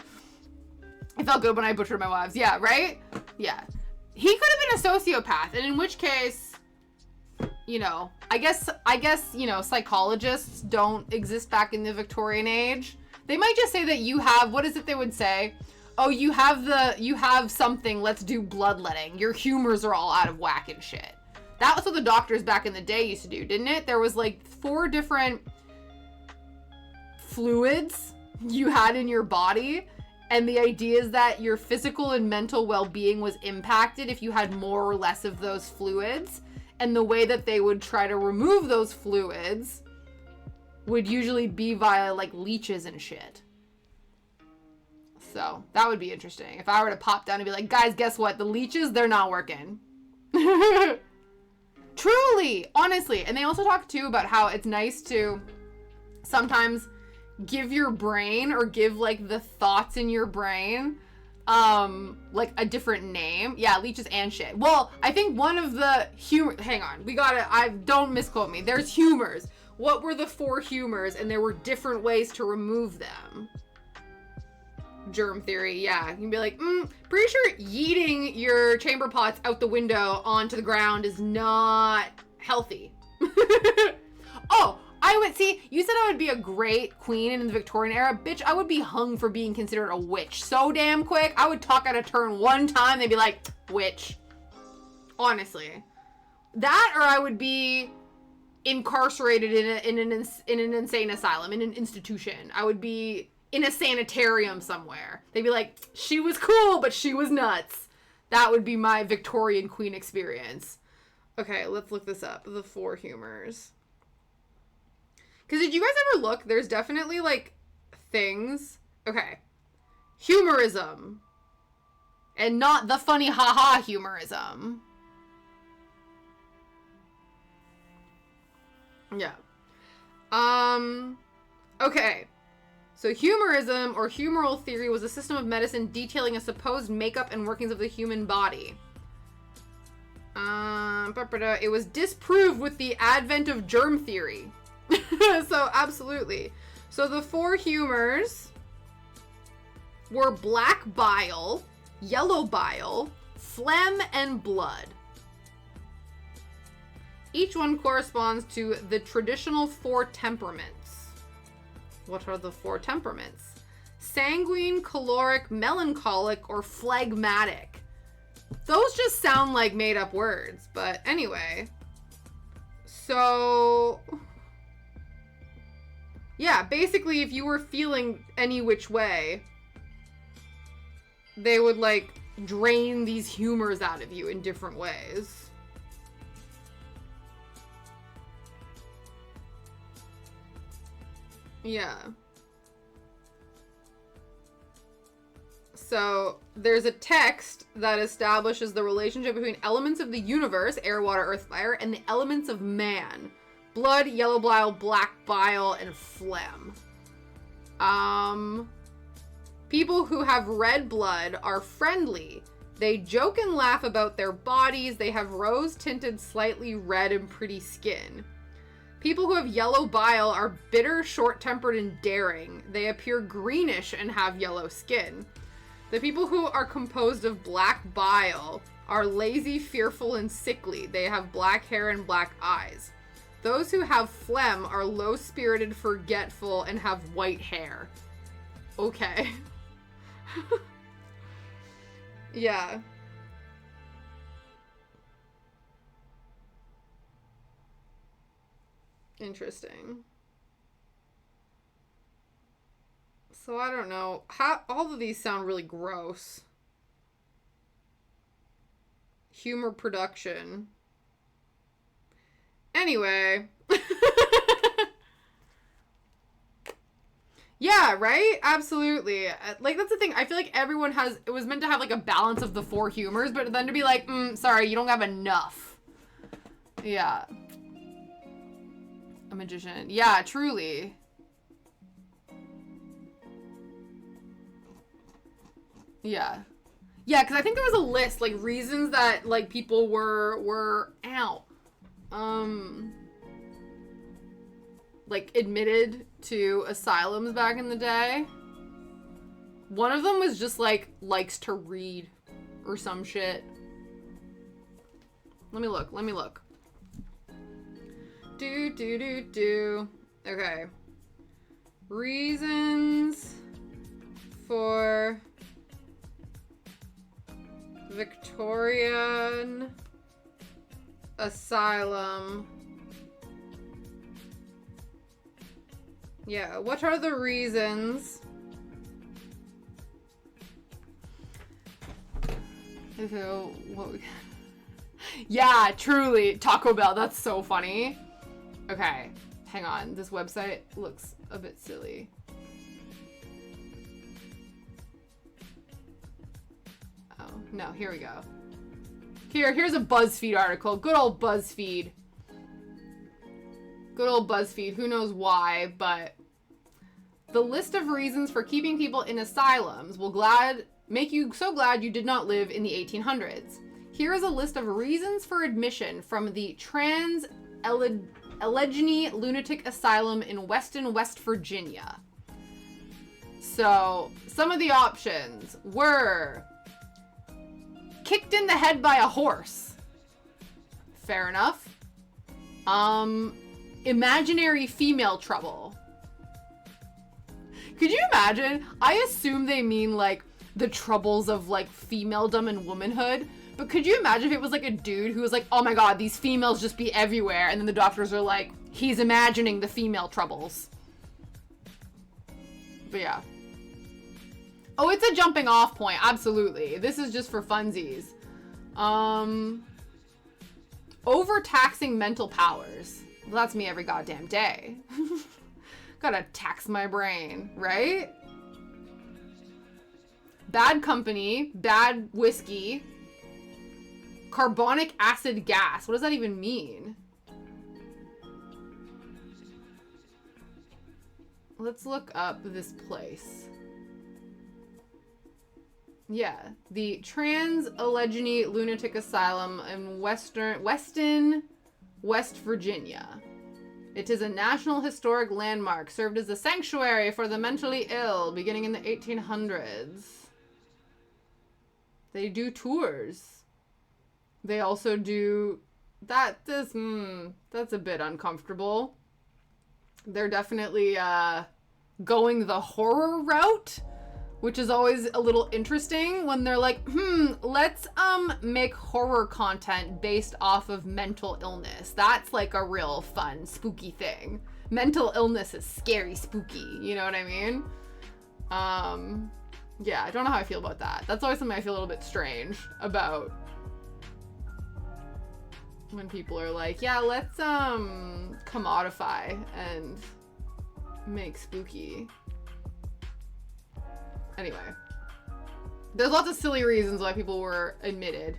felt good when I butchered my wives. Yeah, right? Yeah. He could have been a sociopath, and in which case, you know, I guess, you know, psychologists don't exist back in the Victorian age. They might just say that you have, what is it they would say? Oh, you have something, let's do bloodletting. Your humors are all out of whack and shit. That was what the doctors back in the day used to do, didn't it? There was like 4 different fluids you had in your body, and the idea is that your physical and mental well-being was impacted if you had more or less of those fluids, and the way that they would try to remove those fluids would usually be via like leeches and shit. So that would be interesting if I were to pop down and be like, guys, guess what, the leeches, they're not working. Truly, honestly. And they also talk too about how it's nice to sometimes give your brain, or give like the thoughts in your brain, like a different name. Yeah, leeches and shit. Well, I think one of the hang on, don't misquote me. There's humors. What were the 4 humors? And there were different ways to remove them. Germ theory, yeah. You can be like, pretty sure yeeting your chamber pots out the window onto the ground is not healthy. Oh, you said I would be a great queen in the Victorian era. Bitch, I would be hung for being considered a witch so damn quick. I would talk out of turn one time, they'd be like, witch. Honestly. That, or I would be incarcerated in an insane asylum, in an institution. I would be in a sanitarium somewhere. They'd be like, she was cool, but she was nuts. That would be my Victorian queen experience. Okay, let's look this up. The 4 humors. Because did you guys ever look? There's definitely, like, things. Okay. Humorism. And not the funny haha humorism. Yeah. Okay. So humorism, or humoral theory, was a system of medicine detailing a supposed makeup and workings of the human body. It was disproved with the advent of germ theory. So, absolutely. So, the 4 humors were black bile, yellow bile, phlegm, and blood. Each one corresponds to the traditional 4 temperaments. What are the 4 temperaments? Sanguine, choleric, melancholic, or phlegmatic. Those just sound like made-up words, but anyway. So, yeah, basically if you were feeling any which way, they would, like, drain these humors out of you in different ways. Yeah. So, there's a text that establishes the relationship between elements of the universe, air, water, earth, fire, and the elements of man. Blood, yellow bile, black bile, and phlegm. People who have red blood are friendly. They joke and laugh about their bodies. They have rose-tinted, slightly red and pretty skin. People who have yellow bile are bitter, short-tempered, and daring. They appear greenish and have yellow skin. The people who are composed of black bile are lazy, fearful, and sickly. They have black hair and black eyes. Those who have phlegm are low-spirited, forgetful, and have white hair. Okay. Yeah. Interesting. So I don't know. All of these sound really gross. Humor production. Anyway. Yeah, right? Absolutely. Like, that's the thing. I feel like everyone it was meant to have, like, a balance of the 4 humors, but then to be like, sorry, you don't have enough. Yeah. A magician. Yeah, truly. Yeah. Yeah, because I think there was a list, like, reasons that, like, people were like, admitted to asylums back in the day. One of them was just, like, likes to read or some shit. Let me look. Okay. Reasons for Victorian asylum. Yeah, what are the reasons? So, yeah, truly, Taco Bell, that's so funny. Okay, hang on, this website looks a bit silly. Oh, no, here we go. Here's a BuzzFeed article. Good old BuzzFeed. Who knows why, but the list of reasons for keeping people in asylums will make you so glad you did not live in the 1800s. Here is a list of reasons for admission from the Allegheny Lunatic Asylum in Weston, West Virginia. So, some of the options were kicked in the head by a horse. Fair enough. Imaginary female trouble. Could you imagine? I assume they mean, like, the troubles of, like, femaledom and womanhood. But could you imagine if it was, like, a dude who was like, oh my god, these females just be everywhere. And then the doctors are like, he's imagining the female troubles. But yeah. Oh, it's a jumping off point. Absolutely. This is just for funsies. Overtaxing mental powers. Well, that's me every goddamn day. Gotta tax my brain, right? Bad company, bad whiskey, carbonic acid gas. What does that even mean? Let's look up this place. Yeah, the Allegheny Lunatic Asylum in Weston, West Virginia. It is a National Historic Landmark, served as a sanctuary for the mentally ill, beginning in the 1800s. They do tours. They also do... That's a bit uncomfortable. They're definitely going the horror route, which is always a little interesting when they're like, let's make horror content based off of mental illness. That's like a real fun, spooky thing. Mental illness is scary, spooky. You know what I mean? Yeah, I don't know how I feel about that. That's always something I feel a little bit strange about. When people are like, yeah, let's commodify and make spooky. Anyway, there's lots of silly reasons why people were admitted.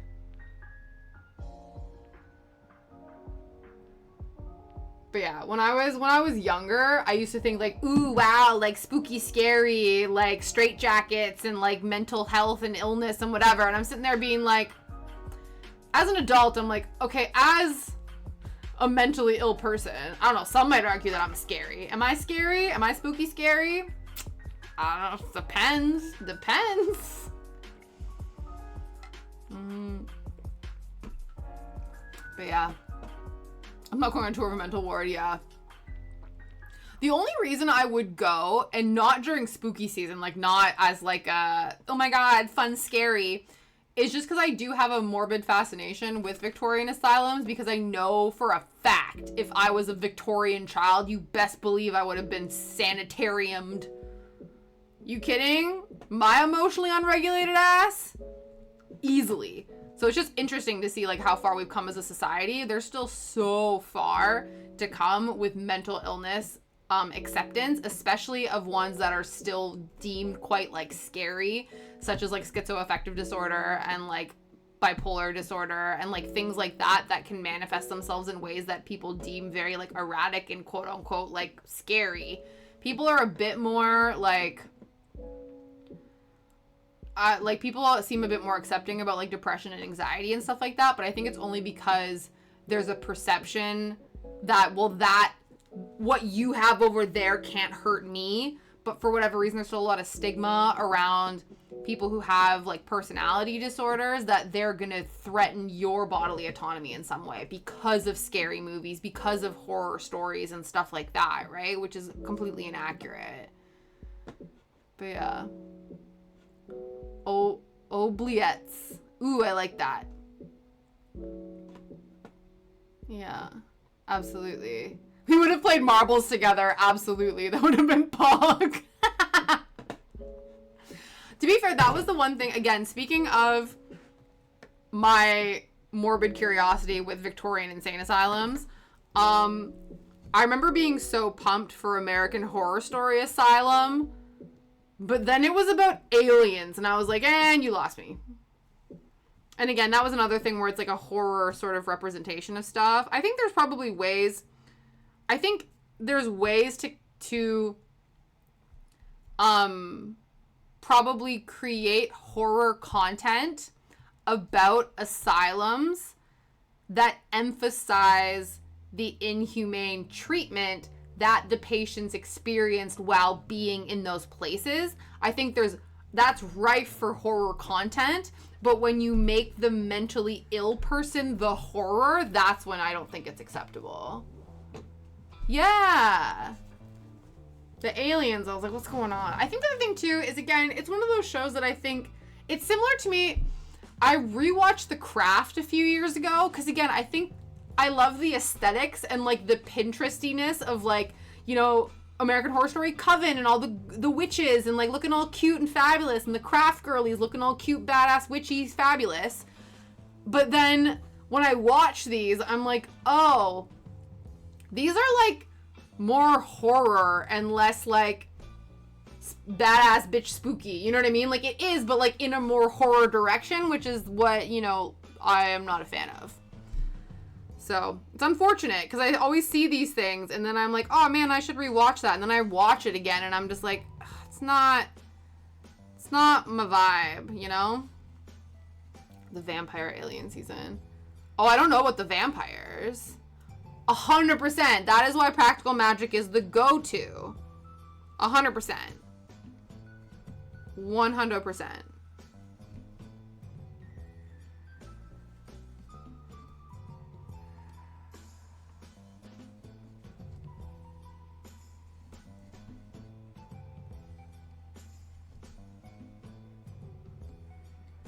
But yeah, when I was younger, I used to think like, ooh, wow, like spooky, scary, like straitjackets and like mental health and illness and whatever. And I'm sitting there being like, as an adult, I'm like, okay, as a mentally ill person, I don't know, some might argue that I'm scary. Am I scary? Am I spooky scary? I don't know, depends. But yeah. I'm not going on tour of a mental ward, yeah. The only reason I would go, and not during spooky season, like not as like a, oh my god, fun, scary, is just because I do have a morbid fascination with Victorian asylums, because I know for a fact if I was a Victorian child, you best believe I would have been sanitariumed. You kidding? My emotionally unregulated ass? Easily. So it's just interesting to see like how far we've come as a society. There's still so far to come with mental illness acceptance, especially of ones that are still deemed quite like scary, such as like schizoaffective disorder and like bipolar disorder and like things like that that can manifest themselves in ways that people deem very like erratic and quote unquote like scary. People are a bit more like, like people seem a bit more accepting about like depression and anxiety and stuff like that, but I think it's only because there's a perception that, well, that what you have over there can't hurt me. But for whatever reason, there's still a lot of stigma around people who have like personality disorders, that they're gonna threaten your bodily autonomy in some way because of scary movies, because of horror stories and stuff like that, right? Which is completely inaccurate. But yeah. Oubliettes. Ooh, I like that. Yeah, absolutely. We would have played marbles together. Absolutely. That would have been pog. To be fair, that was the one thing, again, speaking of my morbid curiosity with Victorian insane asylums, I remember being so pumped for American Horror Story Asylum, but then it was about aliens, and I was like, and you lost me. And again, that was another thing where it's like a horror sort of representation of stuff. I think there's probably ways... I think there's ways to probably create horror content about asylums that emphasize the inhumane treatment that the patients experienced while being in those places. I think that's rife for horror content, but when you make the mentally ill person the horror, that's when I don't think it's acceptable. Yeah. The aliens, I was like, what's going on? I think the other thing too is, again, it's one of those shows that I think it's similar to me. I rewatched The Craft a few years ago because, again, I think I love the aesthetics and like the Pinterestiness of like, you know, American Horror Story Coven and all the witches and like looking all cute and fabulous, and the craft girlies looking all cute, badass, witchy, fabulous. But then when I watch these, I'm like, oh, these are like more horror and less like badass bitch spooky. You know what I mean? Like it is, but like in a more horror direction, which is what, you know, I am not a fan of. So it's unfortunate because I always see these things and then I'm like, oh man, I should rewatch that. And then I watch it again and I'm just like, it's not my vibe, you know? The vampire alien season. Oh, I don't know about the vampires. 100%. That is why practical magic is the go-to. 100%. 100%.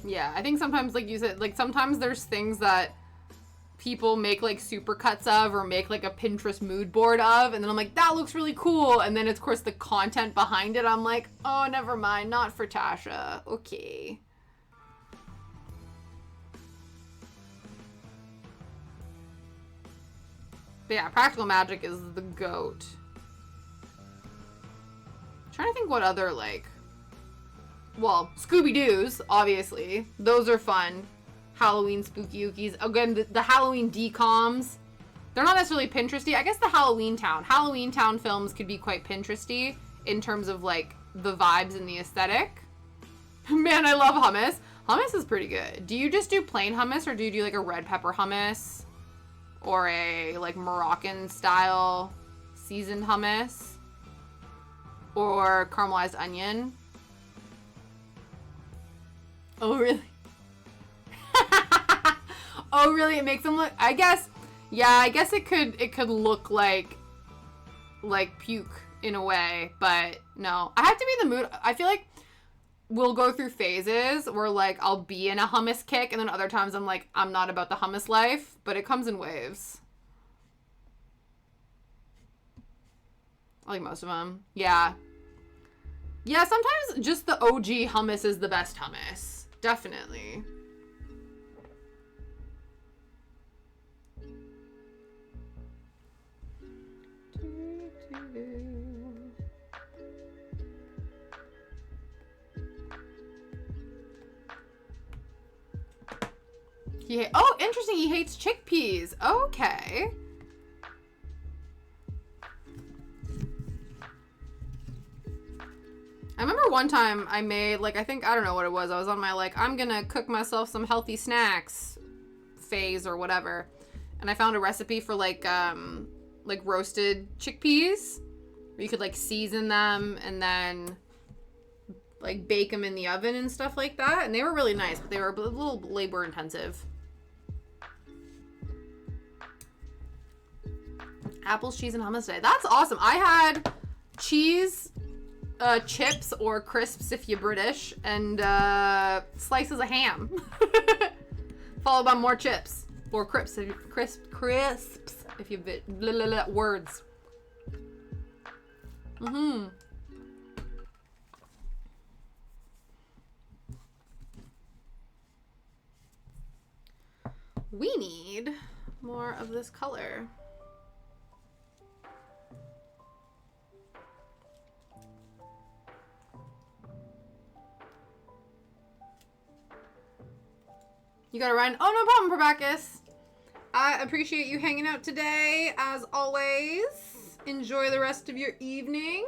Yeah, I think sometimes, like you said, like sometimes there's things that people make like super cuts of or make like a Pinterest mood board of, and then I'm like, that looks really cool, and then it's, of course, the content behind it, I'm like, oh, never mind, not for Tasha. Okay. But yeah, practical magic is the goat. I'm trying to think what other, like, well, Scooby-Doo's, obviously. Those are fun. Halloween spooky ookies. Again, the Halloween decoms. They're not necessarily Pinteresty. I guess the Halloween Town films could be quite Pinteresty in terms of, like, the vibes and the aesthetic. Man, I love hummus. Hummus is pretty good. Do you just do plain hummus, or do you do, like, a red pepper hummus? Or a, like, Moroccan-style seasoned hummus? Or caramelized onion? Oh, really? Oh, really? It makes them look... I guess... Yeah, I guess it could look like puke in a way, but no. I have to be in the mood. I feel like we'll go through phases where, like, I'll be in a hummus kick, and then other times I'm like, I'm not about the hummus life, but it comes in waves. I like most of them. Yeah. Yeah, sometimes just the OG hummus is the best hummus. Definitely. Oh, interesting. He hates chickpeas. Okay. I remember one time I made, like, I don't know what it was. I was on my, like, I'm gonna cook myself some healthy snacks phase or whatever. And I found a recipe for, like roasted chickpeas. Where you could, like, season them and then, like, bake them in the oven and stuff like that. And they were really nice, but they were a little labor intensive. Apples, cheese, and hummus today. That's awesome. I had cheese, chips, or crisps if you're British, and slices of ham. Followed by more chips. Or crisps if you words. Mm-hmm. We need more of this color. You gotta run. Oh, no problem, Probacus. I appreciate you hanging out today, as always. Enjoy the rest of your evening.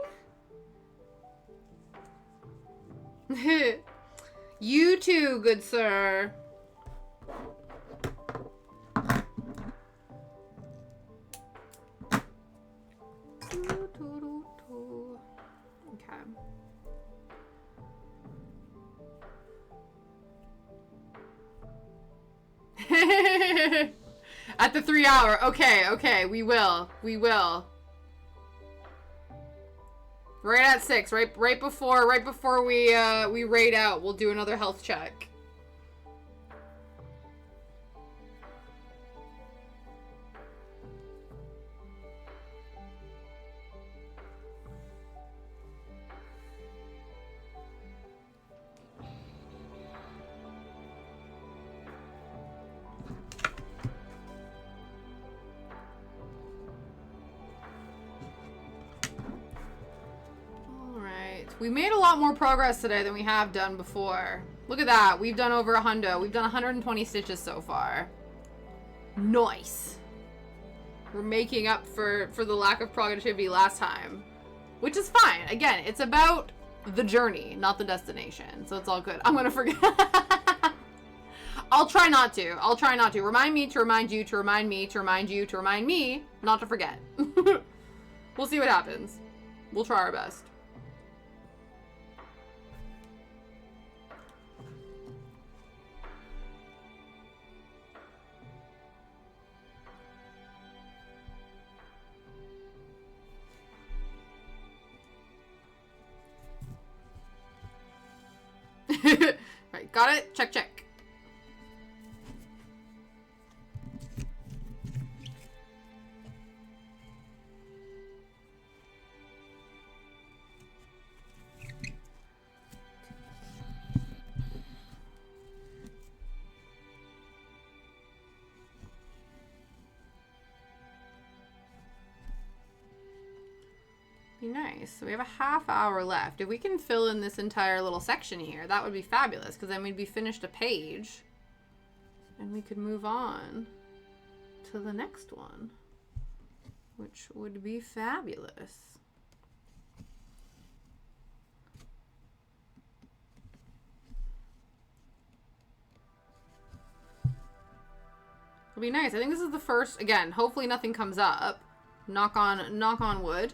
You too, good sir. Okay. At the 3 hour. Okay, we will. Right at 6, right before we raid out, we'll do another health check. We made a lot more progress today than we have done before. Look at that. We've done over 100. We've done 120 stitches so far. Nice. We're making up for the lack of productivity last time. Which is fine. Again, it's about the journey, not the destination. So it's all good. I'm gonna forget. I'll try not to. Remind me to remind you to remind me to remind you to remind me not to forget. We'll see what happens. We'll try our best. Right, got it? Check. Be nice. So we have a half hour left. If we can fill in this entire little section here, that would be fabulous, because then we'd be finished a page and we could move on to the next one, which would be fabulous. It'll be nice. I think this is the first, again, hopefully nothing comes up. Knock on wood.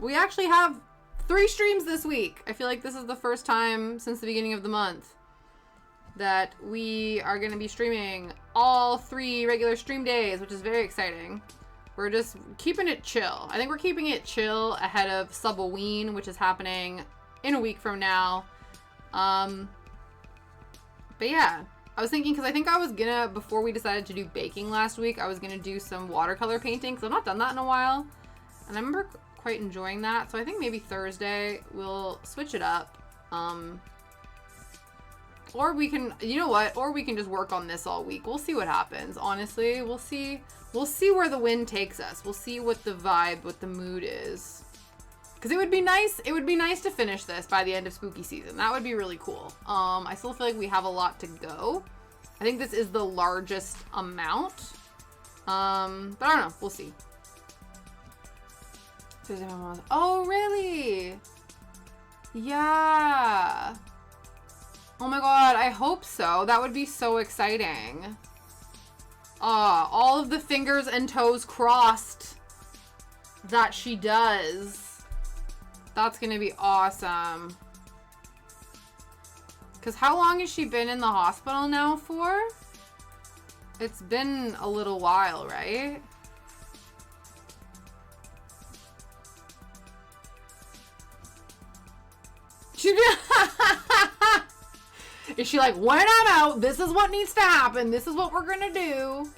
We actually have 3 streams this week. I feel like this is the first time since the beginning of the month that we are going to be streaming all 3 regular stream days, which is very exciting. We're just keeping it chill. I think we're keeping it chill ahead of Subhalloween, which is happening in a week from now. But yeah, I was thinking, because I think I was gonna, before we decided to do baking last week, I was gonna do some watercolor painting, because I've not done that in a while. And I remember quite enjoying that. So I think maybe Thursday we'll switch it up. Or we can, you know what? Or we can just work on this all week. We'll see what happens. Honestly, we'll see where the wind takes us. We'll see what the vibe, what the mood is. Because it would be nice to finish this by the end of spooky season. That would be really cool. I still feel like we have a lot to go. I think this is the largest amount. But I don't know. We'll see. Oh, really? Yeah. Oh my god, I hope so. That would be so exciting. All of the fingers and toes crossed that she does. That's gonna be awesome. Because how long has she been in the hospital now for? It's been a little while, right? Is she like, when I'm out, this is what needs to happen. This is what we're gonna do.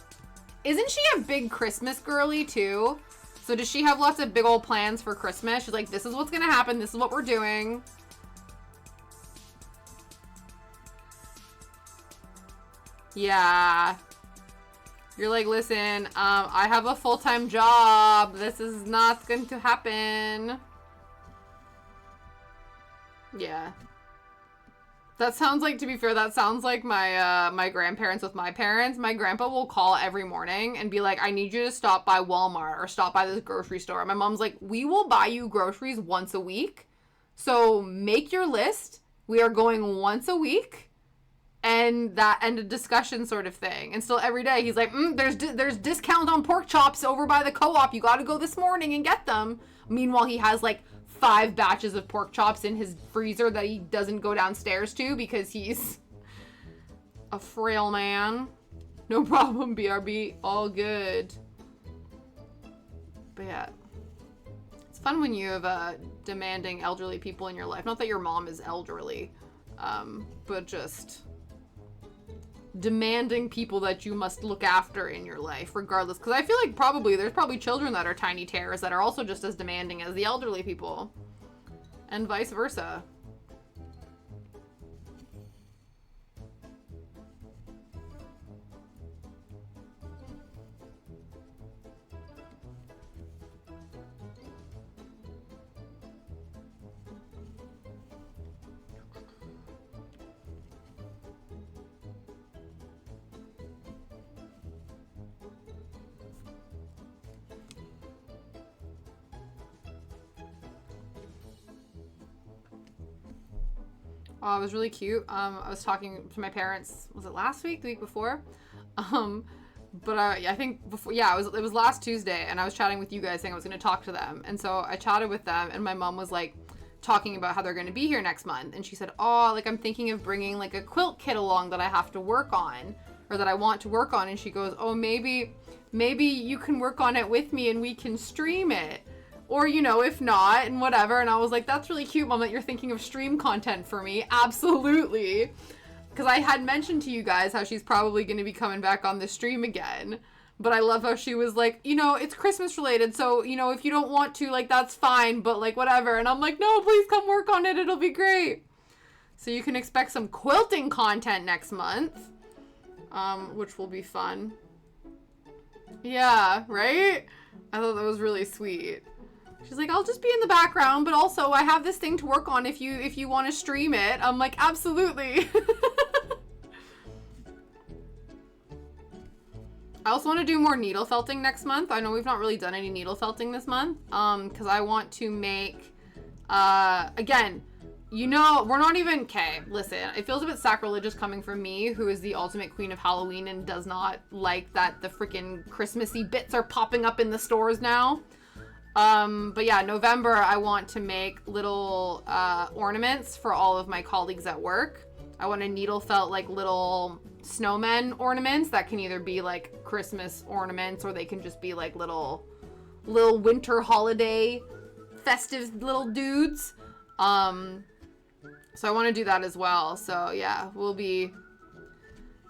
Isn't she a big Christmas girly too? So does she have lots of big old plans for Christmas? She's like, this is what's gonna happen. This is what we're doing. Yeah. You're like, listen, I have a full-time job. This is not going to happen. Yeah. That sounds like, to be fair, that sounds like my my grandparents with my parents. My grandpa will call every morning and be like, I need you to stop by Walmart or stop by this grocery store. My mom's like, we will buy you groceries once a week. So make your list. We are going once a week. And a discussion sort of thing. And still every day he's like, there's discount on pork chops over by the co-op. You got to go this morning and get them. Meanwhile, he has like 5 batches of pork chops in his freezer that he doesn't go downstairs to because he's a frail man. No problem, BRB. All good. But yeah. It's fun when you have demanding elderly people in your life. Not that your mom is elderly, but just demanding people that you must look after in your life, regardless. Because I feel like there's probably children that are tiny terrors that are also just as demanding as the elderly people. And vice versa. Oh, it was really cute. I was talking to my parents, was it last week, the week before? But I think before, yeah, it was last Tuesday, and I was chatting with you guys saying I was going to talk to them. And so I chatted with them, and my mom was like talking about how they're going to be here next month. And she said, oh, like I'm thinking of bringing like a quilt kit along that I have to work on, or that I want to work on. And she goes, oh, maybe you can work on it with me and we can stream it. Or, you know, if not, and whatever. And I was like, that's really cute, Mom, that you're thinking of stream content for me. Absolutely. Because I had mentioned to you guys how she's probably going to be coming back on the stream again. But I love how she was like, you know, it's Christmas related. So, you know, if you don't want to, like, that's fine. But, like, whatever. And I'm like, no, please come work on it. It'll be great. So you can expect some quilting content next month. Which will be fun. Yeah, right? I thought that was really sweet. She's like, I'll just be in the background, but also I have this thing to work on if you want to stream it. I'm like, absolutely. I also want to do more needle felting next month. I know we've not really done any needle felting this month, because I want to make, again, you know, we're not even, okay, listen, it feels a bit sacrilegious coming from me, who is the ultimate queen of Halloween and does not like that the freaking Christmassy bits are popping up in the stores now. But yeah, November, I want to make little, ornaments for all of my colleagues at work. I want to needle felt like little snowmen ornaments that can either be like Christmas ornaments or they can just be like little winter holiday festive little dudes. So I want to do that as well. So yeah,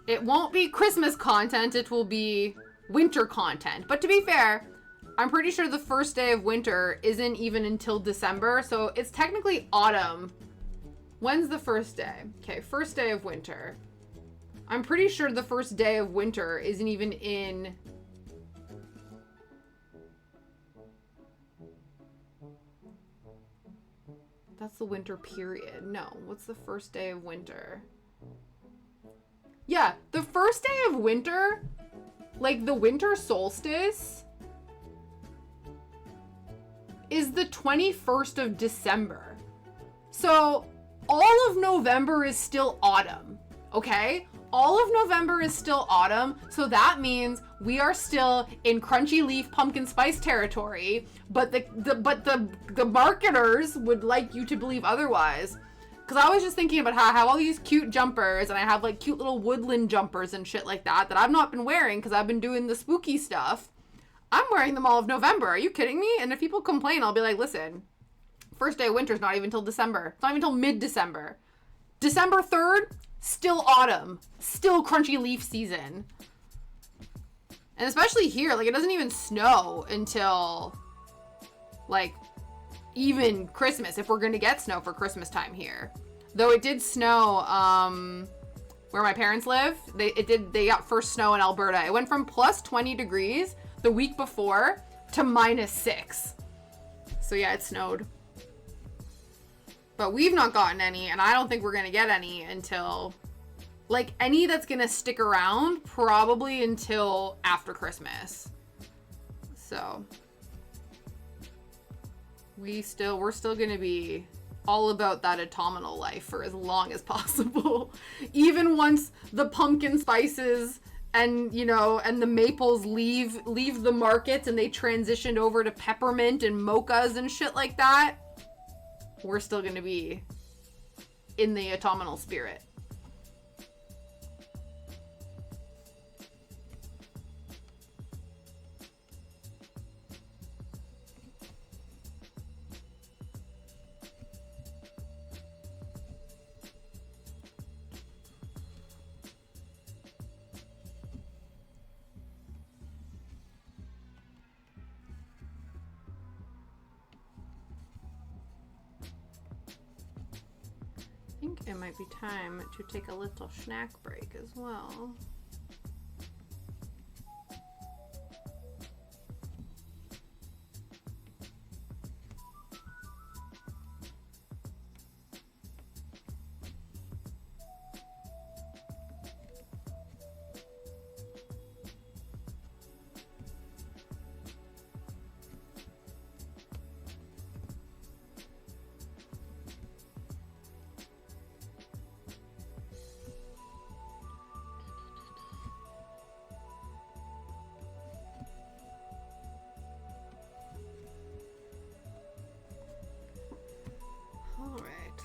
it won't be Christmas content. It will be winter content. But to be fair, I'm pretty sure the first day of winter isn't even until December. So it's technically autumn. When's the first day? Okay, first day of winter. I'm pretty sure the first day of winter isn't even in... That's the winter period. No, what's the first day of winter? Yeah, the first day of winter, like the winter solstice, is the 21st of December. So all of November is still autumn, okay? All of November is still autumn, so that means we are still in crunchy leaf pumpkin spice territory, but the marketers would like you to believe otherwise. Because I was just thinking about how I have all these cute jumpers, and I have like cute little woodland jumpers and shit like that I've not been wearing because I've been doing the spooky stuff. I'm wearing them all of November. Are you kidding me? And if people complain, I'll be like, listen, first day of winter's not even till December. It's not even till mid-December. December 3rd, still autumn. Still crunchy leaf season. And especially here, like, it doesn't even snow until, like, even Christmas, if we're going to get snow for Christmas time here. Though it did snow, where my parents live. They got first snow in Alberta. It went from plus 20 degrees the week before to minus 6. So yeah, it snowed. But we've not gotten any, and I don't think we're going to get any until, like, any that's going to stick around probably until after Christmas. So we're still going to be all about that autumnal life for as long as possible. Even once the pumpkin spices and, you know, and the maples leave the markets and they transitioned over to peppermint and mochas and shit like that, we're still going to be in the autumnal spirit. I think it might be time to take a little snack break as well.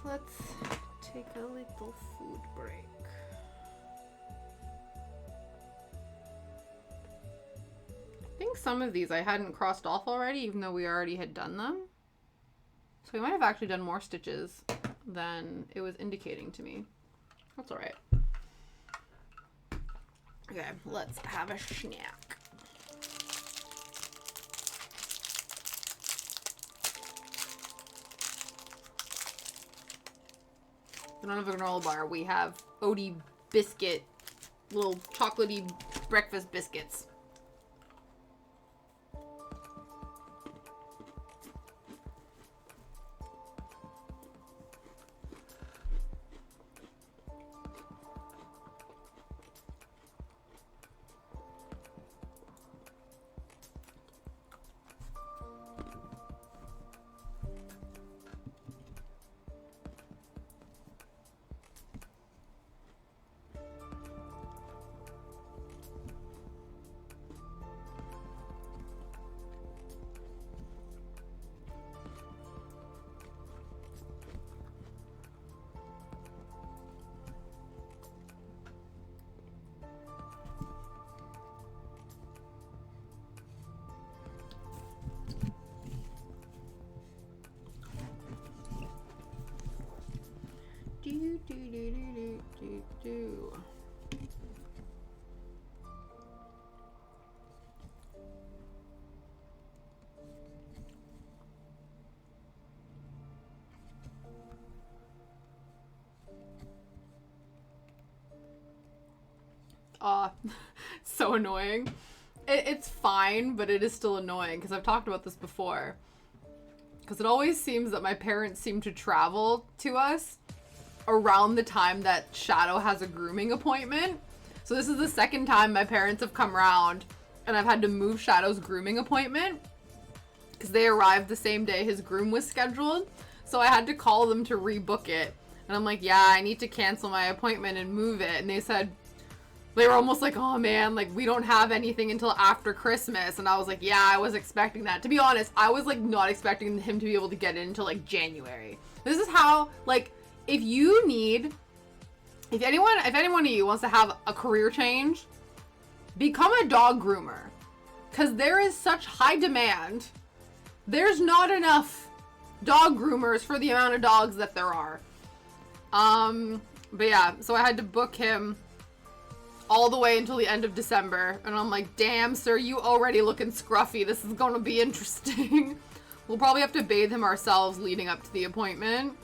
Let's take a little food break. I think some of these I hadn't crossed off already, even though we already had done them. So we might have actually done more stitches than it was indicating to me. That's all right. Okay, let's have a snack. We don't have a granola bar. We have Odie biscuit, little chocolatey breakfast biscuits. Do. So annoying. It's fine, but it is still annoying because I've talked about this before. Because it always seems that my parents seem to travel to us around the time that Shadow has a grooming appointment. So this is the second time my parents have come around and I've had to move Shadow's grooming appointment because they arrived the same day his groom was scheduled. So I had to call them to rebook it. And I'm like, yeah, I need to cancel my appointment and move it. And they said, they were almost like, oh man, like we don't have anything until after Christmas. And I was like, yeah, I was expecting that. To be honest, I was like not expecting him to be able to get in until like January. This is how, like, if anyone of you wants to have a career change, become a dog groomer. Because there is such high demand. There's not enough dog groomers for the amount of dogs that there are. But yeah, so I had to book him all the way until the end of December. And I'm like, damn, sir, you already looking scruffy. This is going to be interesting. We'll probably have to bathe him ourselves leading up to the appointment.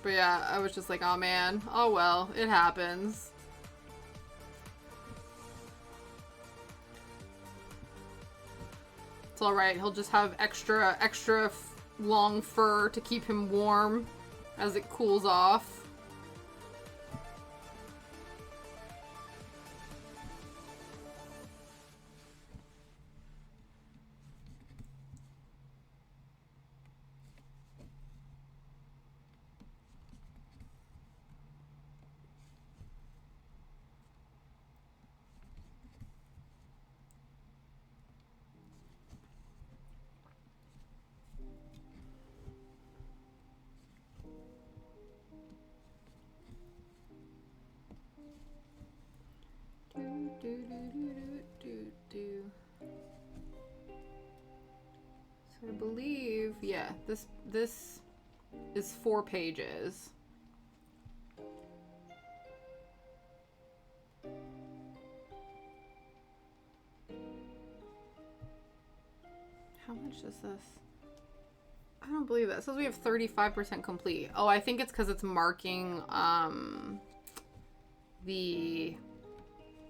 But yeah, I was just like, oh man, oh well, it happens. It's alright, he'll just have extra long fur to keep him warm as it cools off. So I believe, yeah, this is 4 pages. How much is this? I don't believe that. It says we have 35% complete. Oh, I think it's because it's marking the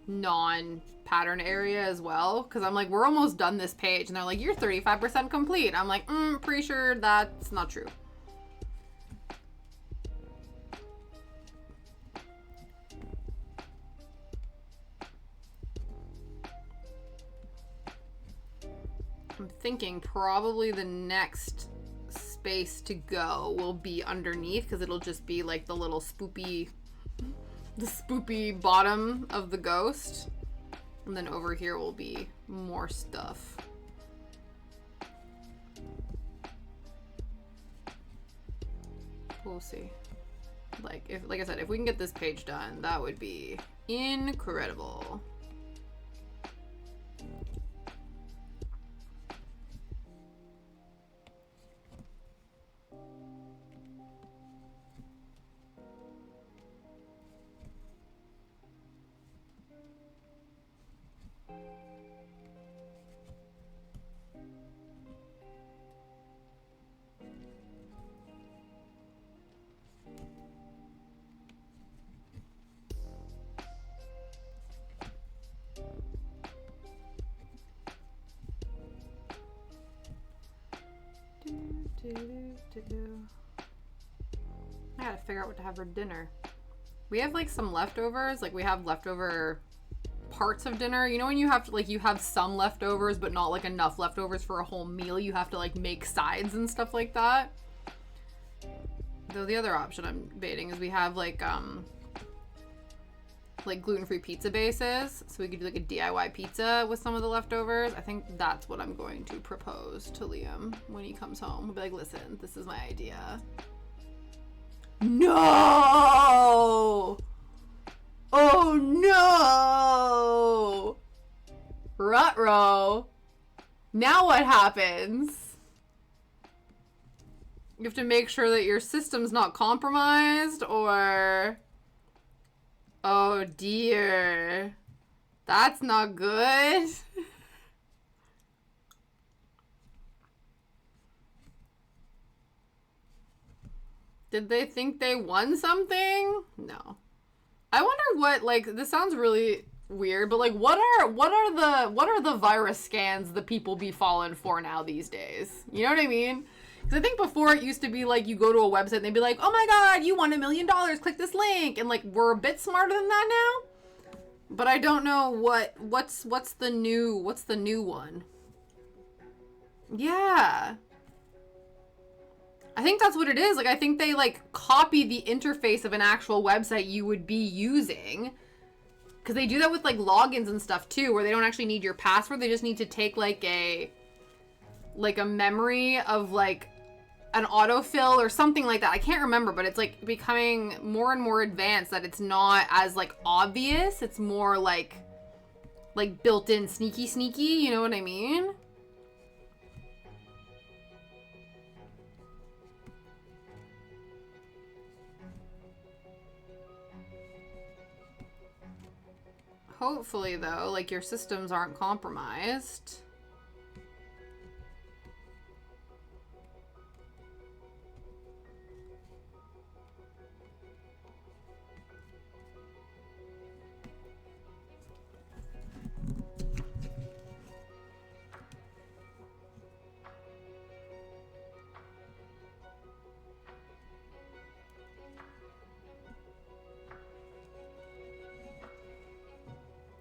non-pattern area as well, because I'm like, we're almost done this page, and they're like, you're 35% complete. I'm like, pretty sure that's not true. I'm thinking probably the next space to go will be underneath, because it'll just be like the little spoopy bottom of the ghost. And then over here will be more stuff. We'll see. Like I said, if we can get this page done, that would be incredible. I gotta figure out what to have for dinner. We have like some leftovers, like we have leftover parts of dinner. You know when you have to, like, you have some leftovers but not like enough leftovers for a whole meal, you have to like make sides and stuff like that. Though the other option I'm debating is we have like gluten-free pizza bases, so we could do like a DIY pizza with some of the leftovers. I think that's what I'm going to propose to Liam when he comes home. We'll be like, listen, this is my idea. No! Oh no! Ruh-roh. Now what happens? You have to make sure that your system's not compromised, or... Oh dear. That's not good. Did they think they won something? No. I wonder what, like, this sounds really weird, but like what are the virus scans that people be falling for now these days? You know what I mean? Because I think before it used to be like you go to a website and they'd be like, oh my god, you won $1 million, click this link, and like we're a bit smarter than that now. But I don't know what's the new one. Yeah. I think that's what it is. Like, I think they, like, copy the interface of an actual website you would be using. Because they do that with, like, logins and stuff, too, where they don't actually need your password. They just need to take, like, a memory of, like, an autofill or something like that. I can't remember, but it's, like, becoming more and more advanced that it's not as, like, obvious. It's more, like built-in sneaky, you know what I mean? Hopefully, though, like, your systems aren't compromised.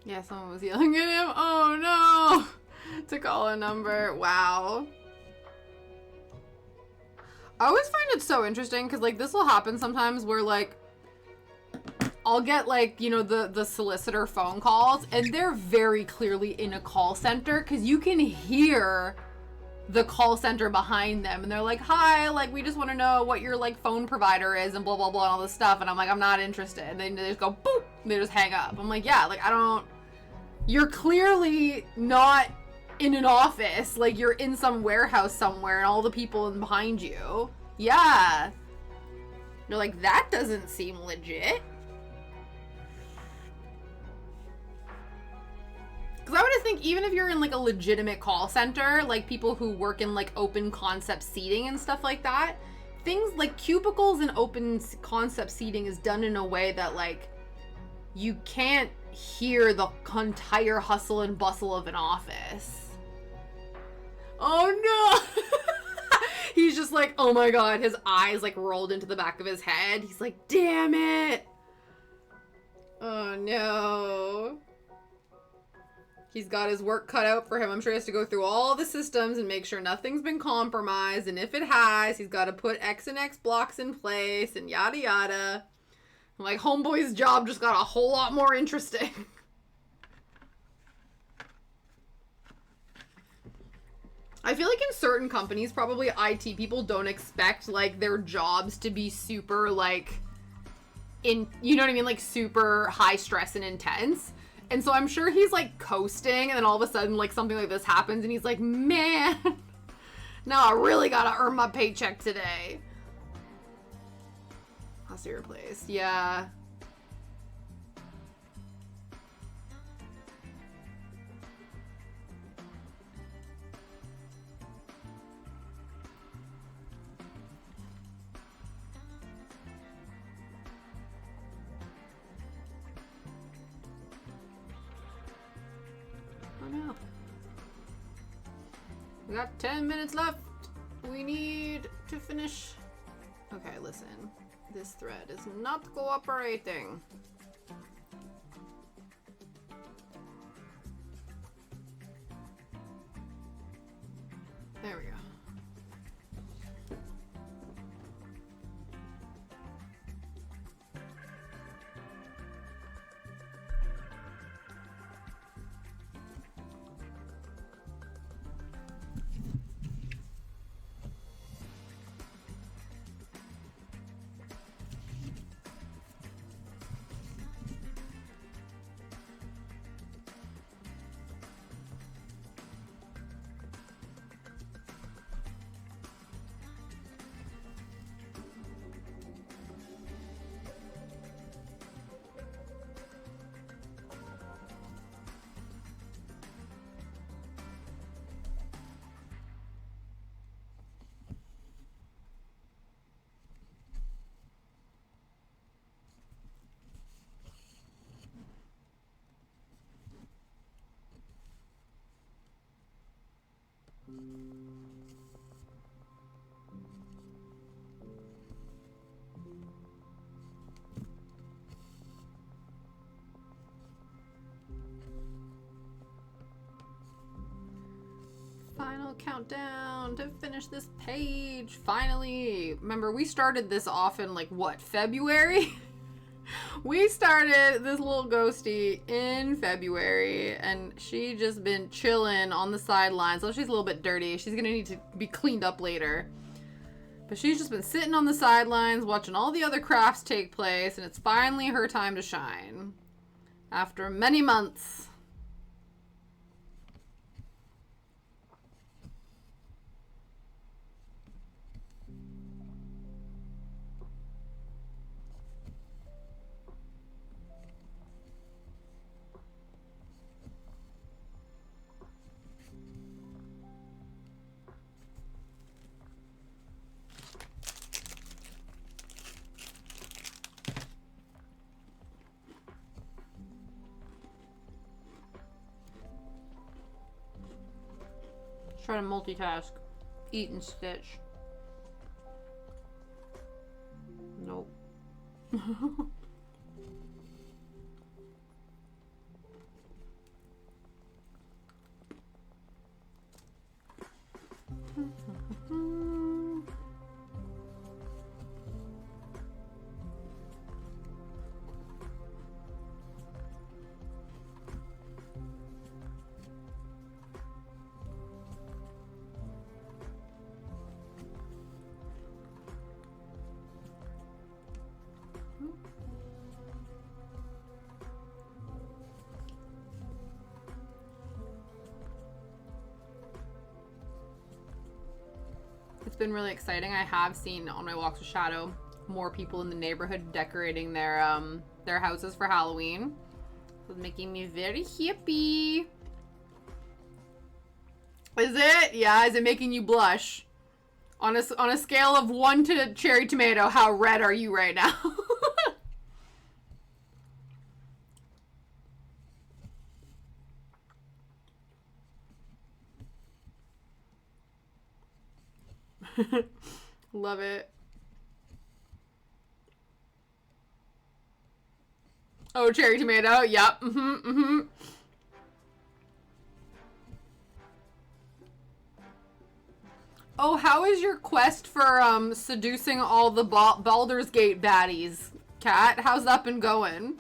Yeah, someone was yelling at him. Oh no! To call a number. Wow. I always find it so interesting because, like, this will happen sometimes where, like, I'll get, like, you know, the solicitor phone calls, and they're very clearly in a call center because you can hear the call center behind them, and they're like, hi, like, we just want to know what your, like, phone provider is and blah, blah, blah, and all this stuff, and I'm like, I'm not interested. And then they just go, boop, and they just hang up. I'm like, yeah, like, you're clearly not in an office, like, you're in some warehouse somewhere, and all the people behind you. Yeah. You're like, that doesn't seem legit. Because I would just think, even if you're in, like, a legitimate call center, like, people who work in, like, open concept seating and stuff like that, things like cubicles and open concept seating is done in a way that, like, you can't hear the entire hustle and bustle of an office. Oh no! He's just like, oh my god, his eyes, like, rolled into the back of his head. He's like, damn it! Oh no. He's got his work cut out for him. I'm sure he has to go through all the systems and make sure nothing's been compromised. And if it has, he's got to put X and X blocks in place and yada yada. Like, homeboy's job just got a whole lot more interesting. I feel like in certain companies, probably IT people don't expect, like, their jobs to be super, like, you know what I mean? Like, super high stress and intense. And so I'm sure he's, like, coasting, and then all of a sudden, like, something like this happens, and he's like, man, now I really gotta earn my paycheck today. Has to be replaced. Yeah. Oh no. We got 10 minutes left. We need to finish. Okay, listen. This thread is not cooperating. There we go. countdown to finish this page. Finally. Remember, we started this off in, like, what, February? We started this little ghostie in February, and she just been chilling on the sidelines. So she's a little bit dirty. She's gonna need to be cleaned up later. But she's just been sitting on the sidelines, watching all the other crafts take place, and it's finally her time to shine. After many months. Try to multitask. Eat and stitch. Nope. It's been really exciting. I have seen on my walks with Shadow more people in the neighborhood decorating their houses for Halloween. It's making me very happy. Is it? Yeah, is it making you blush? On a scale of 1 to cherry tomato, how red are you right now? Love it. Oh, cherry tomato. Yep. Oh, how is your quest for seducing all the Baldur's Gate baddies, Kat? How's that been going?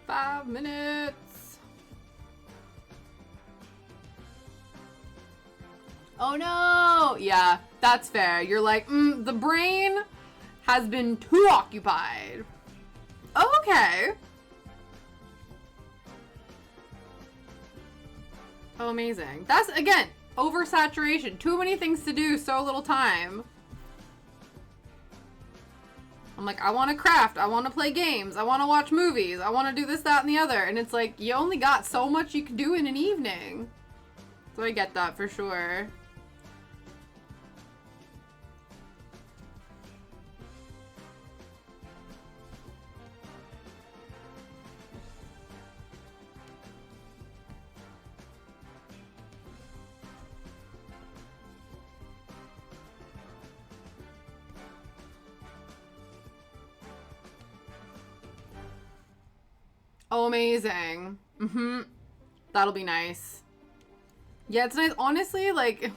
Five minutes. Oh no! Yeah, that's fair. You're like, the brain has been too occupied. Okay. Oh, amazing. That's, again, oversaturation. Too many things to do, so little time. I'm like, I want to craft, I want to play games, I want to watch movies, I want to do this, that, and the other. And it's like, you only got so much you can do in an evening. So I get that for sure. Oh, amazing. That'll be nice. Yeah, it's nice. Honestly, like,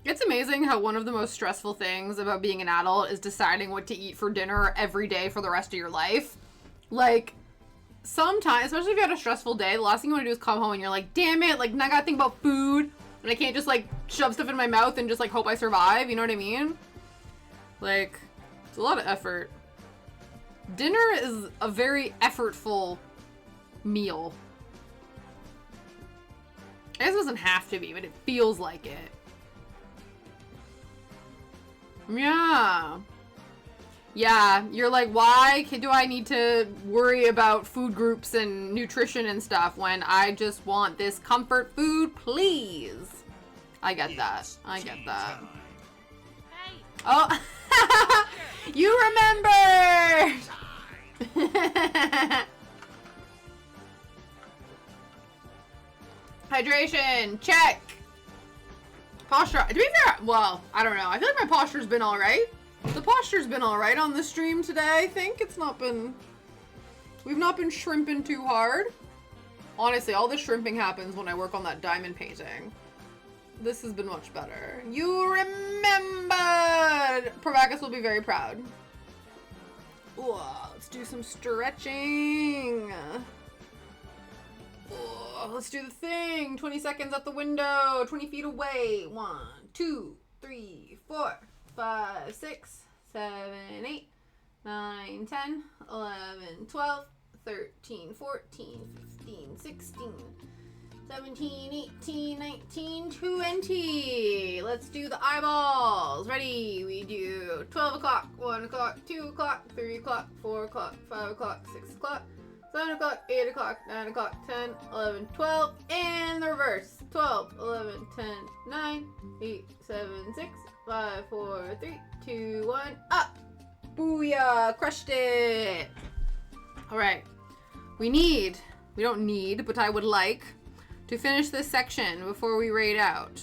it's amazing how one of the most stressful things about being an adult is deciding what to eat for dinner every day for the rest of your life. Like, sometimes, especially if you had a stressful day, the last thing you want to do is come home and you're like, damn it, like, now I gotta think about food, and I can't just, like, shove stuff in my mouth and just, like, hope I survive, you know what I mean? Like, it's a lot of effort. Dinner is a very effortful meal. I guess it doesn't have to be, but it feels like it. Yeah. Yeah, you're like, why do I need to worry about food groups and nutrition and stuff when I just want this comfort food, please? I get that. I get that. Hey. Oh, you remember! Hydration, check. Posture, to be fair, well, I don't know. I feel like my posture's been alright. The posture's been alright on the stream today, I think. It's not been, we've not been shrimping too hard. Honestly, all the shrimping happens when I work on that diamond painting. This has been much better. You remembered! Probacus will be very proud. Ooh, let's do some stretching. Let's do the thing. 20 seconds at the window. 20 feet away. 1, 2, 3, 4, 5, 6, 7, 8, 9, 10, 11, 12, 13, 14, 15, 16, 17, 18, 19, 20. Let's do the eyeballs. Ready? We do 12 o'clock, 1 o'clock, 2 o'clock, 3 o'clock, 4 o'clock, 5 o'clock, 6 o'clock. 7 o'clock, 8 o'clock, 9 o'clock, 10, 11, 12, and the reverse. 12, 11, 10, 9, 8, 7, 6, 5, 4, 3, 2, 1, up. Booyah, crushed it. All right, we don't need, but I would like to finish this section before we raid out.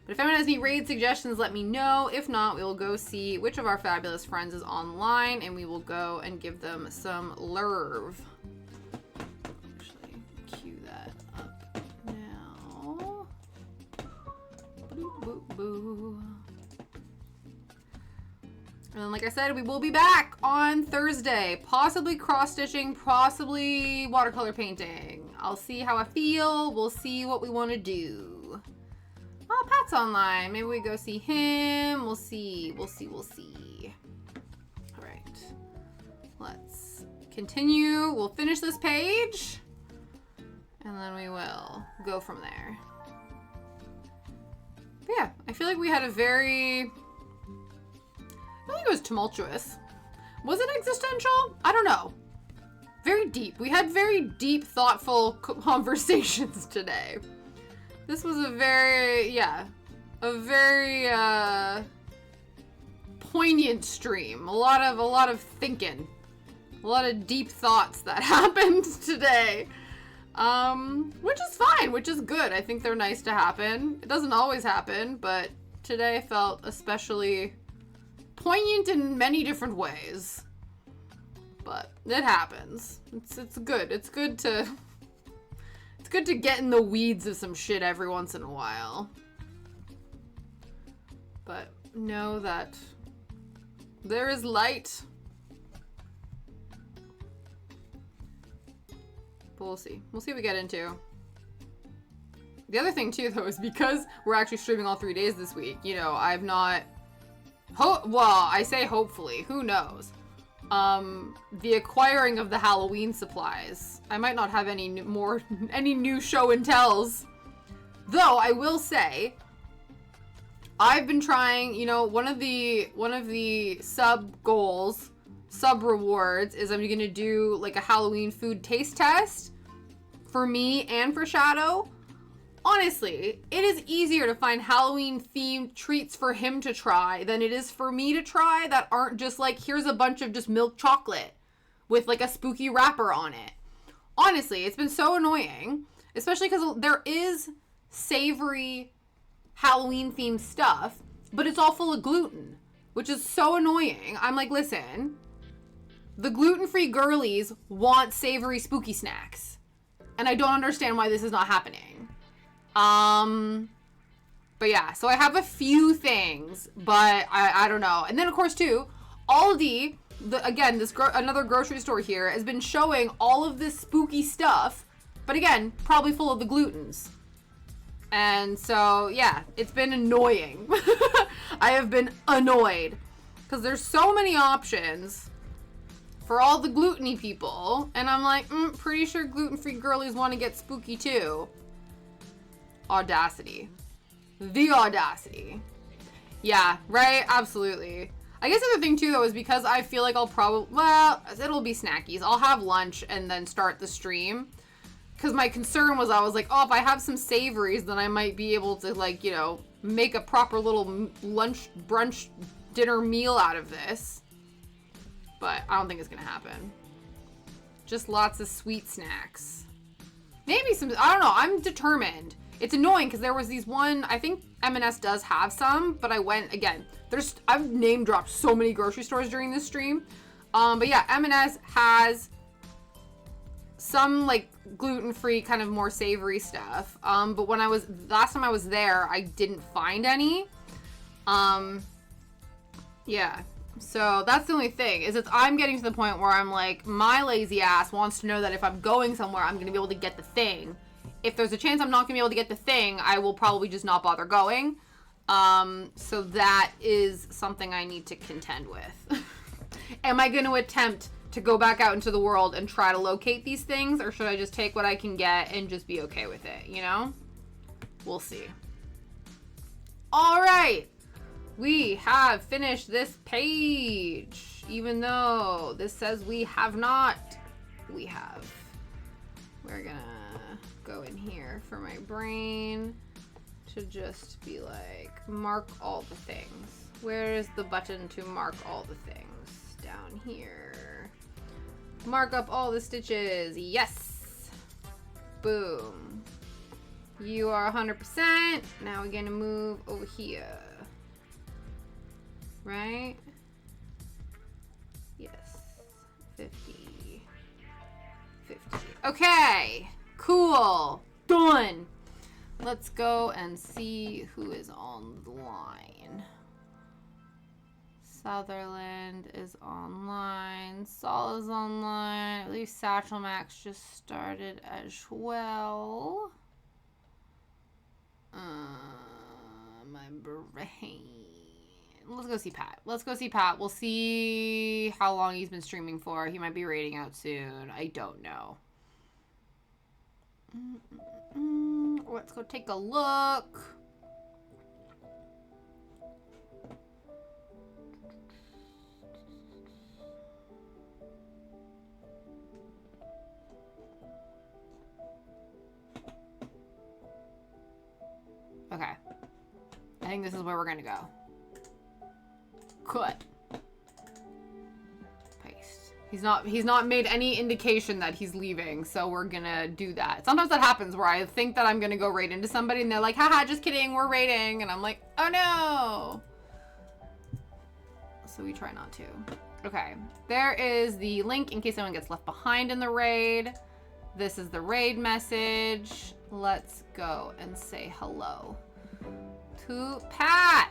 But if anyone has any raid suggestions, let me know. If not, we will go see which of our fabulous friends is online, and we will go and give them some lurv. Actually, cue that up now. Boo, boo, boo. And then, like I said, we will be back on Thursday. Possibly cross-stitching, possibly watercolor painting. I'll see how I feel. We'll see what we want to do. Oh, Pat's online. Maybe we go see him. We'll see. We'll see. All right. Let's continue. We'll finish this page. And then we will go from there. But yeah, I feel like we had a very... I think it was tumultuous. Was it existential? I don't know. Very deep. We had very deep, thoughtful conversations today. This was a very poignant stream. A lot of thinking. A lot of deep thoughts that happened today. Which is fine, which is good. I think they're nice to happen. It doesn't always happen, but today felt especially poignant in many different ways. But it happens. It's good. It's good to get in the weeds of some shit every once in a while. But know that there is light. But we'll see. We'll see what we get into. The other thing too, though, is because we're actually streaming all 3 days this week, you know, I've not... well, I say hopefully. Who knows? The acquiring of the Halloween supplies. I might not have any new show and tells. Though, I will say, I've been trying, you know, one of the sub goals, sub rewards, is I'm gonna do like a Halloween food taste test for me and for Shadow. Honestly, it is easier to find Halloween-themed treats for him to try than it is for me to try that aren't just like, here's a bunch of just milk chocolate with like a spooky wrapper on it. Honestly, it's been so annoying, especially because there is savory Halloween-themed stuff, but it's all full of gluten, which is so annoying. I'm like, listen, the gluten-free girlies want savory spooky snacks, and I don't understand why this is not happening. But yeah, so I have a few things, but I don't know. And then of course too, Aldi, again, another grocery store here, has been showing all of this spooky stuff, but again, probably full of the glutens. And so yeah, it's been annoying. I have been annoyed because there's so many options for all the gluten-y people, and I'm like, pretty sure gluten-free girlies want to get spooky too. Audacity. The audacity. Yeah, right? Absolutely. I guess the other thing too, though, is because I feel like I'll probably, well, it'll be snackies. I'll have lunch and then start the stream. Because my concern was, I was like, oh, if I have some savories, then I might be able to, like, you know, make a proper little lunch, brunch, dinner meal out of this. But I don't think it's going to happen. Just lots of sweet snacks. Maybe some, I don't know. I'm determined. It's annoying because there was these one, I think M&S does have some, but I went, again, I've name dropped so many grocery stores during this stream. But yeah, M&S has some like gluten-free kind of more savory stuff. But last time I was there, I didn't find any. Yeah. So that's the only thing, is I'm getting to the point where I'm like, my lazy ass wants to know that if I'm going somewhere, I'm going to be able to get the thing. If there's a chance I'm not going to be able to get the thing, I will probably just not bother going. So that is something I need to contend with. Am I going to attempt to go back out into the world and try to locate these things, or should I just take what I can get and just be okay with it, you know? We'll see. All right. We have finished this page, even though this says we have not. We have. We're gonna go in here for my brain to just be like, mark all the things. Where is the button to mark all the things? Down here. Mark up all the stitches. Yes. Boom. You are 100%. Now we're gonna move over here. Right? Yes. 50. 50. Okay. Cool. Done. Let's go and see who is on the line. Sutherland is online. Saul is online. I believe Satchel Max just started as well. My brain. Let's go see Pat. Let's go see Pat. We'll see how long he's been streaming for. He might be raiding out soon. I don't know. Let's go take a look. Okay. I think this is where we're gonna go. Cut. Paste. He's not made any indication that he's leaving, so we're gonna do that. Sometimes that happens where I think that I'm gonna go raid into somebody and they're like, haha, just kidding, we're raiding, and I'm like, oh no. So we try not to. Okay. There is the link in case anyone gets left behind in the raid. This is the raid message. Let's go and say hello to Pat.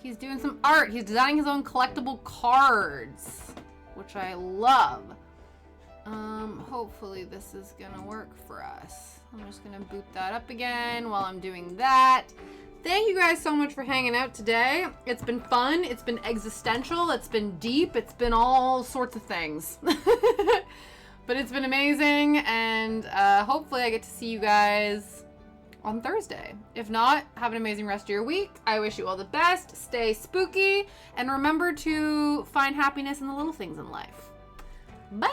He's doing some art. He's designing his own collectible cards, which I love. Hopefully this is gonna work for us. I'm just gonna boot that up again while I'm doing that. Thank you guys so much for hanging out today. It's been fun. It's been existential. It's been deep. It's been all sorts of things. But it's been amazing, and hopefully I get to see you guys on Thursday. If not, have an amazing rest of your week. I wish you all the best. Stay spooky, and remember to find happiness in the little things in life. Bye!